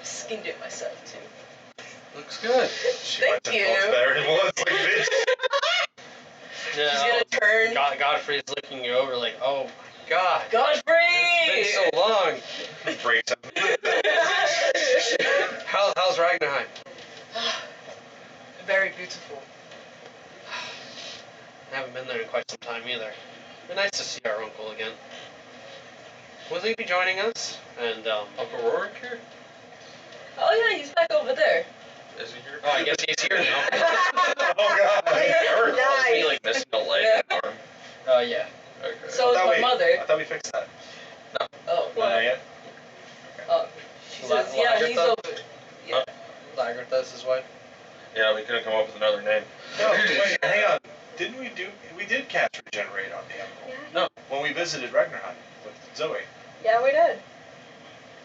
Skinned it myself too. Looks good. She Thank went to you. both better than once, like bitch. Yeah, She's gonna turn. Godfrey's looking you over like, oh my god. Godfrey! It's been so long. Breaks him. How's Ragnarheim? Very beautiful. there in quite some time either. But nice to see our uncle again. Will he be joining us? And Uncle Rorik here? Oh yeah, he's back over there. Is he here? oh, I guess he's here now. Oh god. I recall Nice. me like missing a leg and arm. Yeah. Okay. So is I thought my we- mother. I thought we fixed that. Oh, Not yet. she says, yeah, he's Lagertha? over. Yeah. Lagertha's his wife. Yeah, we couldn't come up with another name. No, wait, hang on. Didn't we did cast Regenerate on the uncle? Yeah. When we visited Ragnarheim with Zoe. Yeah, we did.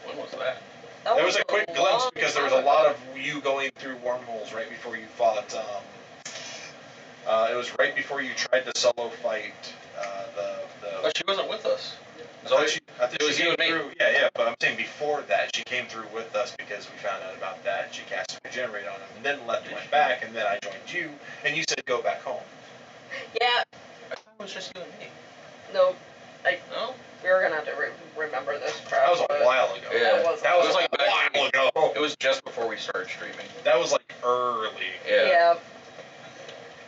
When was that? That There was a quick glimpse long because there was a time lot ago. of you going through wormholes right before you fought. It was right before you tried to solo fight Oh, she wasn't with us. I thought she It was came you and me. through. Yeah, but I'm saying before that, she came through with us because we found out about that. She cast Regenerate on him, and then left and went back, and then I joined you, and you said go back home. Yeah. I thought it was just you and me. No, No? we were gonna have to remember this crap. That was a but while ago. Yeah. That was It was like a back while ago. It was just before we started streaming. That was like early. Yeah.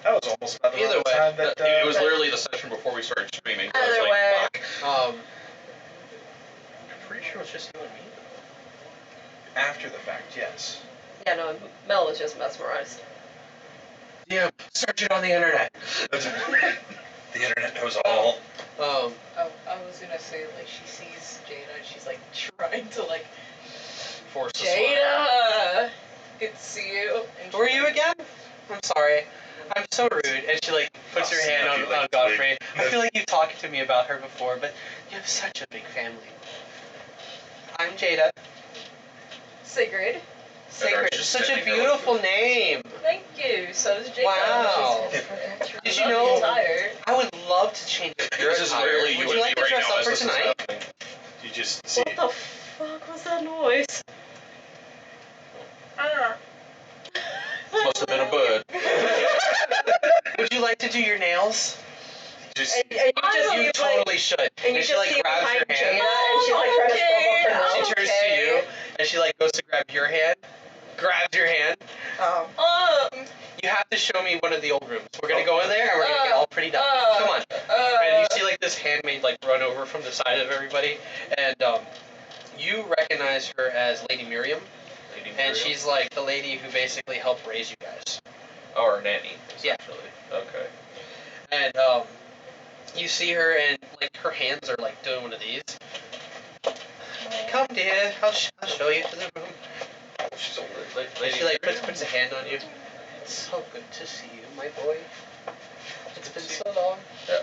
That was almost about the Either way, time that. It was literally the session before we started streaming. So I was Either like, way. fuck. I'm pretty sure it's just you and me. after the fact. Yes. Yeah, no, Mel was just mesmerized. Yeah, search it on the internet. The internet knows all. Oh, I was gonna say, like, she sees Jada and she's, like, trying to, like, Force the smile. Jada! Good to see you. And Who are you again? I'm sorry. I'm so rude. And she like puts her hand snap you on like Godfrey. twig. I feel like you've talked to me about her before, but you have such a big family. I'm Jada. Sigrid. Sacred. just Such a sitting here beautiful name. Thank you. So is Jada. Wow. Did you I'm know? tired. I would love to change your This is attire. literally Would you you and like me to right dress now up as for this is tonight? happening. You just see. What the fuck was that noise? Must have been a bird. Would you like to do your nails? Just. And you just You see, totally should. and you she just like see grabs behind your Jada, hand. and she like tries to scrub up her She nose. turns to you, and she like goes to grab your hand. Grabs your hand. Oh. You have to show me one of the old rooms. We're gonna go in there and we're gonna get all pretty done. Come on. And you see like this handmaid like run over from the side of everybody, and you recognize her as Lady Miriam, and she's like the lady who basically helped raise you guys. Oh, our nanny, Yeah. essentially. Okay. And you see her and like her hands are like doing one of these. Come, dear. I'll show you to the room. She's older. And she like puts a hand on you. It's so good to see you, my boy. It's been so long. Yeah.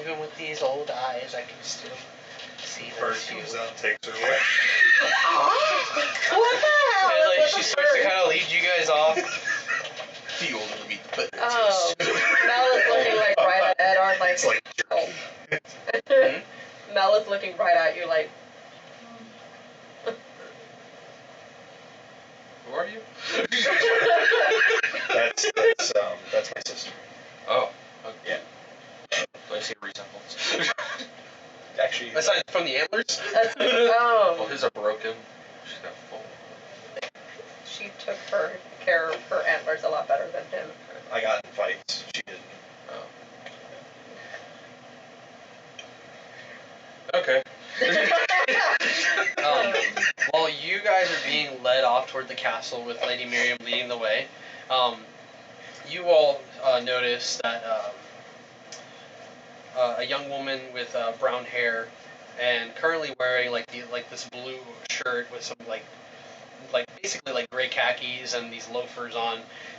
Even with these old eyes, I can still see Bird this you. comes out and takes her away. What the hell? And like That's she a starts to bird. kind of lead you guys off. The older the meat, the better it Oh. tastes. Mel is looking like right at Eddard, like. It's like Oh. Hmm? Mel is looking right at you, like. Who are you? That's my sister. Oh. Okay. Yeah. Do I see a resemblance? Actually, Aside from the antlers. Well, Oh. his are broken. She's got full. She took care of her antlers a lot better than him. I got in fights. She didn't. Oh. Okay. While you guys are being led off toward the castle with Lady Miriam leading the way, you all notice that a young woman with brown hair and currently wearing like this blue shirt with some like basically like gray khakis and these loafers on.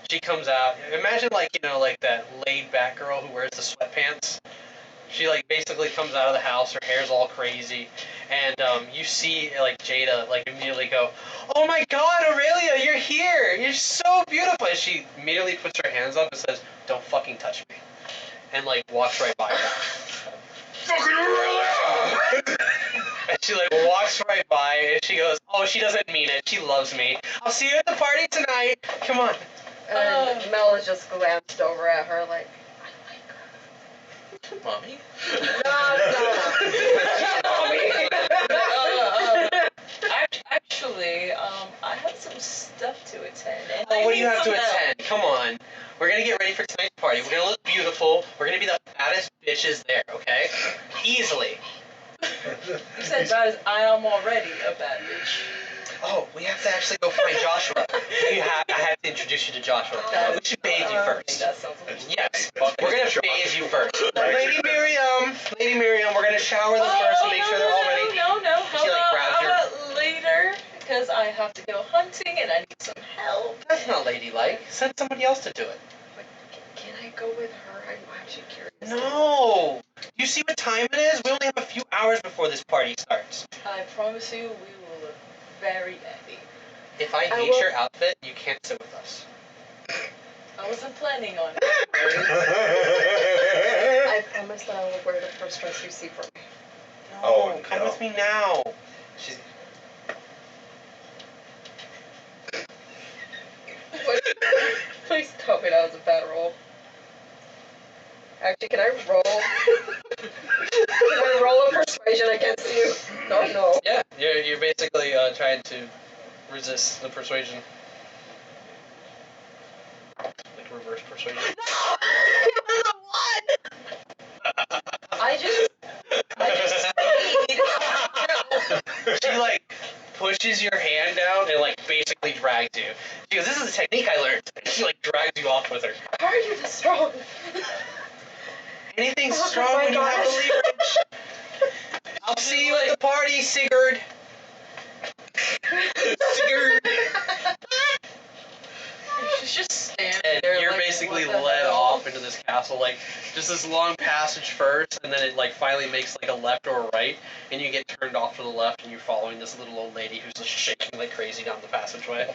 She comes out. Imagine like like that laid back girl who wears the sweatpants. She like basically comes out of the house. Her hair's all crazy, and you see like Jada like immediately go, "Oh my God, Aurelia, you're here! You're so beautiful!" And she immediately puts her hands up and says, "Don't fucking touch me," and like walks right by her. Fucking Aurelia! And she like walks right by, and she goes, "Oh, she doesn't mean it. She loves me. I'll see you at the party tonight. Come on." And Mel is just glanced over at her, like. Mommy? Actually, I have some stuff to attend. And Oh, I what do you need have to some help. attend? Come on. We're gonna get ready for tonight's party. We're gonna look beautiful. We're gonna be the baddest bitches there, okay? Easily. You said guys, I am already a bad bitch. Oh, we have to actually go find Joshua. I have to introduce you to Joshua. We should bathe you first. That sounds amazing. Yes, we're gonna bathe you first. Lady Miriam, we're gonna shower them first and make sure they're all ready. No. How She, like, grabs your- about later? Because I have to go hunting and I need some help. That's not ladylike. Send somebody else to do it. Can I go with her? I'm actually curious. No! You see what time it is? We only have a few hours before this party starts. I promise you, we will look very daddy. If I I hate will- your outfit, you can't sit with us. I wasn't planning on it. I promise that I will wear the first dress you see for me. No, Oh, come no. with me now. She's... Please tell me that was a bad roll. Actually, can I roll? Can I roll a persuasion against you? No. Yeah, you're basically trying to resist the persuasion. Like reverse persuasion. I just She like pushes your hand down and like basically drags you. She goes, "This is a technique I learned." And she like drags you off with her. How are you this strong? Anything's Oh strong my when you have the gosh. leverage. I'll see you at the party, Sigurd. Sigurd. she's just standing And there. you're like, basically what the led hell? off into this castle, like just this long passage first, and then it like finally makes like a left or a right, and you get turned off to the left, and you're following this little old lady who's just shaking like crazy down the passageway.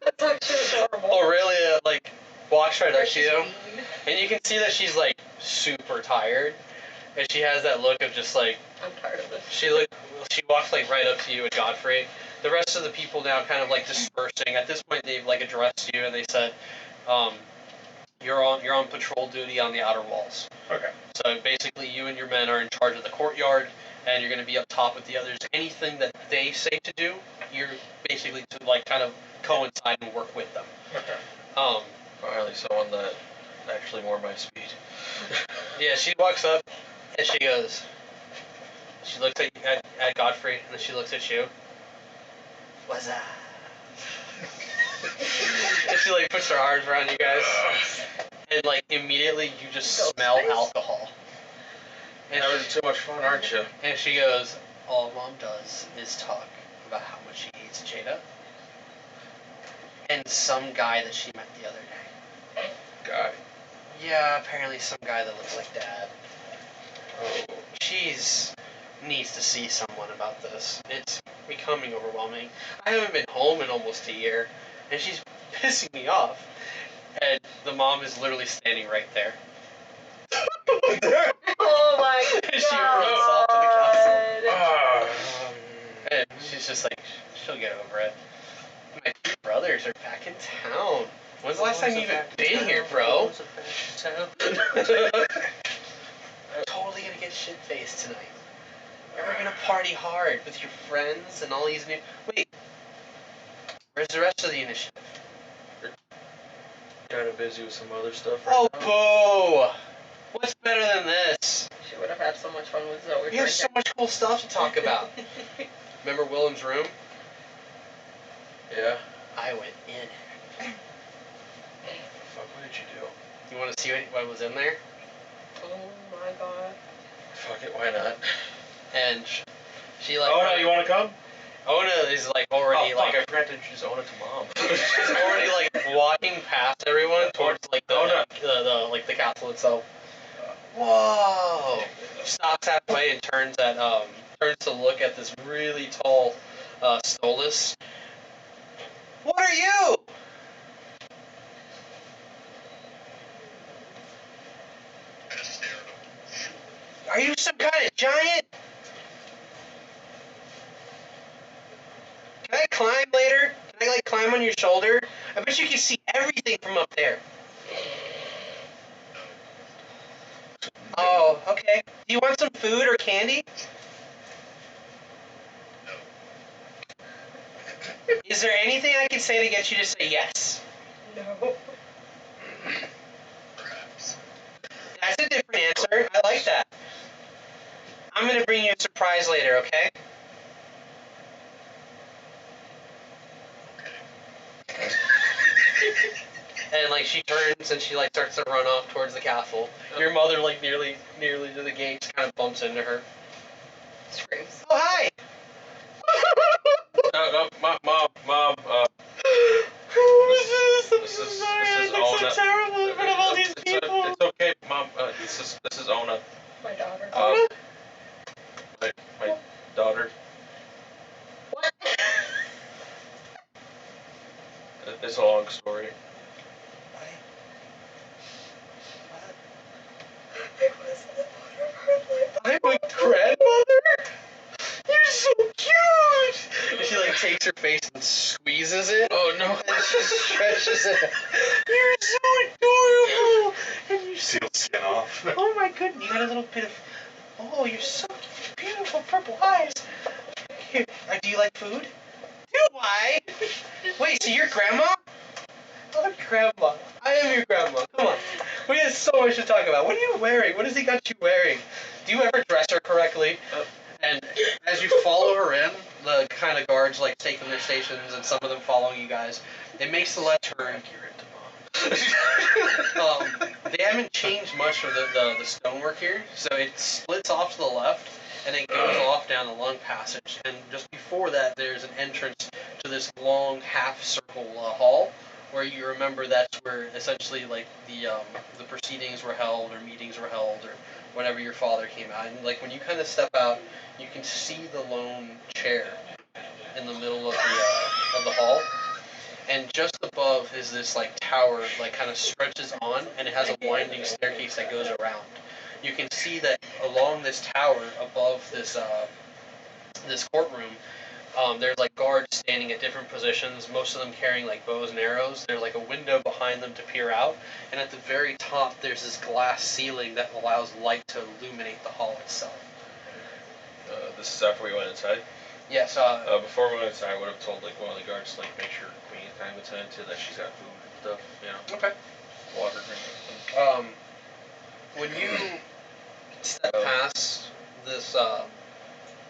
That's actually adorable. Aurelia like walks right up to She's you, mean. and you can see that she's like super tired, and she has that look of just like I'm tired of this. she walks like right up to you and Godfrey. The rest of the people now kind of like dispersing. At this point, they've like addressed you and they said, "You're on patrol duty on the outer walls. Okay. So basically, you and your men are in charge of the courtyard, and you're going to be up top with the others. Anything that they say to do, you're basically to like kind of coincide and work with them." Okay. Finally, someone that actually more my speed. Yeah, she walks up and she goes. She looks at Godfrey and then she looks at you. What's that? And she like puts her arms around you guys, and like immediately you just smell alcohol. And Having too much fun, aren't you? and she goes, "All Mom does is talk about how much she hates Jada and some guy that she met the other day. Guy. Yeah, apparently some guy that looks like Dad. Oh. She's needs to see someone about this. It's becoming overwhelming. I haven't been home in almost a year, and she's pissing me off. And the mom is literally standing right there. Oh my god. And she runs off to the castle. Ah. And she's just like, she'll get over it. My two brothers are back in town. When's the last time you even been here, bro? I'm totally gonna get shit-faced tonight. And we're gonna party hard with your friends and all these new... Wait. Where's the rest of the initiative? Kind of busy with some other stuff Oh, right now. boo! What's better than this? She would have had so much fun with Zoe. We have so much cool stuff to talk about. Remember Willem's room? Yeah. I went in. Fuck, what did you do? You want to see what was in there? Oh my god. Fuck it, why not? And she like... Oh no, you want to come? Ona is like already Oh, like... fuck, I forgot to introduce Ona to Mom. She's already like walking past everyone towards like the like the castle itself. Whoa! Stops halfway and turns to look at this really tall Stolas. What are you? I just stare at him. Are you some kind of giant? Can I climb later? Can I like climb on your shoulder? I bet you can see everything from up there. Oh, okay. Do you want some food or candy? Is there anything I can say to get you to say yes? No. Perhaps. That's a different answer. I like that. I'm gonna bring you a surprise later, okay? And like she turns and she like starts to run off towards the castle. Your mother like nearly to the gates kind of bumps into her. Screams. Oh hi! Mom. This is so terrible in front of all these people. It's okay, Mom. This is Ona. My daughter. My daughter. What? It's a long story. I'm a grandmother? You're so cute! And she like takes her face and squeezes it. Oh no! And she stretches it. You're so adorable! And you're so Seal skin off. Oh my goodness, you got a little bit of. Oh, you're so beautiful purple eyes. Here, do you like food? Do I? Wait, so you're grandma? I'm grandma. I am your grandma. Come on. We have so much to talk about. What are you wearing? What has he got you wearing? Do you ever dress her correctly? And as you follow her in, the kind of guards like taking their stations and some of them following you guys, it makes the left turn. They haven't changed much of the stonework here, so it splits off to the left and it goes off down a long passage. And just before that, there's an entrance to this long half-circle hall, where you remember that's where essentially like the proceedings were held or meetings were held or whenever your father came out. And like when you kind of step out, you can see the lone chair in the middle of the hall. And just above is this like tower, like kind of stretches on, and it has a winding staircase that goes around. You can see that along this tower, above this this courtroom, there's like guards standing at different positions. Most of them carrying like bows and arrows. There's like a window behind them to peer out, and at the very top, there's this glass ceiling that allows light to illuminate the hall itself. This is after we went inside. Yes. Before we went inside, I would have told like one of the guards to like make sure Queen kind of attended to that she's got food and stuff, you know. Okay. Water and When you step past this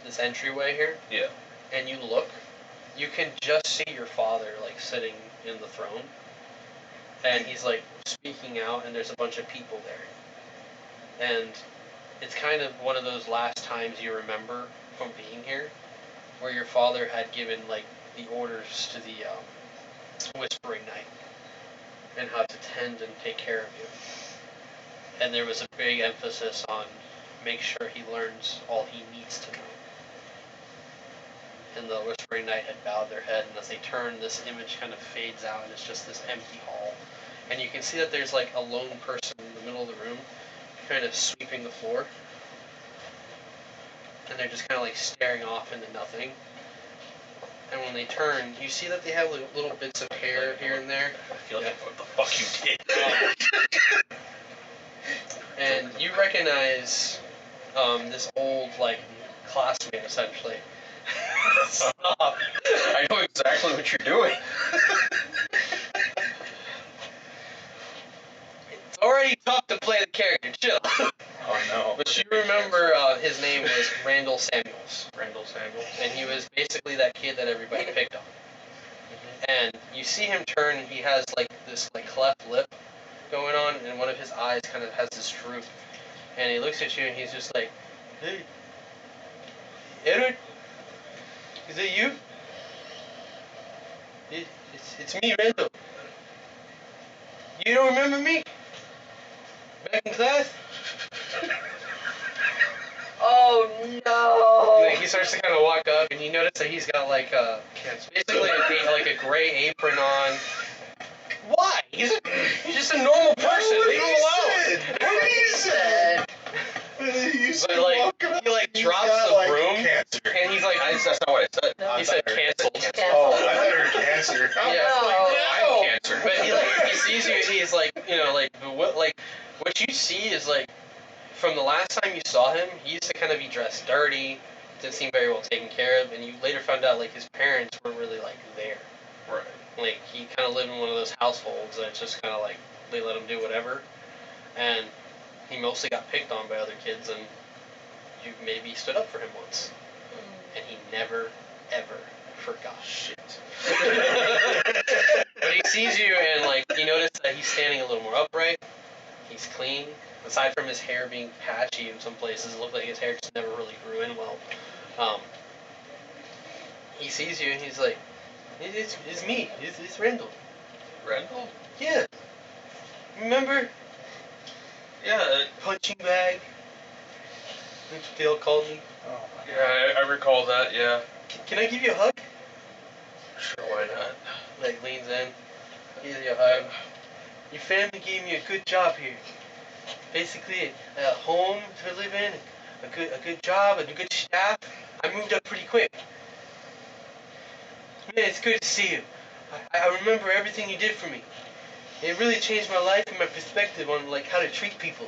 this entryway here, yeah. and you look, you can just see your father like sitting in the throne, and he's like speaking out, and there's a bunch of people there, and it's kind of one of those last times you remember from being here, where your father had given like the orders to the Whispering Knight and how to tend and take care of you. And there was a big emphasis on make sure he learns all he needs to know. And the Whispering Knight had bowed their head, and as they turn, this image kind of fades out, and it's just this empty hall. And you can see that there's like a lone person in the middle of the room, kind of sweeping the floor. And they're just kind of like staring off into nothing. And when they turn, you see that they have like little bits of hair here and there. I feel like what the fuck you did. And you recognize this old like classmate essentially. Stop. I know exactly what you're doing. It's already tough to play the character. Chill. Oh no. But you remember his name was Randall Samuels. Randall Samuels. And he was basically that kid that everybody picked on. And you see him turn, and he has like this like cleft lip going on, and one of his eyes kind of has this droop. And he looks at you, and he's just like, "Hey, Eddard, is it you? It's me, Randall. You don't remember me? Back in class?" Oh no! And then he starts to kind of walk up, and you notice that he's got like basically like a gray apron on. Why? He's just a normal person. Leave him alone. What he said. But like he like drops the broom, and he's like, That's not what I said. No. he said canceled. Oh, I thought you were cancer. Yeah. No. I'm cancer. But he sees you, he's like, you know, like what you see is like from the last time you saw him, he used to kind of be dressed dirty, didn't seem very well taken care of, and you later found out like his parents weren't really like there. Right. Like he kind of lived in one of those households that's just kind of like they let him do whatever, and he mostly got picked on by other kids, and you maybe stood up for him once, and he never, ever forgot. Shit. But he sees you, and like you notice that he's standing a little more upright. He's clean. Aside from his hair being patchy in some places, it looked like his hair just never really grew in well. He sees you, and he's like, "It's me. It's Randall. Randall? Yeah. Remember Yeah, punching bag? That's what they all called me. Oh my yeah, I recall that. Yeah. Can I give you a hug?" Sure, why not? Like leans in, gives you a hug. "Your family gave me a good job here. Basically, a home to live in, a good job, and a good staff. I moved up pretty quick. Man, it's good to see you. I remember everything you did for me. It really changed my life and my perspective on like how to treat people."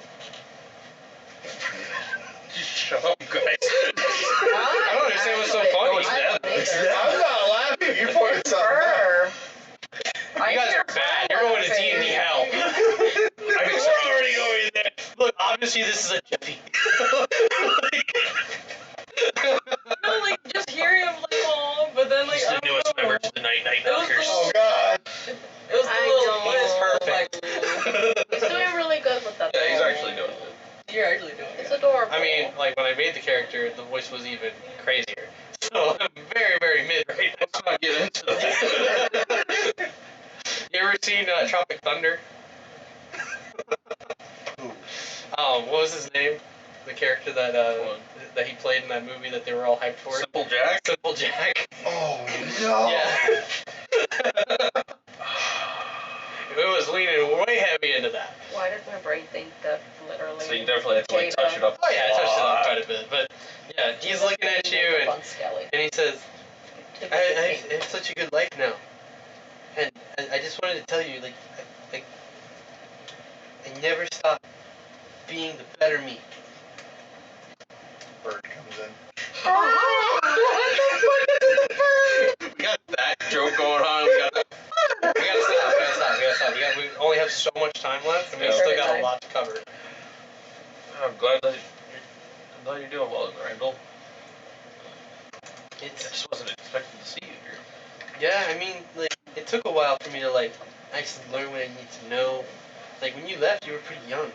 Shut up, guys. I don't understand what's so funny. I'm not laughing. You pointed something out. You guys are bad. You're going to D&D hell. We're already going there. Look, obviously this is a jiffy. No, like just hearing him like, oh, but then like He's the newest member to the Night Knockers. Oh God. It was the I little don't- He's twist, perfect. He's doing really good with that. Yeah, he's role. actually doing it. You're actually doing It's it. adorable. I mean, like when I made the character, the voice was even crazier. So I'm very, very mid right now. Let's not get into that. You ever seen Tropic Thunder? What was his name? The character that that he played in that movie that they were all hyped for? Simple Jack? Simple Jack. Oh no. Yeah. It was leaning way heavy into that. Why does my brain think that literally? So you definitely have to like touch it up. Oh yeah, I touched it up quite a bit, but yeah, he's looking at you Fun Skelly. and he says, I have such a good life now, and I just wanted to tell you, like, I never stopped being the better me. Bird comes in. We got That joke going on. We got We gotta stop. We only have so much time left, and we Yeah. still got a lot to cover. I'm glad you're doing well, Randall. I It's just wasn't expecting to see you here. yeah. I mean, like, it took a while for me to like actually learn what I need to know. Like when you left, you were pretty young.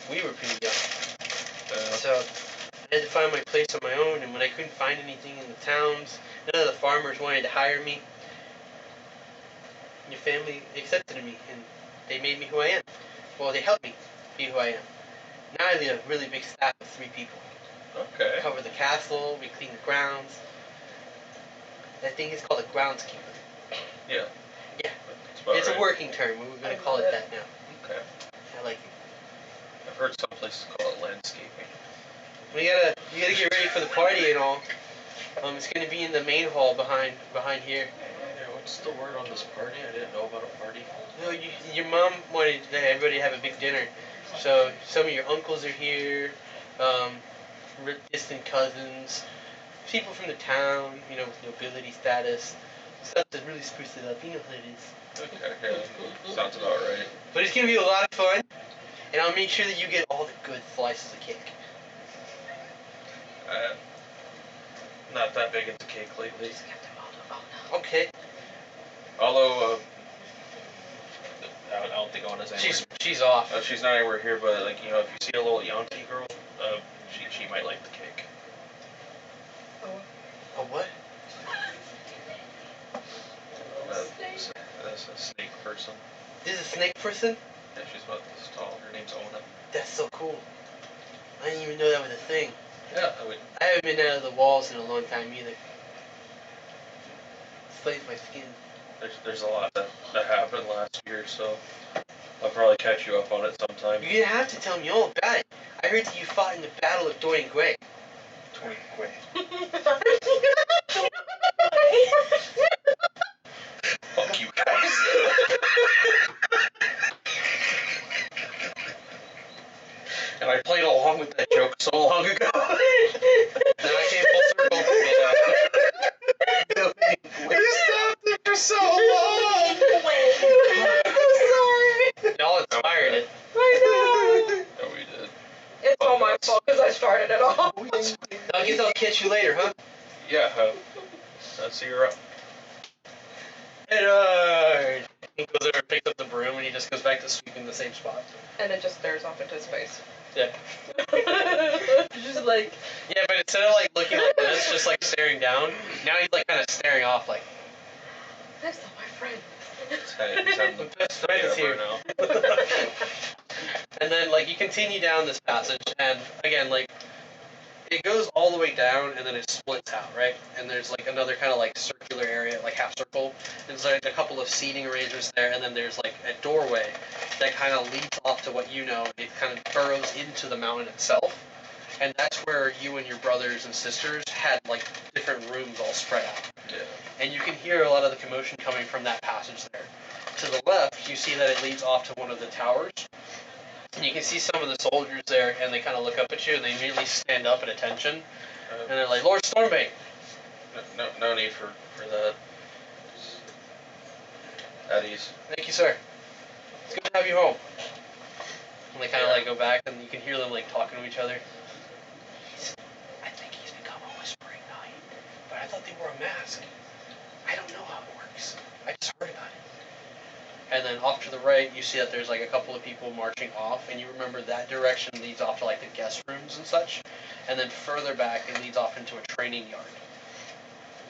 We were pretty young, so I had to find my place on my own. And when I couldn't find anything in the towns, none of the farmers wanted to hire me. Your family accepted me, and they made me who I am. Well, they helped me be who I am. Now I lead a really big staff of 3 people. Okay. We cover the castle, we clean the grounds. That thing is called a groundskeeper. Yeah. Yeah. That's about It's right. a working term. We're going to call it that now. Okay. I like it. I've heard some places call it landscaping. You gotta get ready for the party and all. It's gonna be in the main hall behind here. Yeah, what's the word on this party? I didn't know about a party. You know, your mom wanted everybody to have a big dinner, so some of your uncles are here, distant cousins, people from the town, you know, with nobility status, stuff to really spruce it up. You know how it is. Okay, yeah, sounds about right. But it's gonna be a lot of fun, and I'll make sure that you get all the good slices of cake. Not that big into cake lately. Okay. Although, I don't think Anna's anywhere. She's off. She's not anywhere here, but like you know, if you see a little Yankee girl, she might like the cake. A what? That's a snake person. This is a snake person? Yeah, she's about this tall. Her name's Ona. That's so cool. I didn't even know that was a thing. Yeah, I would. I haven't been out of the walls in a long time either. Explains my skin. There's a lot that happened last year, so I'll probably catch you up on it sometime. You're gonna have to tell me all about it. I heard that you fought in the Battle of Dorian Gray. Dorian Gray. Fuck you guys. And I played along with that joke so long ago. Then I came full circle. We stopped it for so long. Y'all inspired it. I know. No, we did. I guess I'll catch you later, huh? Yeah, see you're up. Eddard! He goes over and picks up the broom and he just goes back to sweeping the same spot. And it just stares off into his face. Yeah. Just like. Yeah, but instead of like looking like this, just like staring down, now he's like kind of staring off like. That's not my friend. He's having the best day Friends here. ever now. And then like you continue down this passage and again like it goes all the way down and then it splits out, right? And there's like another kind of like circular area, like half circle. There's like a couple of seating arrangements there, and then there's like a doorway that kind of leads off to what you know. It kind of burrows into the mountain itself, and that's where you and your brothers and sisters had like different rooms all spread out. Yeah. And you can hear a lot of the commotion coming from that passage there. To the left, you see that it leads off to one of the towers. And you can see some of the soldiers there, and they kind of look up at you, and they immediately stand up at attention. And they're like, Lord Stormbane! No need for that. At ease. Thank you, sir. It's good to have you home. And they kind of like go back, and you can hear them like talking to each other. I think he's become a whispering knight, but I thought they wore a mask. I don't know how it works. I just heard about it. And then off to the right, you see that there's like a couple of people marching off, and you remember that direction leads off to like the guest rooms and such. And then further back, it leads off into a training yard.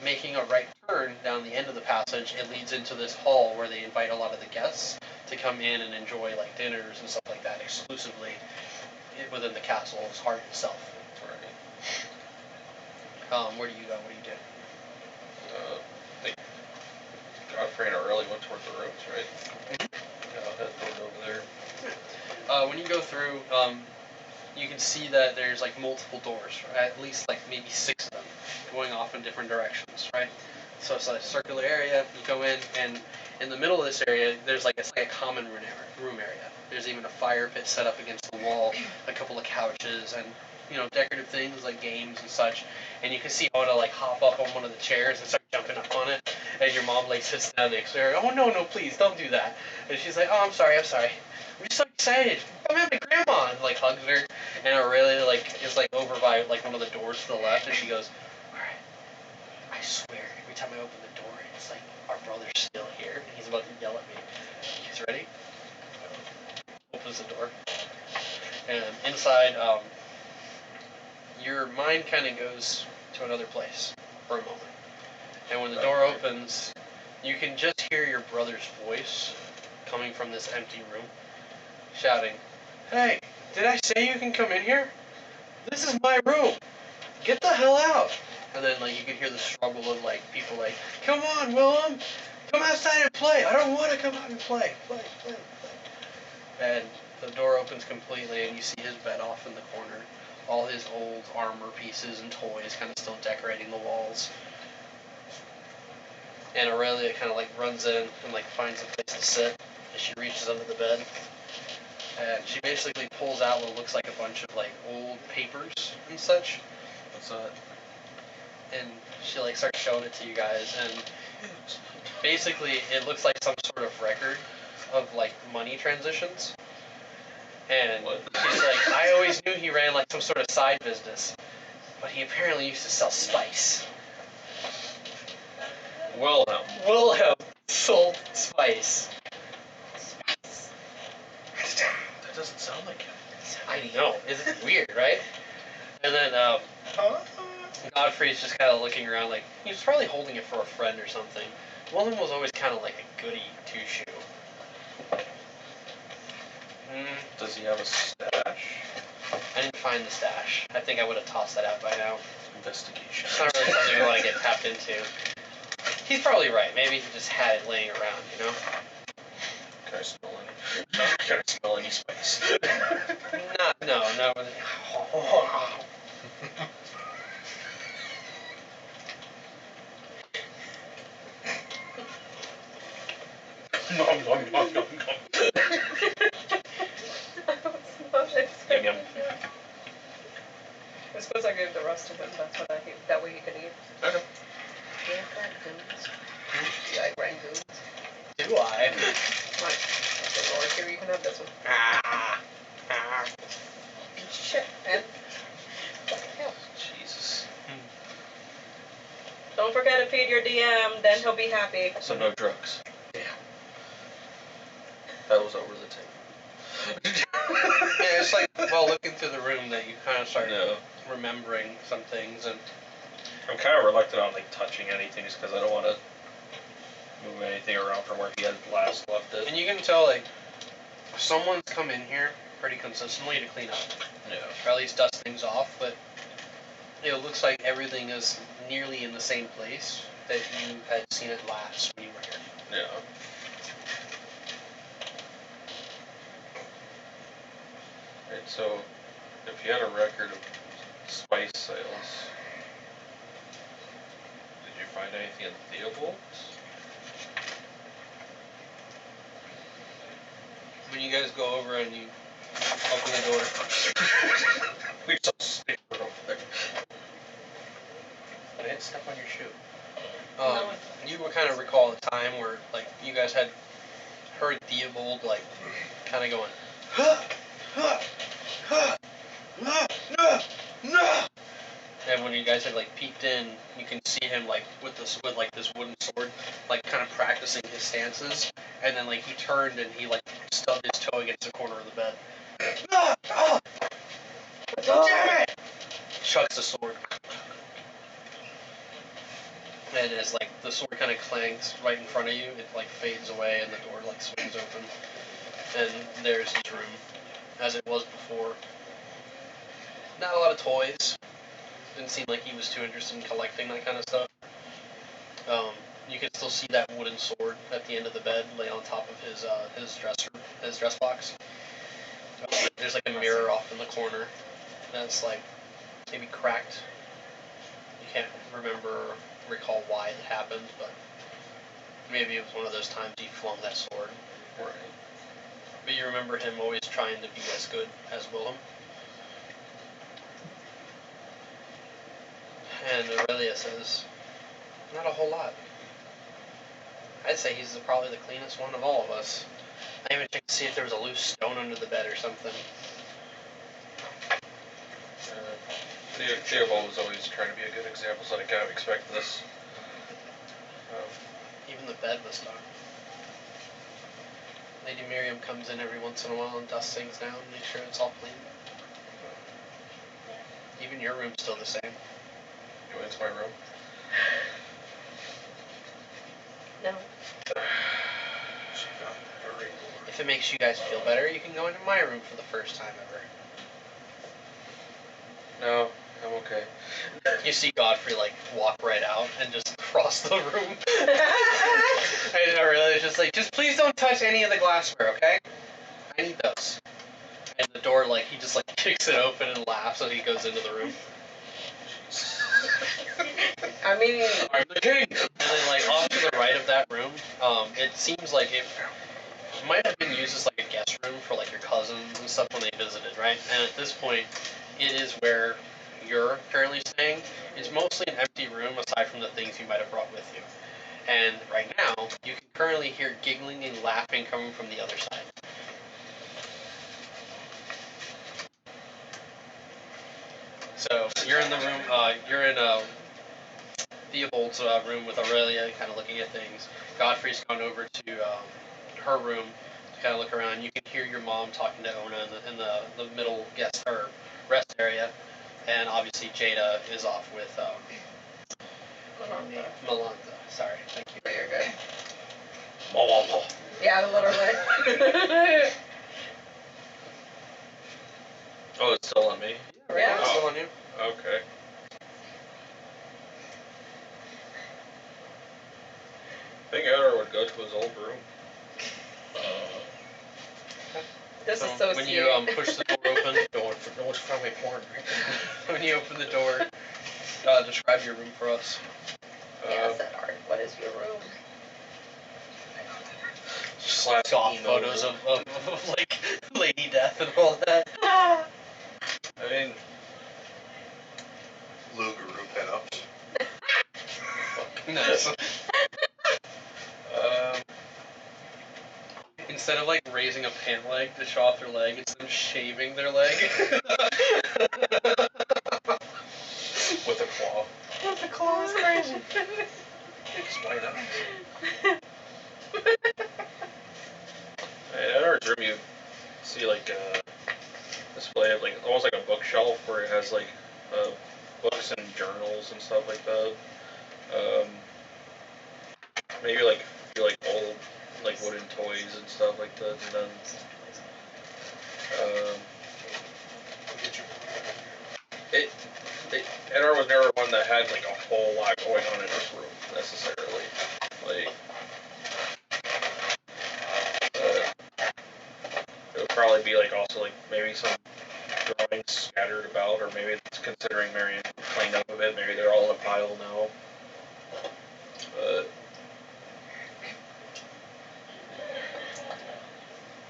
Making a right turn down the end of the passage, it leads into this hall where they invite a lot of the guests to come in and enjoy like dinners and stuff like that exclusively within the castle's heart itself. Right. Where do you go? What do you do? I think Godfrey and I really went toward the rooms, right? Mhm. Yeah, I'll head toward over there. When you go through, you can see that there's like multiple doors, at least like maybe 6 of them, going off in different directions, right? So it's a circular area. You go in the middle of this area, there's like it's like a common room area. There's even a fire pit set up against the wall, a couple of couches, and decorative things like games and such. And you can see Oda like hop up on one of the chairs and start jumping up on it, and your mom like sits down next to her. Oh no, please don't do that. And she's like, oh, I'm sorry. I'm just so excited. Come at my grandma, and like hugs her. And Aurelia like is like over by like one of the doors to the left, and she goes, all right, I swear every time I open the door, it's like our brother's still here, and he's about to yell at me. He's ready. Opens the door, and inside, your mind kind of goes to another place for a moment. And when the door opens, you can just hear your brother's voice coming from this empty room, shouting, "Hey, did I say you can come in here? This is my room. Get the hell out!" And then like you can hear the struggle of like people like, "Come on, Willem, come outside and play. I don't want to come out and play. Play." And the door opens completely, and you see his bed off in the corner. All his old armor pieces and toys kind of still decorating the walls. And Aurelia kind of like runs in and like finds a place to sit as she reaches under the bed. And she basically pulls out what looks like a bunch of like old papers and such. What's that? And she like starts showing it to you guys, and basically it looks like some sort of record of like money transitions. And What? she's like, I always knew he ran like some sort of side business, but he apparently used to sell spice. Wilhelm. Wilhelm sold spice. That doesn't sound like him. I know, isn't it weird, right? And then Godfrey's just kind of looking around like, he was probably holding it for a friend or something. Wilhelm was always kind of like a goody two-shoe. Does he have a stash? I didn't find the stash. I think I would have tossed that out by now. Investigation. It's not really something we want to get tapped into. He's probably right. Maybe he just had it laying around, Can I smell any? Can I smell any spice? No. Nom nom nom nom nom. Yum yum. I suppose I gave the rest to him. That's what that way he could eat. Okay. Do you have rangoons? Do you like rangoons? Do I? Right. Okay, Lord, here you can have this one. Shit, man. What the hell? Jesus. Don't forget to feed your DM, then he'll be happy. So no drugs. Damn. That was over the table. Yeah, it's like while looking through the room that you kind of start No. remembering some things, and I'm kind of reluctant on like touching anything just because I don't want to move anything around from where he had last left it. you can tell like someone's come in here pretty consistently to clean up, Yeah. or at least dust things off. But it looks like everything is nearly in the same place that you had seen it last when you were here. Yeah. Right, so if you had a record of spice sales, did you find anything in Theobald's? When you guys go over and you open the door, We saw Snicker over there. I didn't step on your shoe. No. You would kind of recall a time where like you guys had heard Theobald like kind of going, and when you guys had like peeked in, you can see him like with this wooden sword, like kind of practicing his stances, and then like he turned and he like stubbed his toe against the corner of the bed. Damn it! Chucks the sword. And as like the sword kind of clanks right in front of you, it like fades away and the door like swings open. And there's his room, as it was before. Not a lot of toys. Didn't seem like he was too interested in collecting that kind of stuff. You can still see that wooden sword at the end of the bed, lay on top of his dress box. There's like a mirror off in the corner that's like maybe cracked. You can't recall why it happened, but maybe it was one of those times he flung that sword. Right. But you remember him always trying to be as good as Willem. And Aurelia says, not a whole lot. I'd say he's probably the cleanest one of all of us. I even checked to see if there was a loose stone under the bed or something. Theobald was always trying to be a good example, so I kind of expect this. Even the bed was done. Lady Miriam comes in every once in a while and dusts things down, make sure it's all clean. Even your room's still the same. Go into my room. No. If it makes you guys feel better, you can go into my room for the first time ever. No, I'm okay. You see Godfrey like walk right out and just cross the room. And Aurelia's just like, just please don't touch any of the glassware, okay? I need those. And the door, like, he just like kicks it open and laughs as he goes into the room. I mean, I'm the king! And then like off to the right of that room, it seems like it might have been used as like a guest room for like your cousins and stuff when they visited, right? And at this point, it is where you're currently staying. It's mostly an empty room aside from the things you might have brought with you. And right now, you can currently hear giggling and laughing coming from the other side. So you're in the room. You're in Theobald's room with Aurelia, kind of looking at things. Godfrey's gone over to her room to kind of look around. You can hear your mom talking to Ona in the middle guest or rest area, and obviously Jada is off with Malanta. Sorry, thank you. you're good. Malanta. Yeah, literally. Oh, it's still on me? Yeah. It's still on you. Okay. I think Eddard would go to his old room. Disassociate. When you push the door open, don't find my porn. When you open the door, describe your room for us. Yes, Eddard. What is your room? Classic Goth emo photos room. of like Lady Death and all that. I mean, Lugaroo pinups. Nice. Instead of like raising a pant leg to show off their leg, it's them shaving their leg. with a claw. The claw is crazy. It's white eyes. In our room, you see like a display of like almost like a bookshelf where it has like books and journals and stuff like that. Maybe like a few like old like wooden toys and stuff like that, and then it Eddard was never one that had like a whole lot going on in his room necessarily. Like it would probably be like also like maybe some drawings scattered about, or maybe it's considering Marion cleaned up a bit. Maybe they're all in a pile now. But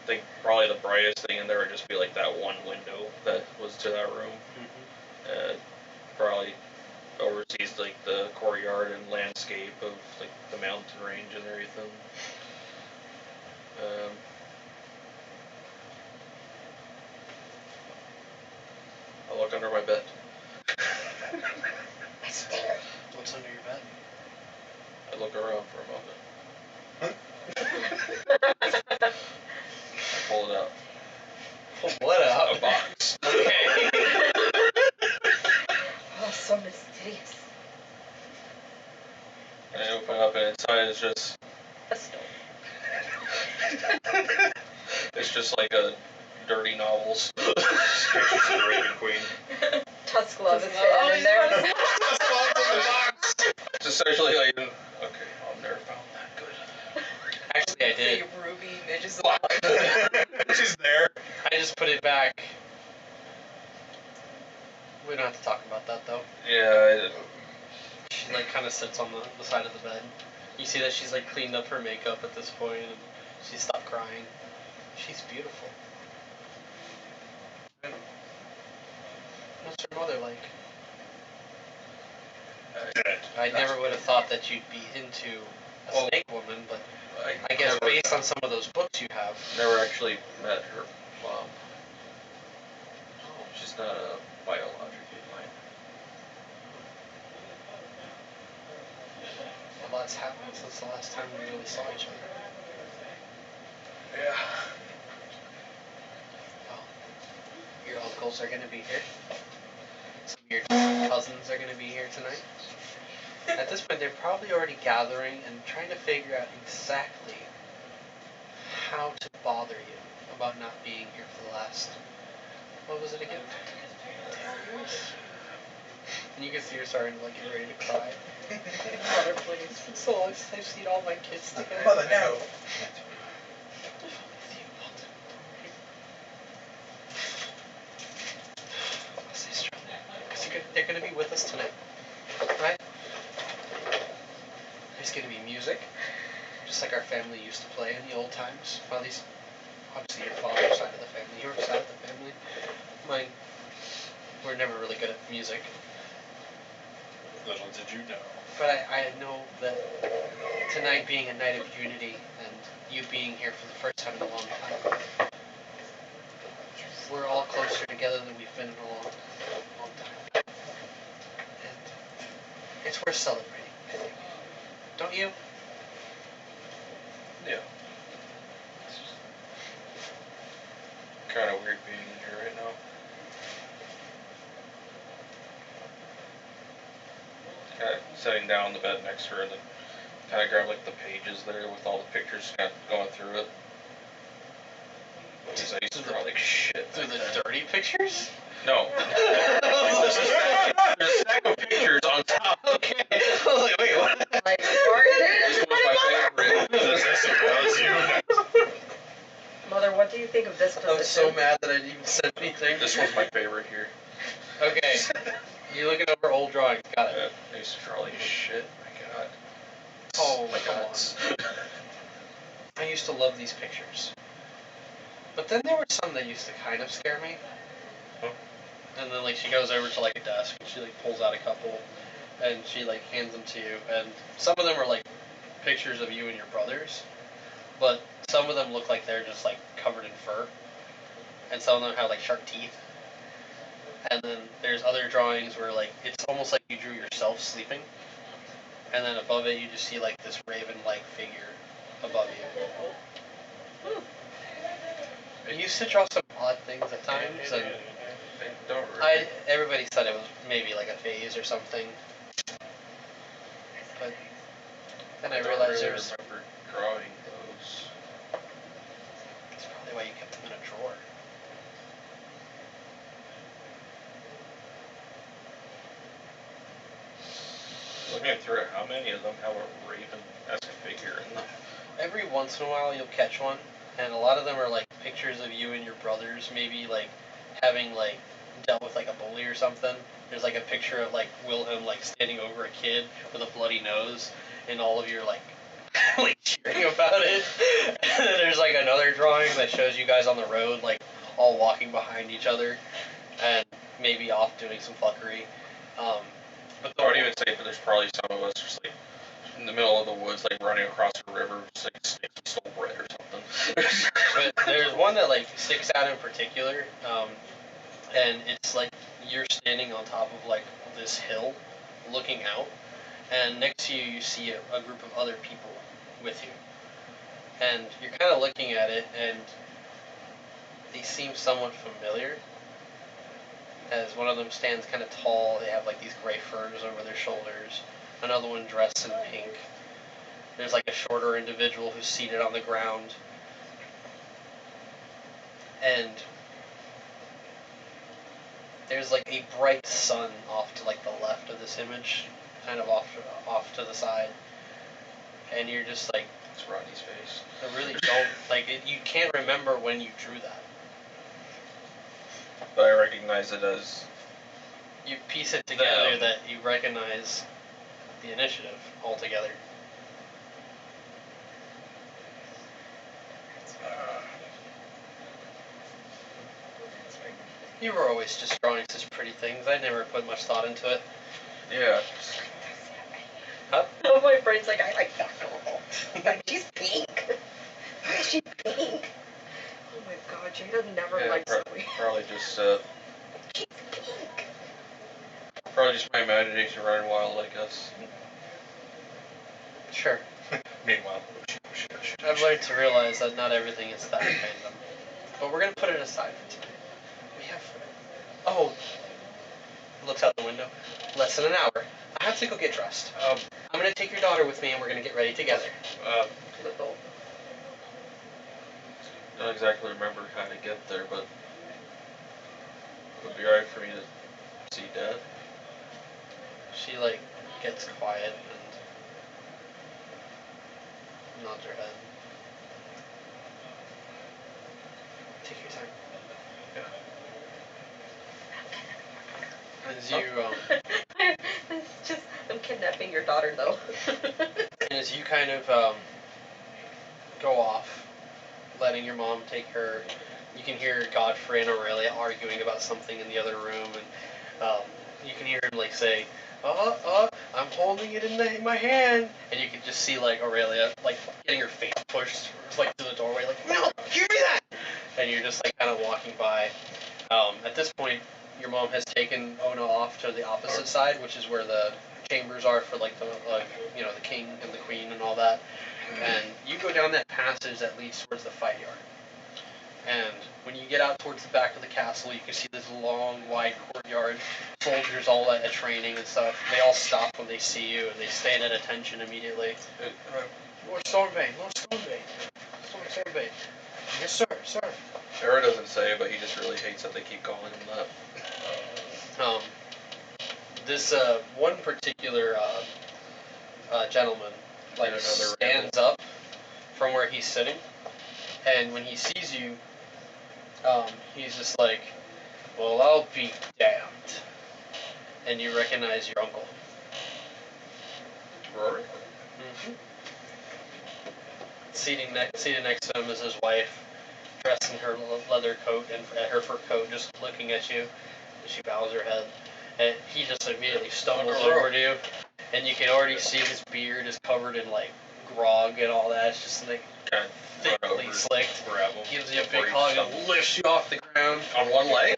I think probably the brightest thing in there would just be like that one window that was to that room. Probably oversees like the courtyard and landscape of like the mountain range and everything. I'll look under my bed. What's under your bed? I look around for a moment. I pull it out. Pull what out? A box. Okay. Oh, so mysterious. I open up and inside is just A stone. it's just like a dirty novels. Pictures of the Raven Queen. Tusk Love is Oh, hidden in there. It's essentially like, okay, I've never found that good. Actually, I did. Say Ruby midges. She's there. I just put it back. We don't have to talk about that though. Yeah, She like kind of sits on the side of the bed. You see that she's like cleaned up her makeup at this point and she stopped crying. She's beautiful. What's her mother like? I never would have thought that you'd be into a snake woman, but I guess based on some of those books you have. never actually met her mom. She's not a biologically mine. A lot's happened since the last time we really saw each other. Yeah. Well, your uncles are gonna be here. Some of your cousins are gonna be here tonight. At this point, they're probably already gathering and trying to figure out exactly how to bother you about not being here for the last. What was it again? 10 years? And you can see her starting to like get ready to cry. Mother, please. It's been so long since I've seen all my kids together. Mother, no. Stay strong. Because they're going to be with us tonight. Right? There's going to be music. Just like our family used to play in the old times. Well, at least, obviously, your father's side of the family. Your side of the family. Mine. We're never really good at music. Little did you know. But I know that tonight being a night of unity and you being here for the first time in a long time, we're all closer together than we've been in a long time. And it's worth celebrating, I think. Don't you? Yeah. Kind of weird being in here right now. Kind of sitting down on the bed next to her and then kind of grab like the pages there with all the pictures kind of going through it. Because I used to draw like shit. Through the dirty pictures? No. There's a stack of pictures on top. Okay. I was like, wait, what? Like, This was my favorite. This was you. Mother, what do you think of this position? I'm so mad that I didn't even send anything. This was my favorite here. Okay. You're looking over old drawings. Got it. I used to draw like shit. My god. Oh my come god. I used to love these pictures. But then there were some that used to kind of scare me. Oh. And then like she goes over to like a desk and she like pulls out a couple and she like hands them to you, and some of them are like pictures of you and your brothers, but some of them look like they're just like covered in fur, and some of them have like sharp teeth. And then there's other drawings where like it's almost like you drew yourself sleeping, and then above it you just see like this raven-like figure above you. I used to draw some odd things at times, and everybody said it was maybe like a phase or something, but then I realized really there was. remember drawing those. That's probably why you kept them in a drawer. Looking through it, how many of them have a raven-esque figure in them? Every once in a while you'll catch one, and a lot of them are like pictures of you and your brothers, maybe like having like dealt with like a bully or something. There's like a picture of like Wilhelm like standing over a kid with a bloody nose, and all of you are like like cheering about it. And then there's like another drawing that shows you guys on the road like all walking behind each other and maybe off doing some fuckery. But I would even say that there's probably some of us just like in the middle of the woods, like running across a river, just like sticks and stole bread or something. but there's one that like sticks out in particular, and it's like you're standing on top of like this hill, looking out, and next to you you see a group of other people with you, and you're kind of looking at it, and they seem somewhat familiar. As one of them stands kind of tall, they have like these gray furs over their shoulders. Another one dressed in pink. There's like a shorter individual who's seated on the ground. And there's like a bright sun off to like the left of this image, kind of off to the side. And you're just like, It's Rodney's face. I really don't like it. You can't remember when you drew that. But I recognize it as You piece it together them. that you recognize the initiative altogether. You were always just drawing such pretty things. I never put much thought into it. yeah. Oh, my brain's like, I like that girl. Like, she's pink. Why is she pink? Oh my god, Jada never Yeah, likes me. probably just She's pink. probably just my imagination running wild, I guess. Sure. Meanwhile, I've learned to realize that not everything is that random. But we're gonna put it aside for tonight. We have. Oh. Looks out the window. Less than an hour. I have to go get dressed. I'm gonna take your daughter with me, and we're gonna get ready together. Little. Don't exactly remember how to get there, but it would be alright for me to see Dad. She like gets quiet and nods her head. Take your time. As you It's just, I'm kidnapping your daughter, though. as you kind of go off, letting your mom take her, you can hear Godfrey and Aurelia arguing about something in the other room, and you can hear him like say, I'm holding it in my hand, and you can just see like Aurelia like getting her face pushed like to the doorway, like, no, give me that, and you're just like kind of walking by. At this point, your mom has taken Ona off to the opposite side, which is where the chambers are for like the the king and the queen and all that. And you go down that passage that leads towards the fight yard. And when you get out towards the back of the castle, you can see this long, wide courtyard. Soldiers all at training and stuff. They all stop when they see you, and they stand at attention immediately. Lord Stormbane, Lord Stormbane, Lord Stormbane. Yes, sir, sir. Sarah doesn't say it, but he just really hates that they keep calling him that. This one particular gentleman like Yet another stands up from where he's sitting, and when he sees you, he's just like, well, I'll be damned. And you recognize your uncle. Rory? Mm-hmm. Seated next to him is his wife, dressed in her leather coat and her fur coat, just looking at you. And she bows her head, and he just immediately stumbles over to you, and you can already see his beard is covered in like grog and all that. It's just like Kind of thickly run over, slicked. grab him Gives you a before big he hug stumbles. and lifts you off the ground. On one leg?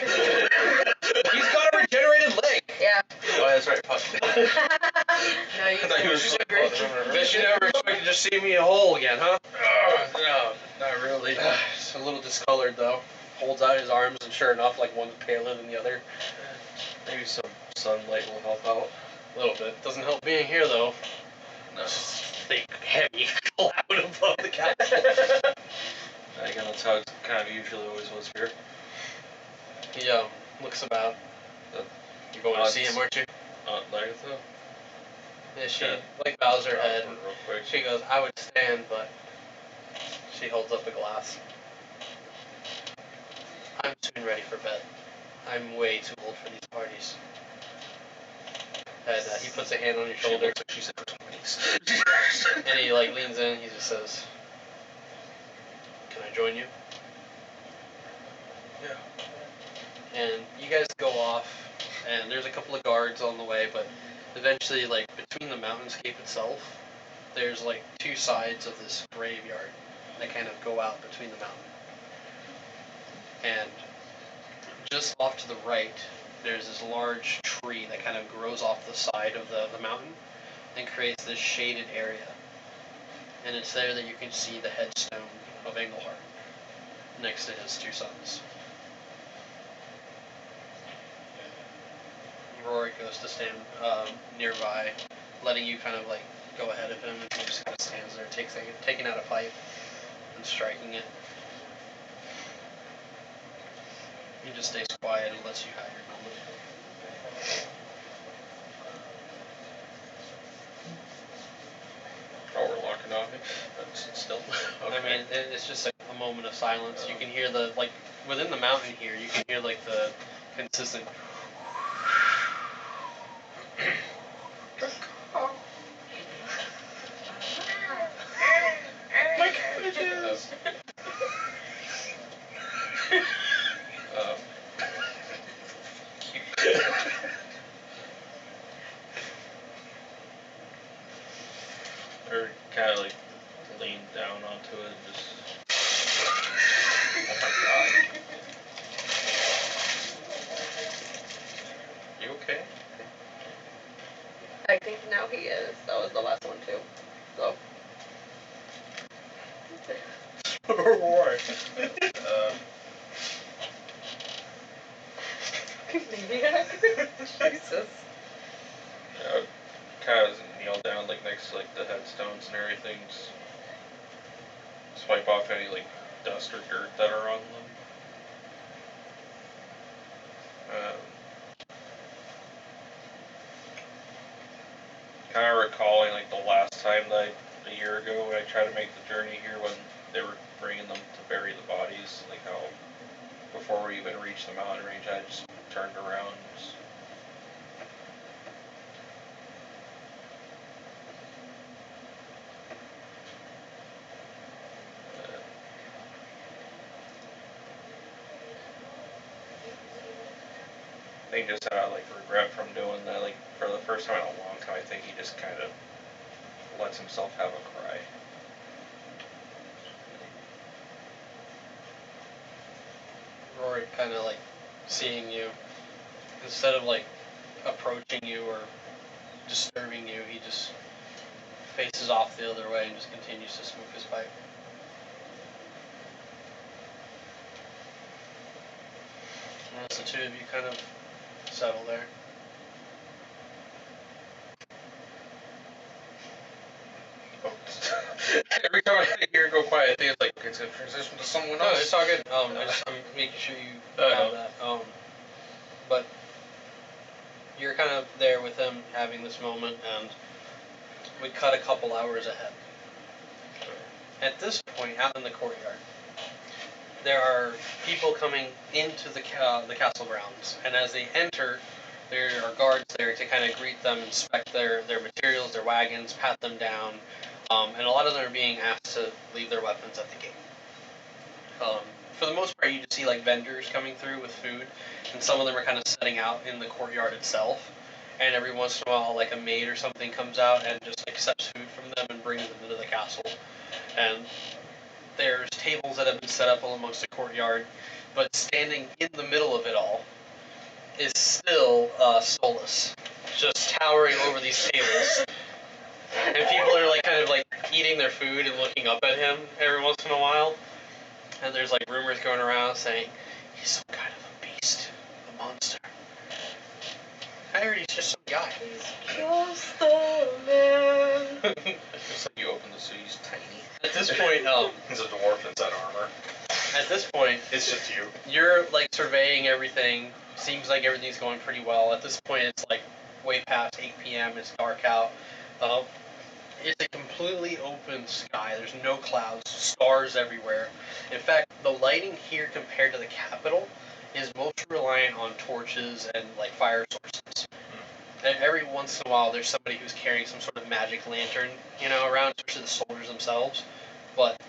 He's got a regenerated leg. Yeah. Oh, that's right. Fuck. No, you I thought he was don't just agree. Guess you never expected to see me whole again, huh? No, not really. It's a little discolored though. Holds out his arms, and sure enough, like one's paler than the other. Maybe some sunlight will help out. A little bit. Doesn't help being here though. No. Just thick, heavy cloud above the castle. Again, that's how it kind of usually always was here. He looks about. You're going to see him, aren't you? Aunt Lagatha? Yeah, she Yeah. like bows her head. Real quick. She goes, "I would stand, but." She holds up a glass. I'm soon ready for bed. I'm way too old for these parties. And he puts a hand on your She shoulder, looks like she's in her 20s. and he like leans in. He just says, "Can I join you?" Yeah. And you guys go off, and there's a couple of guards on the way, but eventually, like between the mountainscape itself, there's like two sides of this graveyard that kind of go out between the mountain. And just off to the right, there's this large tree that kind of grows off the side of the mountain and creates this shaded area. And it's there that you can see the headstone of Engelhart next to his two sons. Rory goes to stand nearby, letting you kind of like go ahead of him, and he just kind of stands there, taking out a pipe and striking it. He just stays quiet and lets you have your moment. Oh, we're locking on me. That's still. Okay. I mean, it's just like a moment of silence. You can hear the like within the mountain here. You can hear like the consistent. Or kind of like lean down onto it and just. Oh my god. You okay? I think now he is. That was the last one too. So. Alright. Jesus. Kind of kneel down like next to like the headstones and everything. Just swipe off any like dust or dirt that are on them. Kind of recalling like the last time that a year ago when I tried to make the journey here when they were bringing them to bury the bodies, like how before we even reached the mountain range I just turned around and just I think just out of like regret from doing that, like for the first time in a long time, I think he just kind of lets himself have a cry. Rory kind of like seeing you, instead of like approaching you or disturbing you, he just faces off the other way and just continues to smoke his pipe. And as the two of you kind of settle there. Every time I hear it go quiet, I think it's like okay, it's gonna transition to someone No, else. it's all good. I'm making sure you I have know. that. But you're kind of there with him having this moment, and we cut a couple hours ahead. At this point, out in the courtyard, there are people coming into the castle grounds, and as they enter, there are guards there to kind of greet them, inspect their materials, their wagons, pat them down, and a lot of them are being asked to leave their weapons at the gate. For the most part, you just see like vendors coming through with food, and some of them are kind of setting out in the courtyard itself. And every once in a while, like a maid or something comes out and just accepts food from them and brings them into the castle. And there's tables that have been set up all amongst the courtyard, but standing in the middle of it all is still soulless, just towering over these tables. And people are like kind of like eating their food and looking up at him every once in a while. And there's like rumors going around saying he's some kind of a beast, a monster. I heard he's just some guy. He's just a man. Just like you open the suit, he's tiny. At this point, He's a dwarf inside armor. at this point, It's just you. you're like surveying everything. Seems like everything's going pretty well. At this point, it's like way past 8 p.m. It's dark out. It's a completely open sky. There's no clouds, stars everywhere. In fact, the lighting here compared to the capital is mostly reliant on torches and like fire sources. And every once in a while, there's somebody who's carrying some sort of magic lantern, around, especially the soldiers themselves. But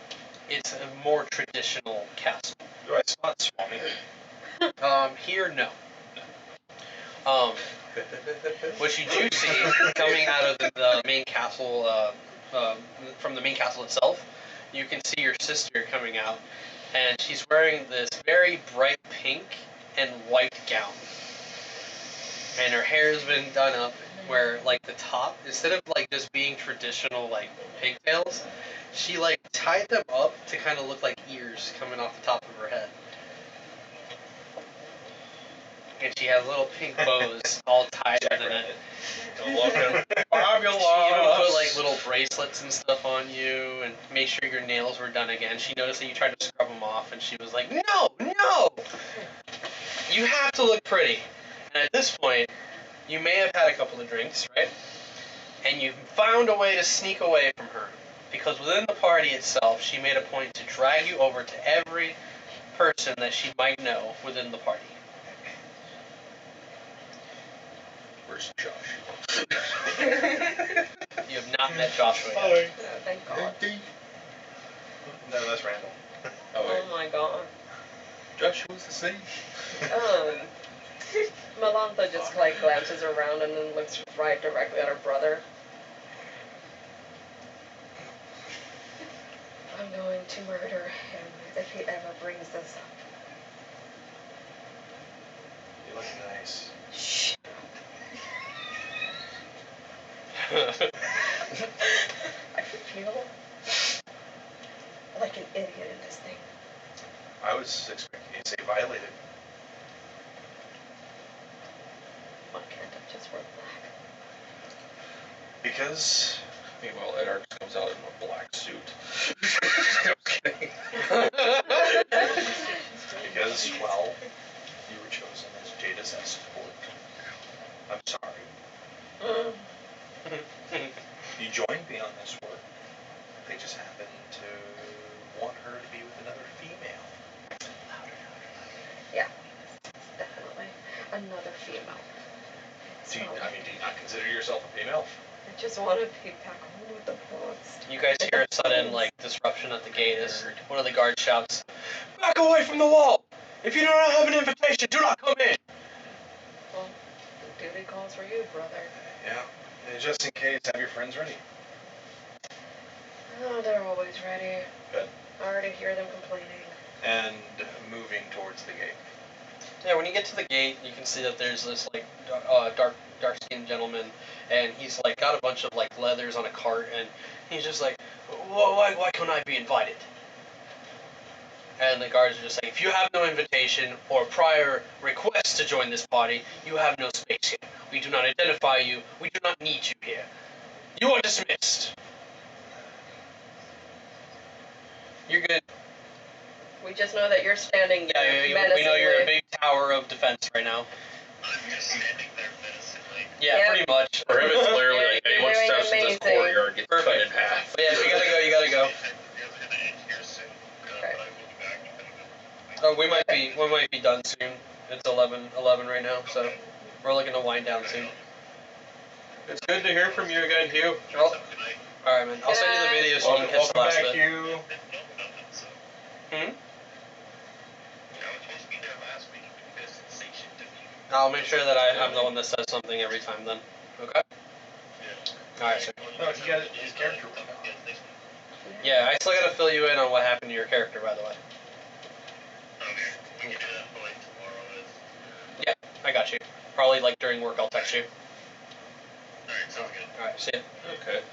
it's a more traditional castle. Do I spot Swami? Here, no. What you do see coming out of the main castle, from the main castle itself, you can see your sister coming out, and she's wearing this very bright pink and white gown. And her hair has been done up where, like, the top, instead of, like, just being traditional, like, pigtails, she, like, tied them up to kind of look like ears coming off the top of her head. And she has little pink bows all tied in it. Looking She fabulous. even put like little bracelets and stuff on you and made sure your nails were done again. She noticed that you tried to scrub them off and she was like, no, you have to look pretty. And at this point, you may have had a couple of drinks, right? And you found a way to sneak away from her. Because within the party itself, she made a point to drag you over to every person that she might know within the party. Where's Josh? You have not met Joshua yet. Hi. Thank God. No, that's Randall. Oh, wait. Oh my God. Joshua's the same. Melantha just like glances around and then looks right directly at her brother. I'm going to murder him if he ever brings this up. You look nice. Shh. I feel like an idiot in this thing. I was expecting you to say violated. Why can't I just wear black? Because Meanwhile, Eddard comes out in a black suit. I'm kidding. Because, well, you were chosen as Jada's escort. I'm sorry. You joined me on this work. They just happen to want her to be with another female. Louder. Yeah, definitely. Another female. Do you not consider yourself a female? I just want to be back home with the boys. You guys hear a sudden like disruption at the gate as one of the guards shouts, "Back away from the wall! If you do not have an invitation, do not come in!" Well, the duty calls for you, brother. Yeah. And just in case, have your friends ready. Oh, they're always ready. Good. I already hear them complaining. And moving towards the gate. Yeah, when you get to the gate, you can see that there's this like dark-skinned gentleman, and he's like got a bunch of like leathers on a cart, and he's just like, why can't I be invited? And the guards are just like, if you have no invitation or prior request to join this party, you have no space here. We do not identify you. We do not need you here. You are dismissed. You're good. We just know that you're standing Yeah, there we know you're a menacingly. big tower of defense right now. I'm just standing there menacingly. Yeah, Yeah. pretty much. For him, it's literally like You're anyone doing steps in this amazing. courtyard gets cut in half. But yeah, if you gotta go. You guys are gonna end here soon, Okay. but I will be back depending on. Oh, we might be done soon. It's 11 right now, so we're looking to wind down soon. It's good to hear from you again, Hugh. All right, man. I'll send you the video so you can catch the Welcome last back, bit. Hugh. Nothing, so. Hmm? I was supposed to be there last week, but you guys didn't say shit to me. I'll make sure that I'm the one that says something every time then. Okay? Yeah. Alright, so. No, he got his character Talk went to you guys next week. Yeah, I still gotta fill you in on what happened to your character, by the way. Okay. We can do that for like tomorrow. Yeah, I got you. probably like during work, I'll text you. Alright, sounds good. All right, see ya. Okay. Alright,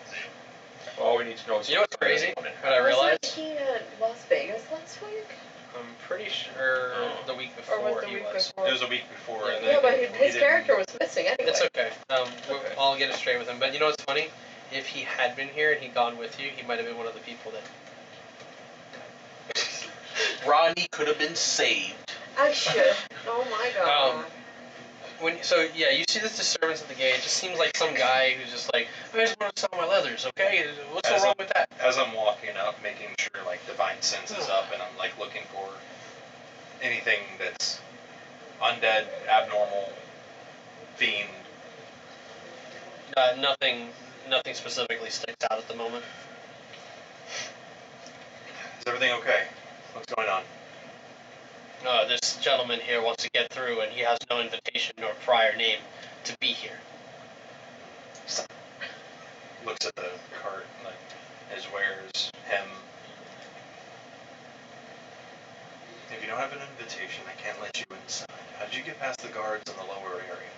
see ya. Well, all we need to know is You know what's crazy? What I Wasn't realized? he at Las Vegas last week? I'm pretty sure the week before Or was the he week was. before? It was a week before. Yeah, and Yeah, then but he his didn't- character was missing anyway. It's okay. Okay. I'll get it straight with him. But you know what's funny? If he had been here and he'd gone with you, he might have been one of the people that. Rodney could have been saved. I should. Oh my god. You see this disturbance at the gate. It just seems like some guy who's just like, I just want to sell my leathers, okay? What's so wrong with that? As I'm walking up, making sure like divine sense is up, and I'm like looking for anything that's undead, abnormal, fiend. Nothing specifically sticks out at the moment. Is everything okay? What's going on? This gentleman here wants to get through, and he has no invitation nor prior name to be here. Looks at the cart, like his wares, him. If you don't have an invitation, I can't let you inside. How did you get past the guards in the lower area?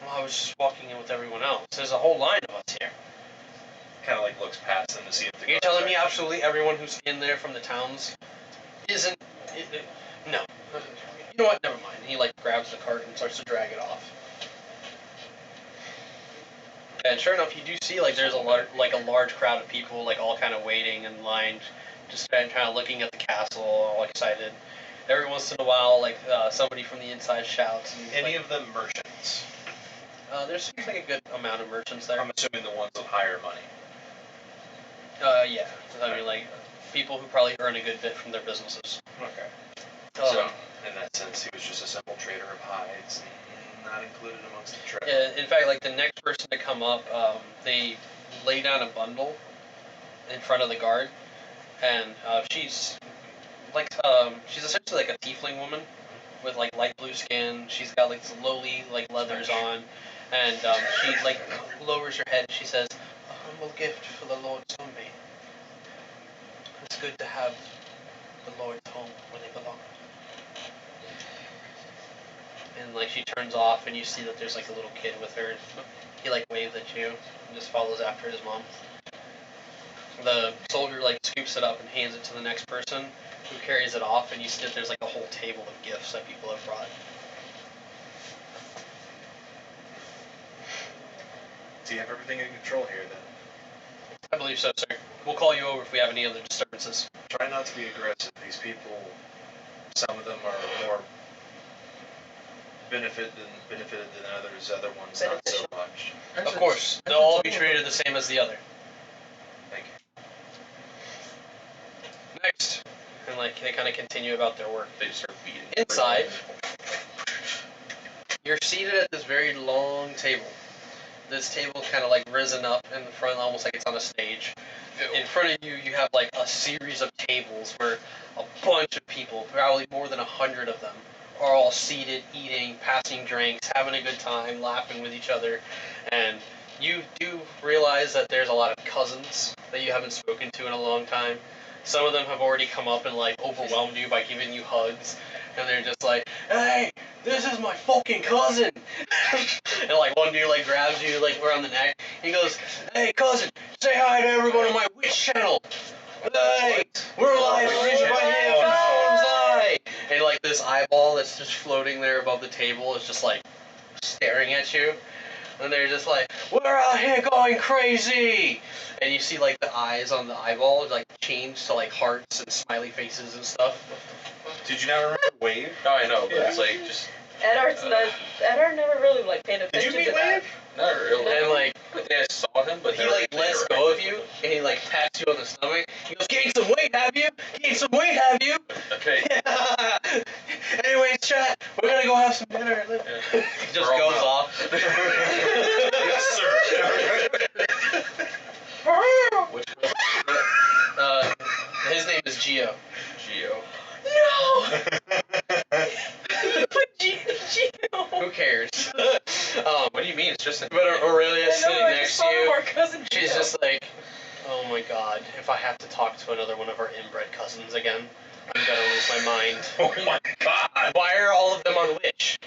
Well, I was just walking in with everyone else. There's a whole line of us here. Kind of like looks past them to see if the You're guards telling me actually- absolutely everyone who's in there from the towns isn't... No. You know what? Never mind. He like grabs the cart and starts to drag it off. And sure enough, you do see like there's a large crowd of people like all kind of waiting in line, just kind of looking at the castle, all excited. Every once in a while, like somebody from the inside shouts. And, Any like, of them merchants? there seems like a good amount of merchants there. I'm assuming the ones with higher money. Yeah. I mean, like people who probably earn a good bit from their businesses. Okay. Um, So, in that sense, he was just a simple trader of hides, and not included amongst the trade. Yeah, in fact, like the next person to come up, they lay down a bundle in front of the guard, and she's essentially like a tiefling woman with like light blue skin. She's got like some lowly like leathers on, and she like lowers her head. She says, "A humble gift for the Lord Stormbane. It's good to have the Lord's home where they belong." And like she turns off, and you see that there's like a little kid with her. He like waves at you and just follows after his mom. The soldier like scoops it up and hands it to the next person, who carries it off, and you see that there's like a whole table of gifts that people have brought. Do you have everything in control here, then? I believe so, sir. We'll call you over if we have any other disturbances. Try not to be aggressive. These people, some of them are more benefited than others. Other ones not so much. Of course, they'll all be treated the same as the other. Thank you. Next, and like they kind of continue about their work. They just start beating. Inside, you're seated at this very long table. This table's kind of like risen up in the front, almost like it's on a stage. In front of you, you have like a series of tables where a bunch of people, probably more than 100 of them, are all seated, eating, passing drinks, having a good time, laughing with each other. And you do realize that there's a lot of cousins that you haven't spoken to in a long time. Some of them have already come up and like overwhelmed you by giving you hugs, and they're just like, "Hey, this is my fucking cousin!" And like one dude like grabs you like around the neck. He goes, "Hey cousin, say hi to everyone on my Witch channel. Hey, we're live streaming right here from Storm's Eye." And like this eyeball that's just floating there above the table is just like staring at you. And they're just like, "We're out here going crazy!" And you see like the eyes on the eyeball like change to like hearts and smiley faces and stuff. Did you not remember Wave? No, I know, but Yeah. it's like just Eddard never really like paid Did attention you meet to that. Wave? not really. And like I think I saw him, but he never like lets interacted go of with you him. and he like pats you on the stomach. He goes, "Gain some weight, have you? Gain some weight, have you?" Okay. Anyways, chat, we're gonna go have some dinner. He just We're all goes out. off. Yes, sir. Which His name is Gio. Geo? No! But Gino. Who cares? What do you mean? It's just a But Aurelia's I know, sitting I next just to thought of you. our cousin She's Gino. just like, "Oh my god, if I have to talk to another one of our inbred cousins again, I'm gonna lose my mind." Oh my god. Why are all of them on Witch?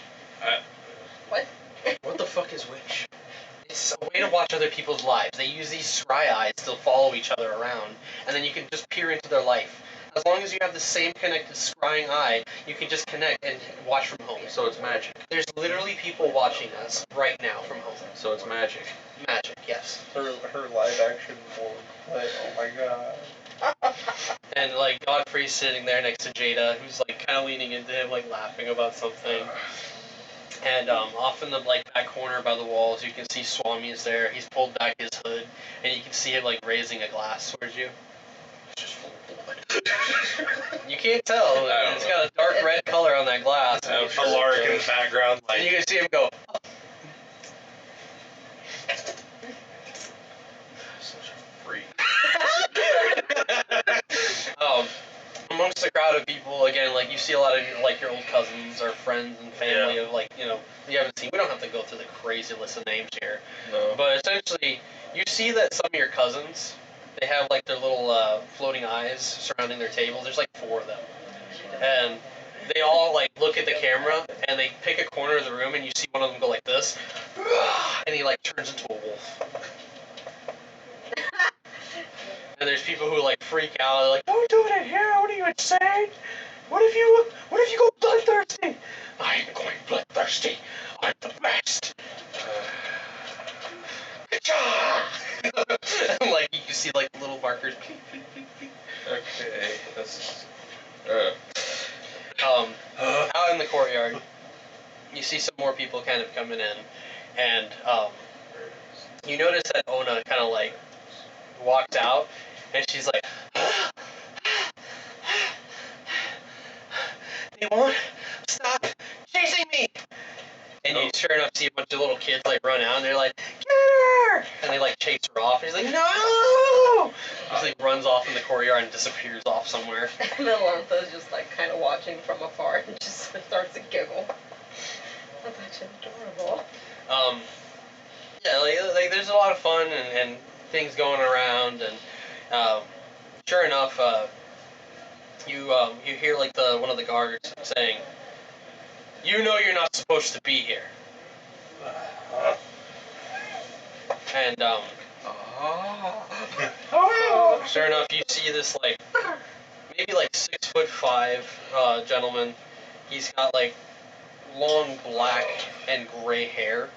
What? What the fuck is witch? It's a way to watch other people's lives. They use these scry eyes to follow each other around, and then you can just peer into their life. As long as you have the same connected scrying eye, you can just connect and watch from home. So it's magic. There's literally people watching us right now from home. So it's magic. Magic, yes. Her live action play. Oh my god. And like Godfrey's sitting there next to Jada, who's like kind of leaning into him, like laughing about something. And off in the like back corner by the walls, you can see Swami is there. He's pulled back his hood, and you can see him like raising a glass towards you. It's just full of blood. You can't tell. I don't It's know. got a dark red color on that glass. I'm And sure A lark in the background, you like. can see him go. Such a freak. Amongst the crowd of people, again, like you see a lot of like your old cousins or friends and family of like you haven't seen. We don't have to go through the crazy list of names here, No. but essentially you see that some of your cousins, they have like their little floating eyes surrounding their tables. There's like 4 of them, and they all like look at the camera and they pick a corner of the room and you see one of them go like this, and he like turns into a wolf. And there's people who like freak out. They're like, "Don't do it in here. What are you insane? What if you go bloodthirsty? I ain't going bloodthirsty. I'm the best." Like you can see like little markers. Okay. That's. Out in the courtyard, you see some more people kind of coming in, and you notice that Ona kind of like walked out, and she's like, "They won't stop chasing me." And you sure enough see a bunch of little kids like run out, and they're like, "Get her!" And they like chase her off. And he's like, "No!" He like runs off in the courtyard and disappears off somewhere. And then Lantha's just like kind of watching from afar and just starts to giggle. That's actually adorable. Yeah, like there's a lot of fun and things going around, and sure enough, you hear like one of the guards saying, "You know you're not supposed to be here." And sure enough, you see this like maybe like 6'5" gentleman. He's got like long black and gray hair.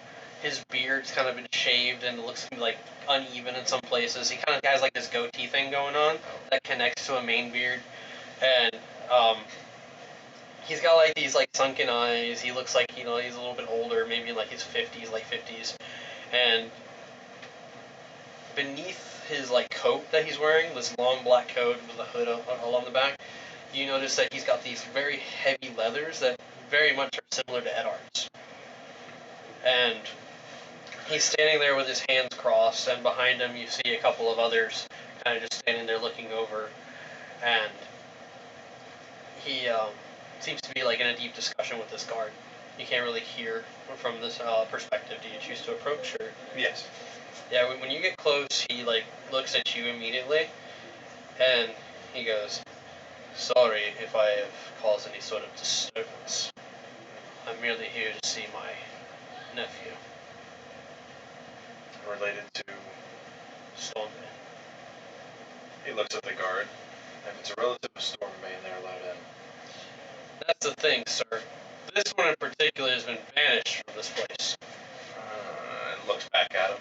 His beard's kind of been shaved and looks like uneven in some places. He kind of has like this goatee thing going on that connects to a main beard, and he's got like these like sunken eyes. He looks like he's a little bit older, maybe in like his 50s, like 50s, and beneath his like coat that he's wearing, this long black coat with a hood along the back, you notice that he's got these very heavy leathers that very much are similar to Eddard's. And he's standing there with his hands crossed, and behind him you see a couple of others kind of just standing there looking over, and he seems to be like in a deep discussion with this guard. You can't really hear from this perspective. Do you choose to approach, or? Yes. Yeah, when you get close, he like looks at you immediately, and he goes, "Sorry if I have caused any sort of disturbance. I'm merely here to see my nephew, Related to. Stormbane." He looks at the guard. If it's a relative of Stormbane, they're allowed in. That's the thing, sir. This one in particular has been banished from this place. And looks back at him.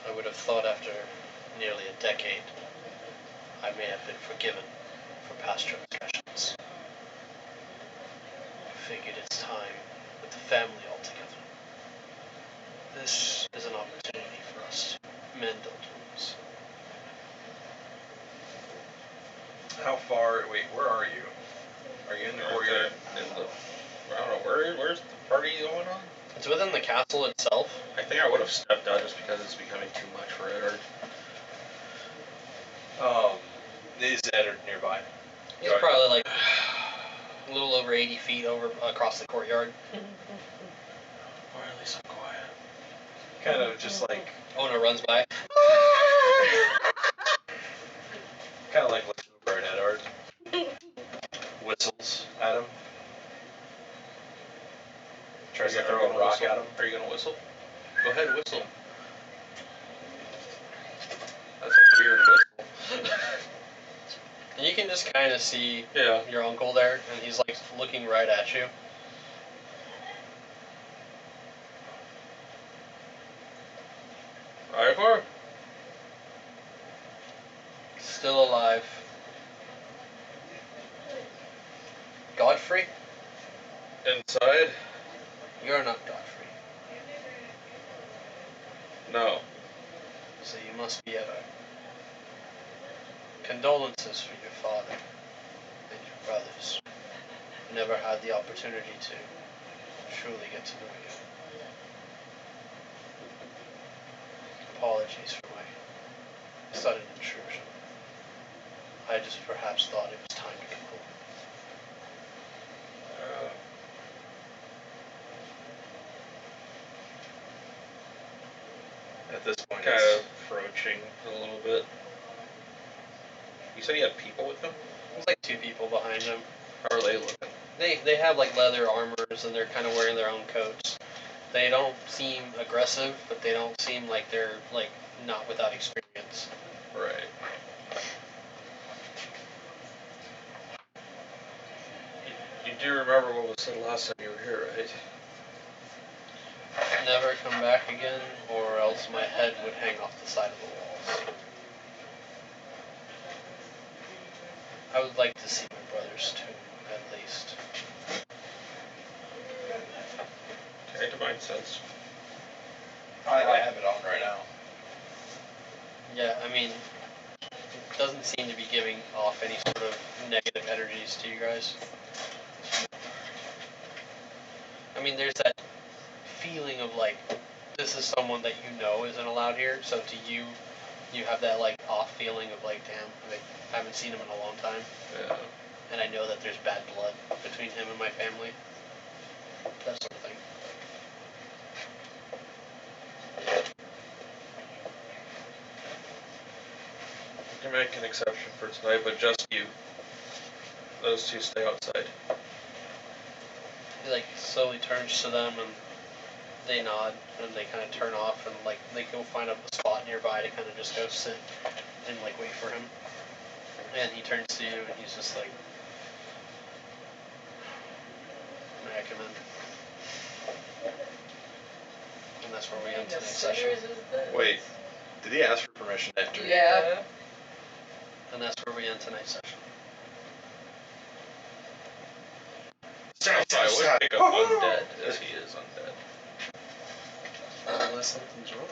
I would have thought after nearly a decade, I may have been forgiven for past transgressions. I figured it's time with the family all together. This is an opportunity for us to mend old wounds. How far? Wait, where are you? Are you in the courtyard? I don't know, where's the party going on? It's within the castle itself. I think I would have stepped out just because it's becoming too much for Eddard. Is Eddard nearby? He's probably like a little over 80 feet over across the courtyard. Or at least I'm quiet. Kind of just like. Ona runs by. Kind of like looks over at Eddard. Whistles at him. Tries to Are you throw gonna a rock whistle? at him. Are you gonna whistle? Go ahead, whistle. That's a weird whistle. And you can just kind of see Yeah. your uncle there, and he's like looking right at you. Ivor? Still alive. Godfrey? Inside? You're not Godfrey. No. So you must be Eddard. Condolences for your father and your brothers. Never had the opportunity to truly get to know you. Apologies for my sudden intrusion. I just perhaps thought it was time to go home. At this point, Kind it's of approaching a little bit. You said he had people with him? There's like two people behind him. How are they looking? They have like leather armors and they're kind of wearing their own coats. They don't seem aggressive, but they don't seem like they're like not without experience. Right. You do remember what was said last time you were here, right? Never come back again, or else my head would hang off the side of the walls. I would like to see my brother's tomb, at least. Okay, divine sense. I have it on right now. Yeah, I mean, it doesn't seem to be giving off any sort of negative energies to you guys. I mean, there's that feeling of like, this is someone that you know isn't allowed here, so to you, you have that like off feeling of like, damn, like, I haven't seen him in a long time, Yeah. and I know that there's bad blood between him and my family. That sort of thing. You can make an exception for tonight, but just you. Those two stay outside. He like slowly turns to them and they nod and they kind of turn off and like they go find a spot nearby to kind of just go sit and like wait for him. And he turns to you and he's just like, "May I come in?" And that's where we end tonight's session. Wait, did he ask for permission to enter? Yeah. And that's where we end tonight's session. I would pick up undead, as he is undead. Unless something's wrong.